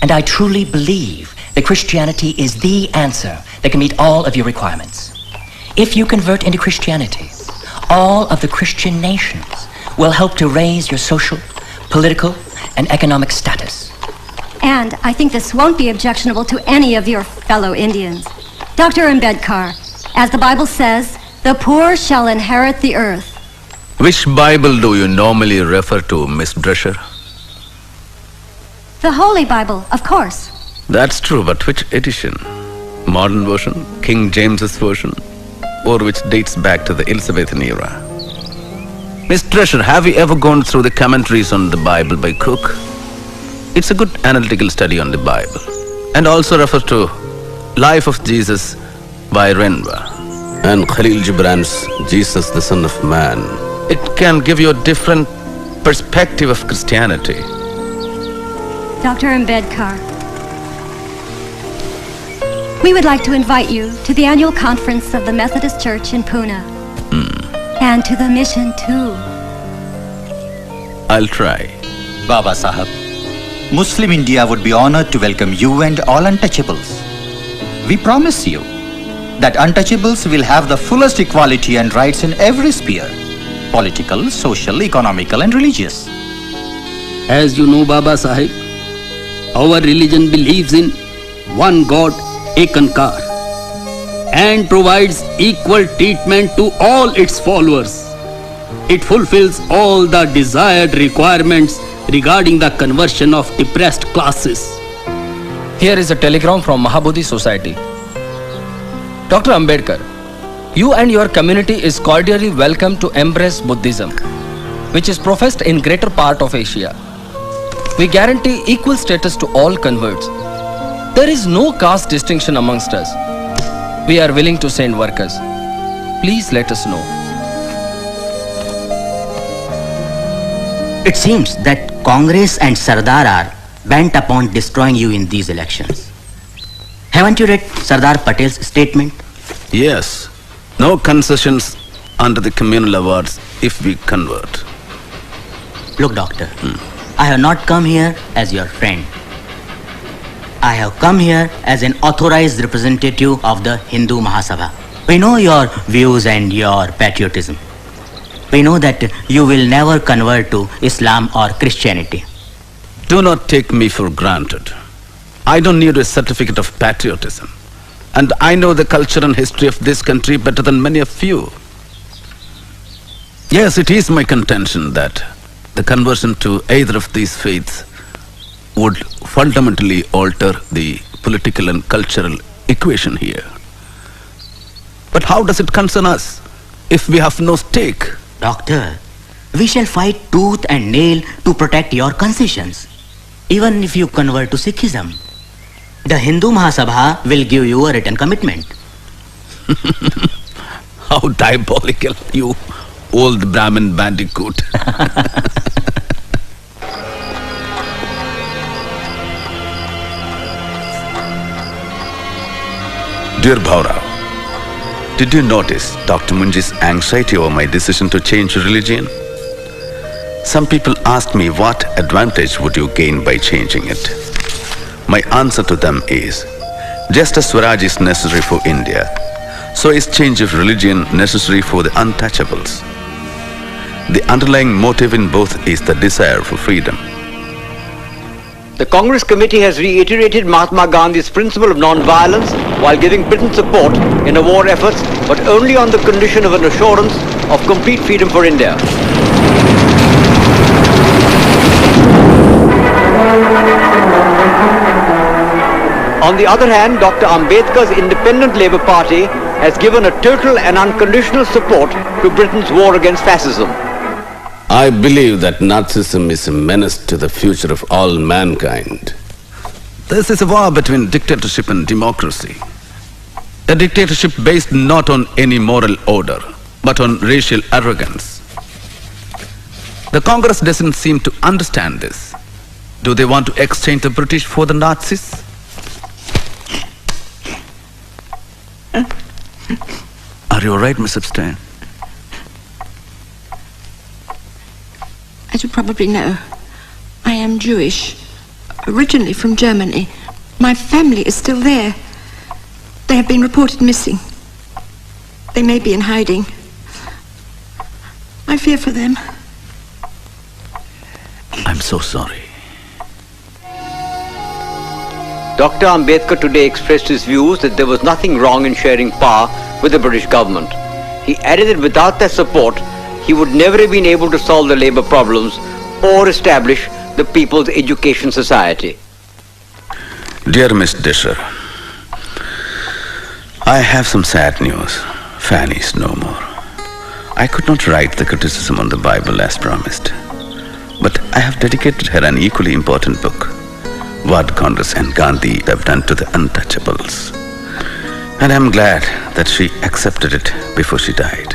And I truly believe that Christianity is the answer that can meet all of your requirements. If you convert into Christianity, all of the Christian nations will help to raise your social, political, and economic status. And I think this won't be objectionable to any of your fellow Indians. Dr. Ambedkar, as the Bible says, the poor shall inherit the earth. Which Bible do you normally refer to, Miss Drescher? The Holy Bible, of course. That's true, but which edition? Modern version, King James's version, or which dates back to the Elizabethan era? Miss Drescher, have you ever gone through the commentaries on the Bible by Cook? It's a good analytical study on the Bible, and also refers to Life of Jesus by Renwa and Khalil Gibran's Jesus, the Son of Man. It can give you a different perspective of Christianity. Dr. Ambedkar, we would like to invite you to the annual conference of the Methodist Church in Pune. And to the mission too. I'll try. Baba Sahib, Muslim India would be honored to welcome you and all untouchables. We promise you that untouchables will have the fullest equality and rights in every sphere: political, social, economical and religious. As you know, Baba Sahib, our religion believes in one God, Ekankar, and provides equal treatment to all its followers. It fulfills all the desired requirements regarding the conversion of depressed classes. Here is a telegram from Mahabodhi Society. Dr. Ambedkar, you and your community is cordially welcome to embrace Buddhism, which is professed in greater part of Asia. We guarantee equal status to all converts. There is no caste distinction amongst us. We are willing to send workers. Please let us know. It seems that Congress and Sardar are bent upon destroying you in these elections. Haven't you read Sardar Patel's statement? Yes. No concessions under the communal awards if we convert. Look, doctor, I have not come here as your friend. I have come here as an authorized representative of the Hindu Mahasabha. We know your views and your patriotism. We know that you will never convert to Islam or Christianity. Do not take me for granted. I don't need a certificate of patriotism. And I know the culture and history of this country better than many of you. Yes, it is my contention that the conversion to either of these faiths would fundamentally alter the political and cultural equation here. But how does it concern us if we have no stake? Doctor, we shall fight tooth and nail to protect your concessions. Even if you convert to Sikhism, the Hindu Mahasabha will give you a written commitment. How diabolical, you old Brahmin bandicoot. Dear Bhaura, did you notice Dr. Munji's anxiety over my decision to change religion? Some people asked me what advantage would you gain by changing it. My answer to them is, just as Swaraj is necessary for India, so is change of religion necessary for the untouchables. The underlying motive in both is the desire for freedom. The Congress committee has reiterated Mahatma Gandhi's principle of non-violence while giving Britain support in the war efforts, but only on the condition of an assurance of complete freedom for India. On the other hand, Dr. Ambedkar's Independent Labour Party has given a total and unconditional support to Britain's war against fascism. I believe that Nazism is a menace to the future of all mankind. This is a war between dictatorship and democracy. A dictatorship based not on any moral order, but on racial arrogance. The Congress doesn't seem to understand this. Do they want to exchange the British for the Nazis? Are you all right, Miss Epstein? As you probably know, I am Jewish, originally from Germany. My family is still there. They have been reported missing. They may be in hiding. I fear for them. I'm so sorry. Dr. Ambedkar today expressed his views that there was nothing wrong in sharing power with the British government. He added that without their support, he would never have been able to solve the labor problems or establish the People's Education Society. Dear Miss Disher, I have some sad news. Fanny is no more. I could not write the criticism on the Bible as promised, but I have dedicated her an equally important book, What Congress and Gandhi Have Done to the Untouchables. And I'm glad that she accepted it before she died.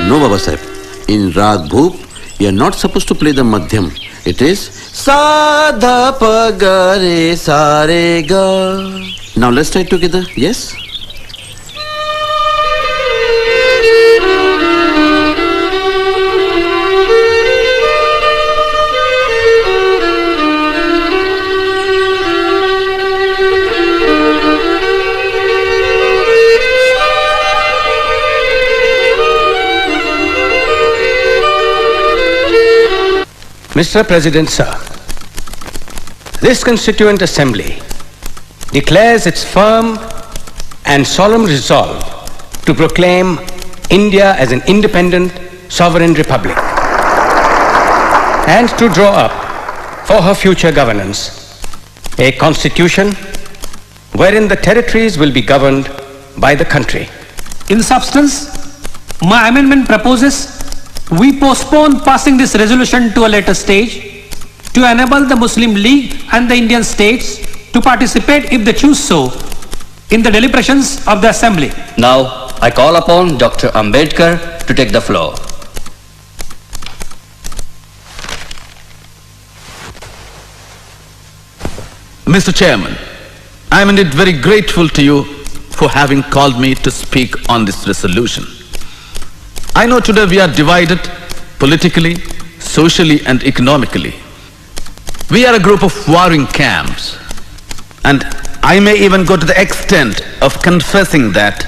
No, Baba Sahib. In Rag Bhoop, you are not supposed to play the Madhyam. It is Sa Dha Pa Ga Re Sa Re Ga. Now let's try it together. Yes? Mr. President, sir, this Constituent Assembly declares its firm and solemn resolve to proclaim India as an independent, sovereign republic and to draw up for her future governance a constitution wherein the territories will be governed by the country. In substance, my amendment proposes we postpone passing this resolution to a later stage to enable the Muslim League and the Indian states to participate, if they choose so, in the deliberations of the Assembly. Now, I call upon Dr. Ambedkar to take the floor. Mr. Chairman, I am indeed very grateful to you for having called me to speak on this resolution. I know today we are divided politically, socially and economically. We are a group of warring camps, and I may even go to the extent of confessing that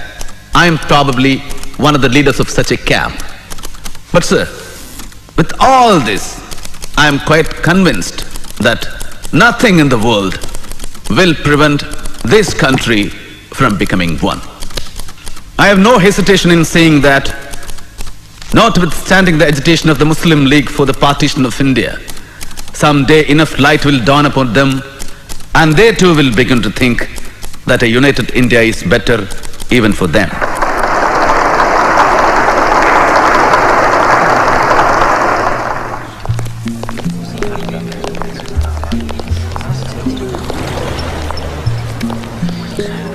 I am probably one of the leaders of such a camp. But sir, with all this, I am quite convinced that nothing in the world will prevent this country from becoming one. I have no hesitation in saying that, notwithstanding the agitation of the Muslim League for the partition of India, someday enough light will dawn upon them, and they too will begin to think that a united India is better even for them.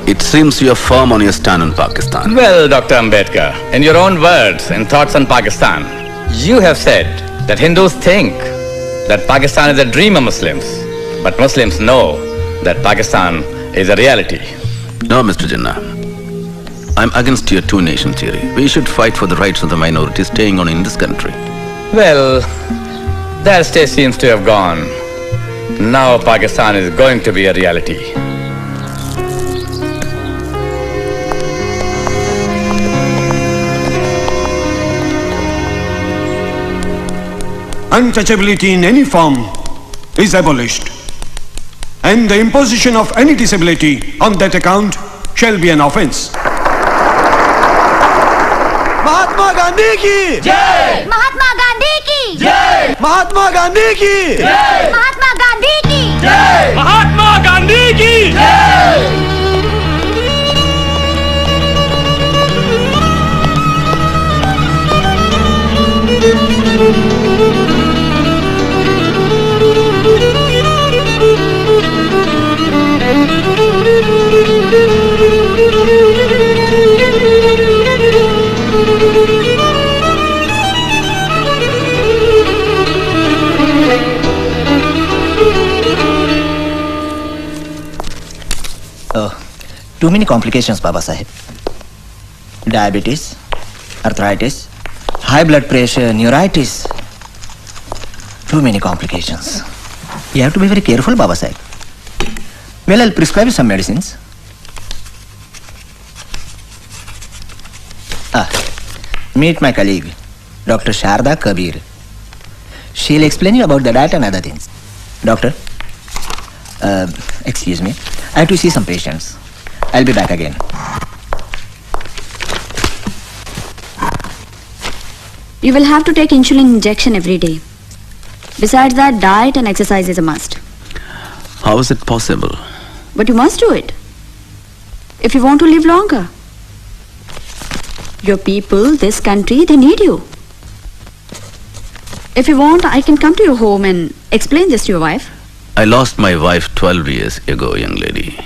It seems you are firm on your stand on Pakistan. Well, Dr. Ambedkar, in your own words and thoughts on Pakistan, you have said that Hindus think that Pakistan is a dream of Muslims, but Muslims know that Pakistan is a reality. No, Mr. Jinnah. I'm against your two-nation theory. We should fight for the rights of the minorities staying on in this country. Well, that stage seems to have gone. Now Pakistan is going to be a reality. Untouchability in any form is abolished, and the imposition of any disability on that account shall be an offence. Mahatma Gandhi की जय, महात्मा गांधी की जय, महात्मा गांधी की जय, महात्मा गांधी की जय, महात्मा गांधी की जय। Too many complications, Baba Sahib. Diabetes, arthritis, high blood pressure, neuritis. Too many complications. You have to be very careful, Baba Sahib. Well, I'll prescribe you some medicines. Meet my colleague, Dr. Sharda Kabir. She'll explain you about the diet and other things. Doctor, excuse me. I have to see some patients. I'll be back again. You will have to take insulin injection every day. Besides that, diet and exercise is a must. How is it possible? But you must do it if you want to live longer. Your people, this country, they need you. If you want, I can come to your home and explain this to your wife. I lost my wife 12 years ago, young lady.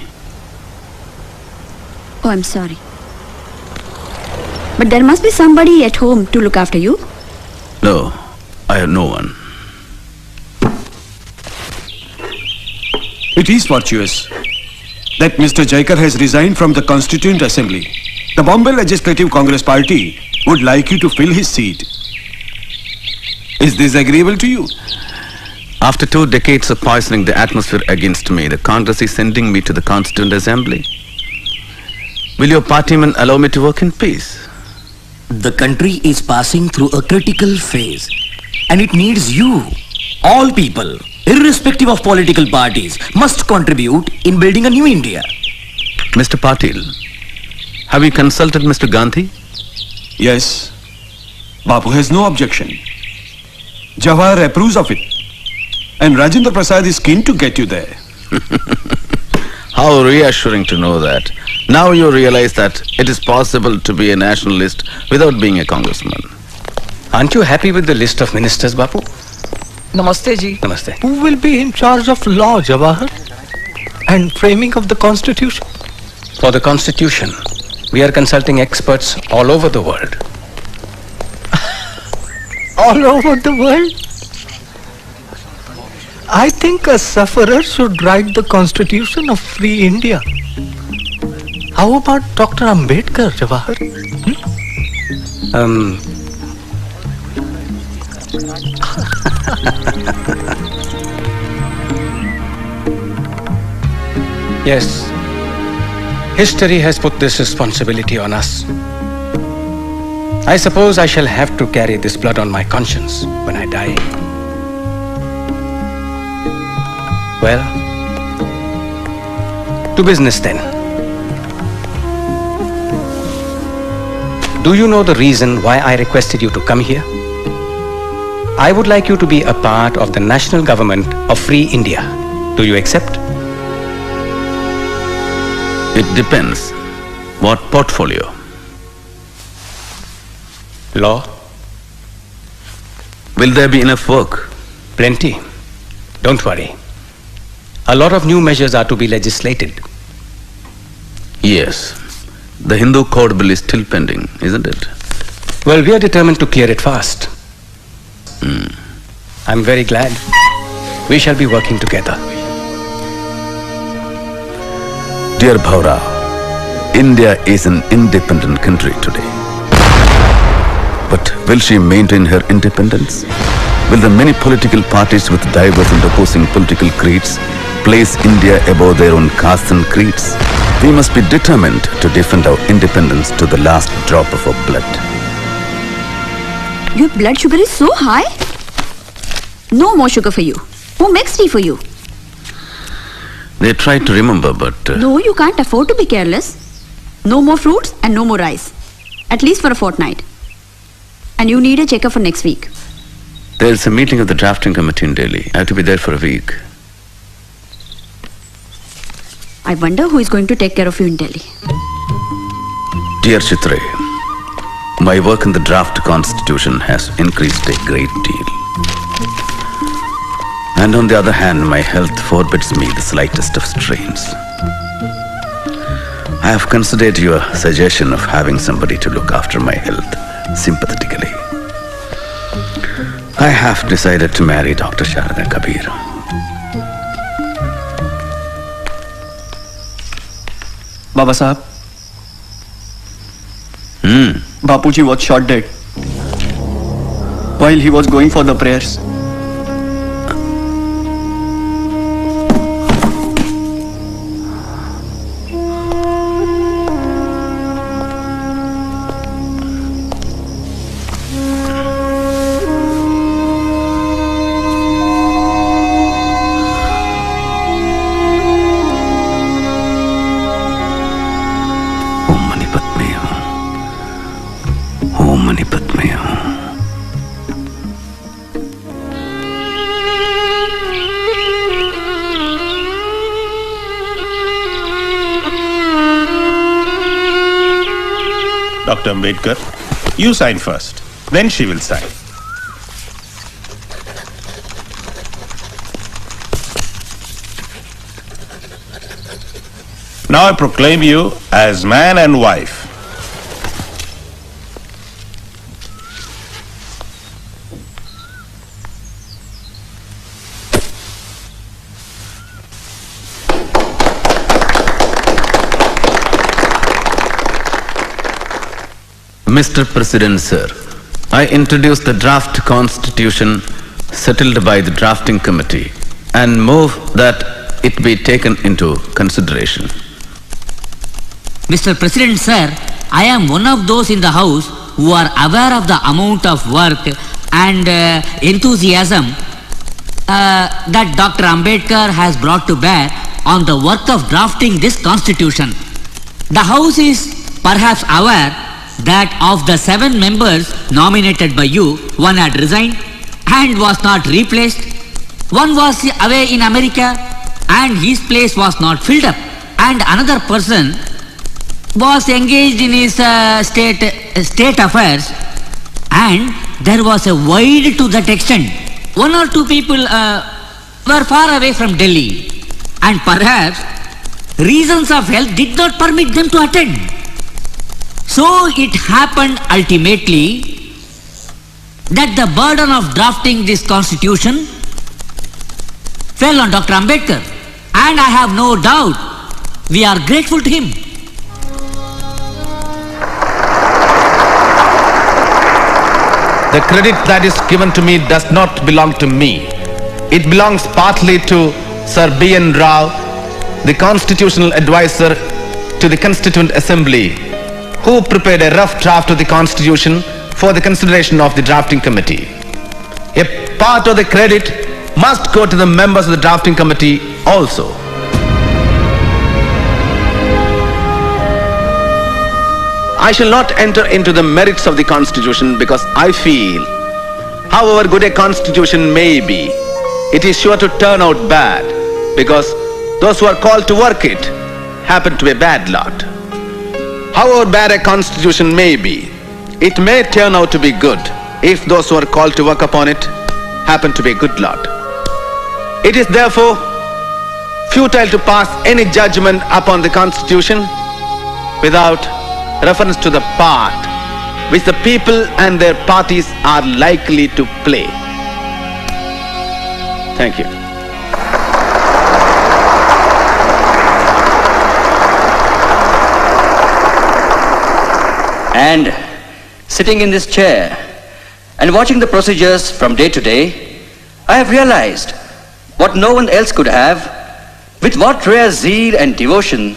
Oh, I'm sorry. But there must be somebody at home to look after you. No, I have no one. It is fortuitous that Mr. Jaikar has resigned from the Constituent Assembly. The Bombay Legislative Congress Party would like you to fill his seat. Is this agreeable to you? After 2 decades of poisoning the atmosphere against me, the Congress is sending me to the Constituent Assembly. Will your partymen allow me to work in peace? The country is passing through a critical phase, and it needs you. All people, irrespective of political parties, must contribute in building a new India. Mr. Patil, have you consulted Mr. Gandhi? Yes. Bapu has no objection. Jawahar approves of it. And Rajendra Prasad is keen to get you there. How reassuring to know that. Now you realize that it is possible to be a nationalist without being a congressman. Aren't you happy with the list of ministers, Bapu? Namaste ji. Namaste. Who will be in charge of law, Jawahar? And framing of the constitution? For the constitution, we are consulting experts all over the world. All over the world? I think a sufferer should write the constitution of free India. How about Dr. Ambedkar, Jawahar? Yes. History has put this responsibility on us. I suppose I shall have to carry this blood on my conscience when I die. Well, to business then. Do you know the reason why I requested you to come here? I would like you to be a part of the national government of Free India. Do you accept? It depends. What portfolio? Law. Will there be enough work? Plenty. Don't worry. A lot of new measures are to be legislated. Yes. The Hindu Code Bill is still pending, isn't it? Well, we are determined to clear it fast. I'm very glad. We shall be working together. Dear Bhaura, India is an independent country today. But will she maintain her independence? Will the many political parties with diverse and opposing political creeds place India above their own castes and creeds? We must be determined to defend our independence to the last drop of our blood. Your blood sugar is so high? No more sugar for you. Who makes tea for you? They tried to remember, but... No, you can't afford to be careless. No more fruits and no more rice. At least for a fortnight. And you need a checkup for next week. There's a meeting of the drafting committee in Delhi. I have to be there for a week. I wonder who is going to take care of you in Delhi. Dear Chitre, my work in the draft constitution has increased a great deal. And on the other hand, my health forbids me the slightest of strains. I have considered your suggestion of having somebody to look after my health sympathetically. I have decided to marry Dr. Sharada Kabir. Baba Sahab. Bapuji was shot dead while he was going for the prayers. Dr. Ambedkar, you sign first. Then she will sign. Now I proclaim you as man and wife. Mr. President, sir, I introduce the draft constitution settled by the drafting committee and move that it be taken into consideration. Mr. President, sir, I am one of those in the House who are aware of the amount of work and enthusiasm that Dr. Ambedkar has brought to bear on the work of drafting this constitution. The House is perhaps aware that of the 7 members nominated by you, one had resigned and was not replaced. One was away in America and his place was not filled up. And another person was engaged in his state affairs, and there was a void to that extent. 1 or 2 people were far away from Delhi, and perhaps reasons of health did not permit them to attend. So it happened ultimately that the burden of drafting this constitution fell on Dr. Ambedkar, and I have no doubt we are grateful to him. The credit that is given to me does not belong to me. It belongs partly to Sir B.N. Rao, the constitutional advisor to the Constituent Assembly, who prepared a rough draft of the constitution for the consideration of the drafting committee. A part of the credit must go to the members of the drafting committee also. I shall not enter into the merits of the constitution because I feel, however good a constitution may be, it is sure to turn out bad because those who are called to work it happen to be a bad lot. However bad a constitution may be, it may turn out to be good if those who are called to work upon it happen to be a good lot. It is therefore futile to pass any judgment upon the constitution without reference to the part which the people and their parties are likely to play. Thank you. And sitting in this chair and watching the procedures from day to day, I have realized what no one else could have, with what rare zeal and devotion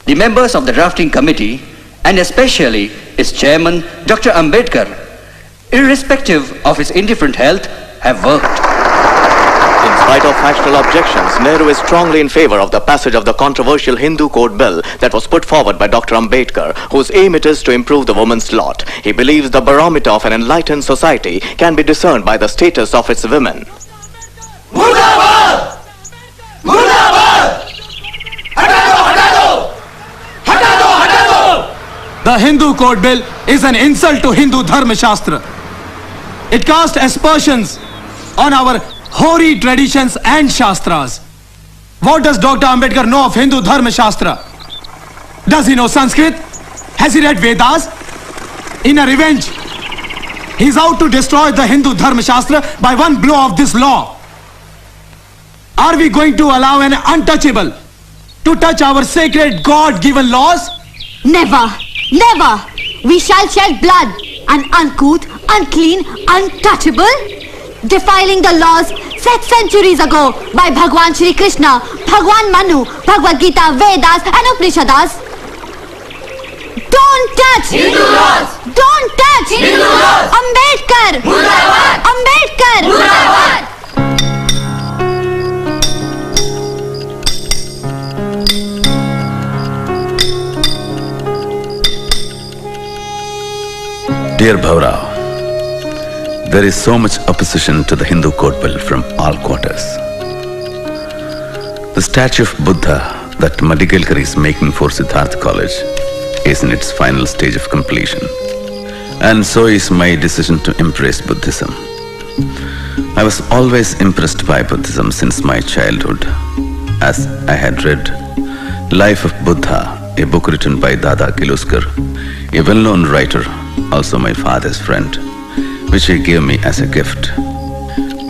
the members of the drafting committee, and especially its chairman, Dr. Ambedkar, irrespective of his indifferent health, have worked. In spite of factual objections, Nehru is strongly in favor of the passage of the controversial Hindu Code Bill that was put forward by Dr. Ambedkar, whose aim it is to improve the woman's lot. He believes the barometer of an enlightened society can be discerned by the status of its women. Murdabad! Murdabad! Hatado! Hatado! Hatado! The Hindu Code Bill is an insult to Hindu Dharma Shastra. It casts aspersions on our hoary traditions and Shastras. What does Dr. Ambedkar know of Hindu Dharma Shastra? Does he know Sanskrit? Has he read Vedas? In a revenge, he is out to destroy the Hindu Dharma Shastra by one blow of this law. Are we going to allow an untouchable to touch our sacred God-given laws? Never, never. We shall shed blood, an uncouth, unclean, untouchable, defiling the laws set centuries ago by Bhagwan Shri Krishna, Bhagwan Manu, Bhagavad Gita, Vedas and Upanishads. Don't touch Hindu laws! Don't touch Hindu laws! Ambedkar! Murdabad! Ambedkar! Murdabad! Dear Bhaurao, there is so much opposition to the Hindu Code Bill from all quarters. The statue of Buddha that Ambedkar is making for Siddharth College is in its final stage of completion. And so is my decision to embrace Buddhism. I was always impressed by Buddhism since my childhood, as I had read Life of Buddha, a book written by Dada Kiluskar, a well-known writer, also my father's friend, which he gave me as a gift.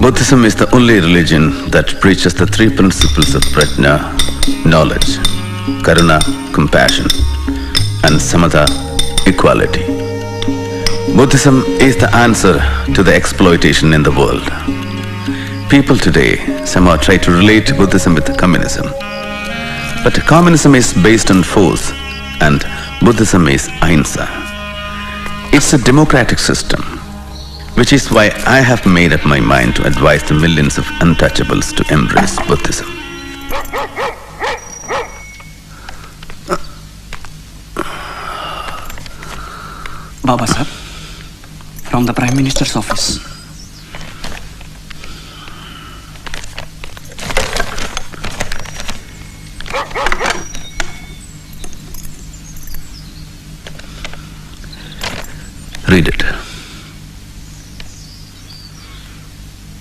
Buddhism is the only religion that preaches the three principles of prajna, knowledge, karuna, compassion, and samatha, equality. Buddhism is the answer to the exploitation in the world. People today somehow try to relate Buddhism with communism. But communism is based on force and Buddhism is ahimsa. It's a democratic system, which is why I have made up my mind to advise the millions of untouchables to embrace Buddhism. Baba Sahib, from the Prime Minister's office. Read it.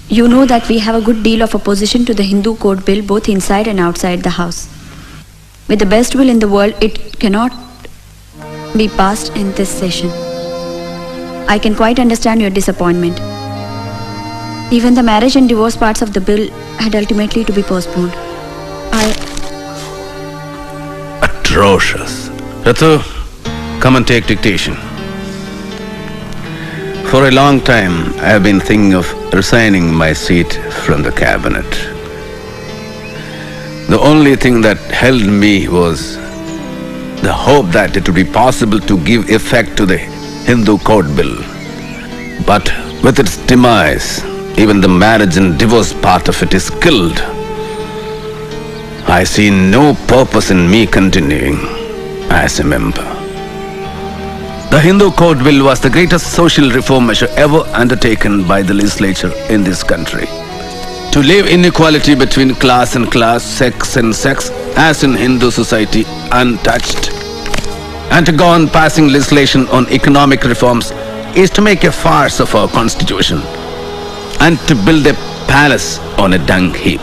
You know that we have a good deal of opposition to the Hindu Code Bill both inside and outside the House. With the best will in the world, it cannot be passed in this session. I can quite understand your disappointment. Even the marriage and divorce parts of the bill had ultimately to be postponed. Atrocious. Ratu, come and take dictation. For a long time, I have been thinking of resigning my seat from the cabinet. The only thing that held me was the hope that it would be possible to give effect to the Hindu Code Bill. But with its demise, even the marriage and divorce part of it is killed. I see no purpose in me continuing as a member. The Hindu Code Bill was the greatest social reform measure ever undertaken by the legislature in this country. To leave inequality between class and class, sex and sex, as in Hindu society, untouched. And to go on passing legislation on economic reforms is to make a farce of our constitution and to build a palace on a dung heap.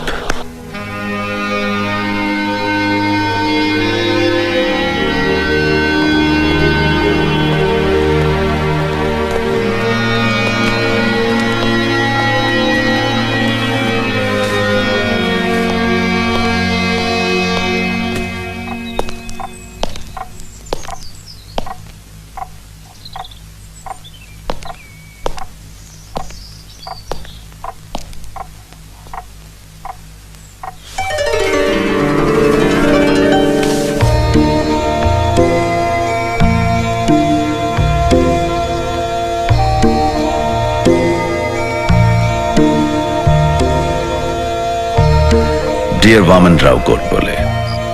Dear Vaman Rao Godbole,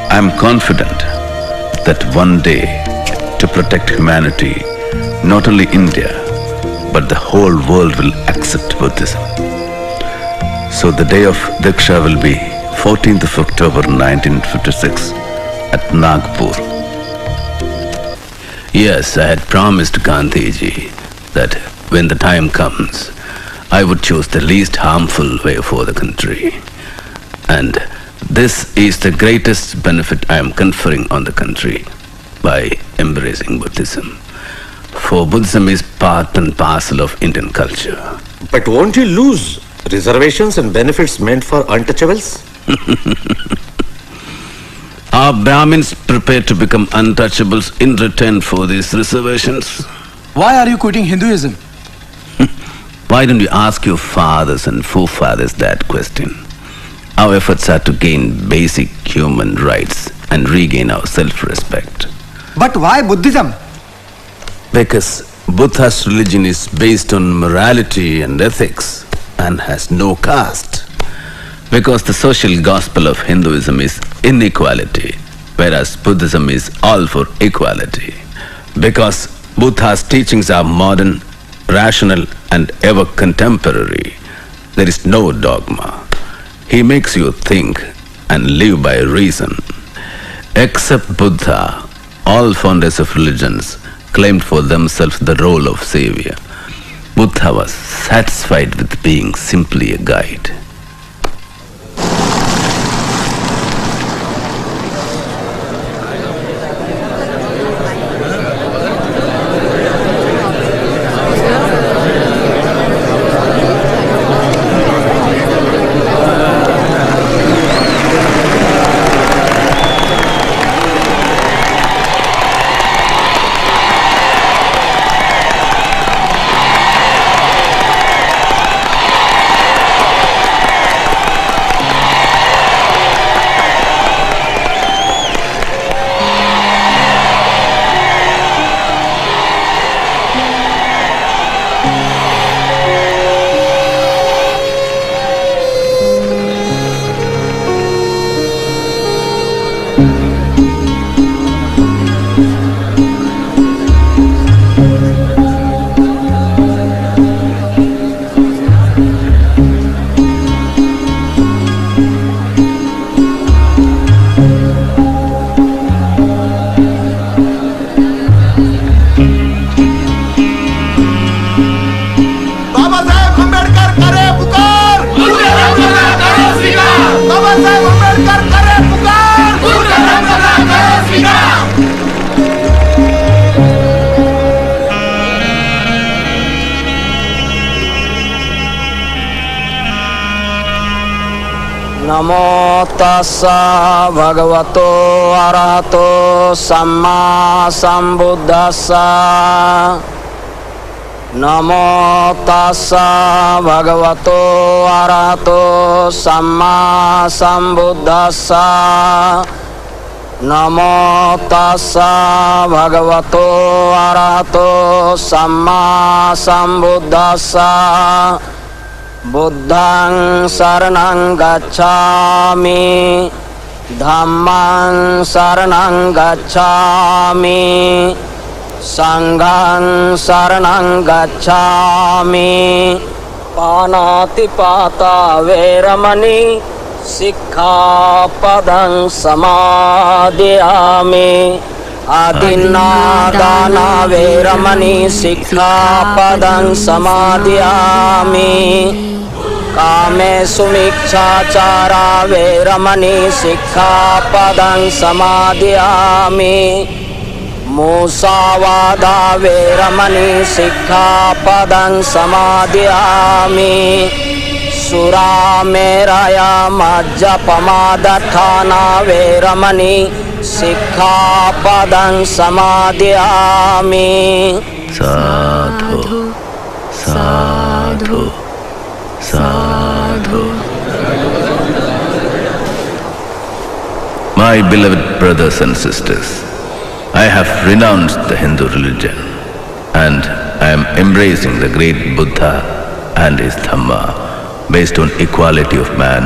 I am confident that one day, to protect humanity, not only India, but the whole world will accept Buddhism. So the day of Diksha will be 14th of October 1956 at Nagpur. Yes, I had promised Gandhiji that when the time comes, I would choose the least harmful way for the country. And this is the greatest benefit I am conferring on the country by embracing Buddhism. For Buddhism is part and parcel of Indian culture. But won't you lose reservations and benefits meant for untouchables? Are Brahmins prepared to become untouchables in return for these reservations? Why are you quitting Hinduism? Why don't you ask your fathers and forefathers that question? Our efforts are to gain basic human rights and regain our self-respect. But why Buddhism? Because Buddha's religion is based on morality and ethics and has no caste. Because the social gospel of Hinduism is inequality, whereas Buddhism is all for equality. Because Buddha's teachings are modern, rational, and ever contemporary, there is no dogma. He makes you think and live by reason. Except Buddha, All founders of religions claimed for themselves the role of savior. Buddha was satisfied with being simply a guide. नमो तस्सा भगवतो अरहतो सम्मा संबुद्धस्सा नमो तस्सा भगवतो अरहतो सम्मा संबुद्धस्सा नमो तस्सा भगवतो अरहतो सम्मा संबुद्धस्सा बुद्धं शरणं गच्छामि धम्मं शरणं गच्छामि संघं शरणं गच्छामि पानातिपाता वैरमणि सिक्खापदं समादयामि आदिन्नादाना वैरमणि सिक्खापदं समादयामि कामेषु मिच्छाचारा वैरमणि सिक्खापदं समादयामि मूसावादा वैरमणि सिक्खापदं समादयामि सुरामेरया मज्जपमादठाना वैरमणि सिक्खापदं समादयामि साधु साधु साधु. My beloved brothers and sisters, I have renounced the Hindu religion and I am embracing the great Buddha and his Dhamma based on equality of man,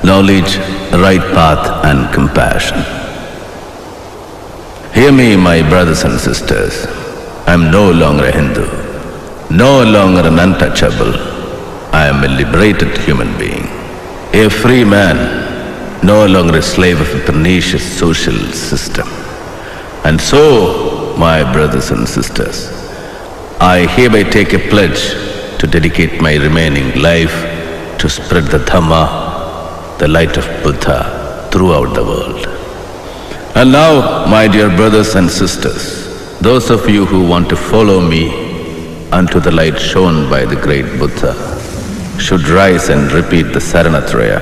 knowledge, right path and compassion. Hear me, my brothers and sisters. I am no longer a Hindu, no longer an untouchable. I am a liberated human being, a free man, no longer a slave of a pernicious social system. And so, my brothers and sisters, I hereby take a pledge to dedicate my remaining life to spread the Dhamma, the light of Buddha, throughout the world. And now, my dear brothers and sisters, those of you who want to follow me unto the light shown by the great Buddha should rise and repeat the Saranatraya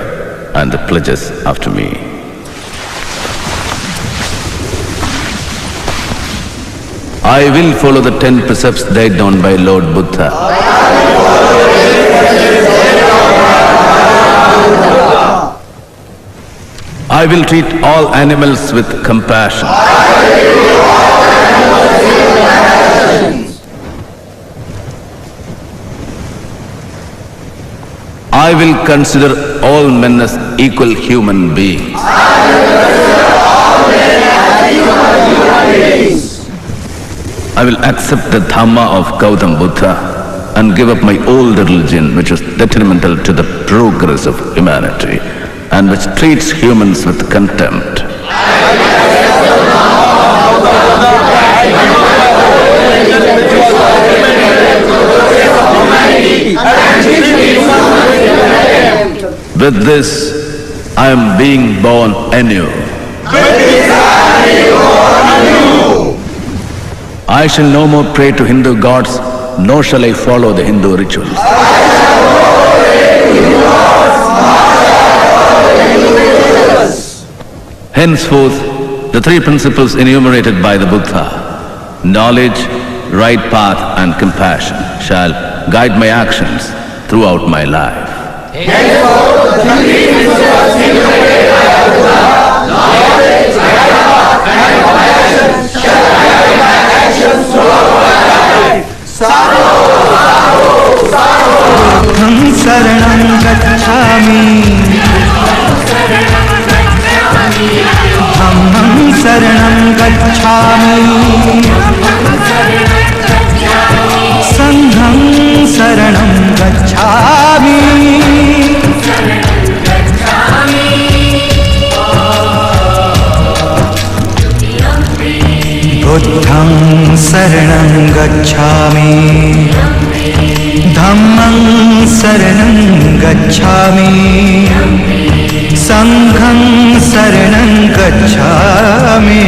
and the pledges after me. I will follow the 10 precepts laid down by Lord Buddha. I will treat all animals with compassion. I will consider all men as equal human beings. I will accept the Dhamma of Gautam Buddha and give up my old religion, which is detrimental to the progress of humanity and which treats humans with contempt. With this, I am being born anew. I shall no more pray to Hindu gods, nor shall I follow the Hindu rituals. Henceforth, the three principles enumerated by the Buddha, knowledge, right path and compassion, shall guide my actions throughout my life. Buddham saranam gacchami, dhammam saranam gacchami, sangham saranam gacchami. Buddham saranam gacchami, dhammam saranam gacchami, sangham saranam gacchami.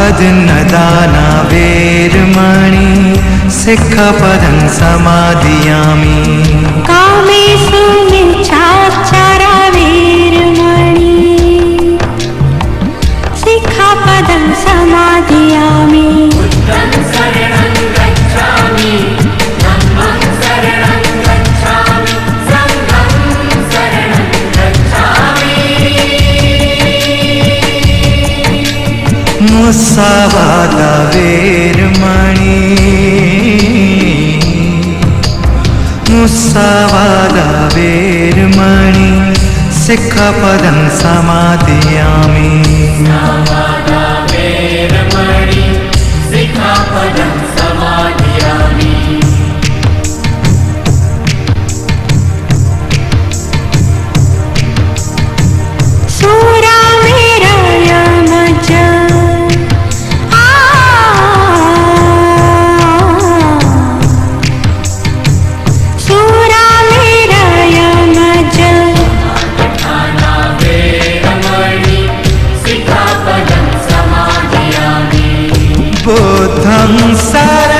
Adnadana vermani sikkhapadam samadhiyami. Kamesu michachara vermani sikkhapadam samadhiyami. Buddham saranam gacchami, dhammam saranam gacchami, sangham saranam gacchami. Musavada vermani, Musavada vermani, sikkhapadam samadhiyami. Musavada vermani, sikkhapadam samadhiyami. Sura mera yamaja. Buddham saranam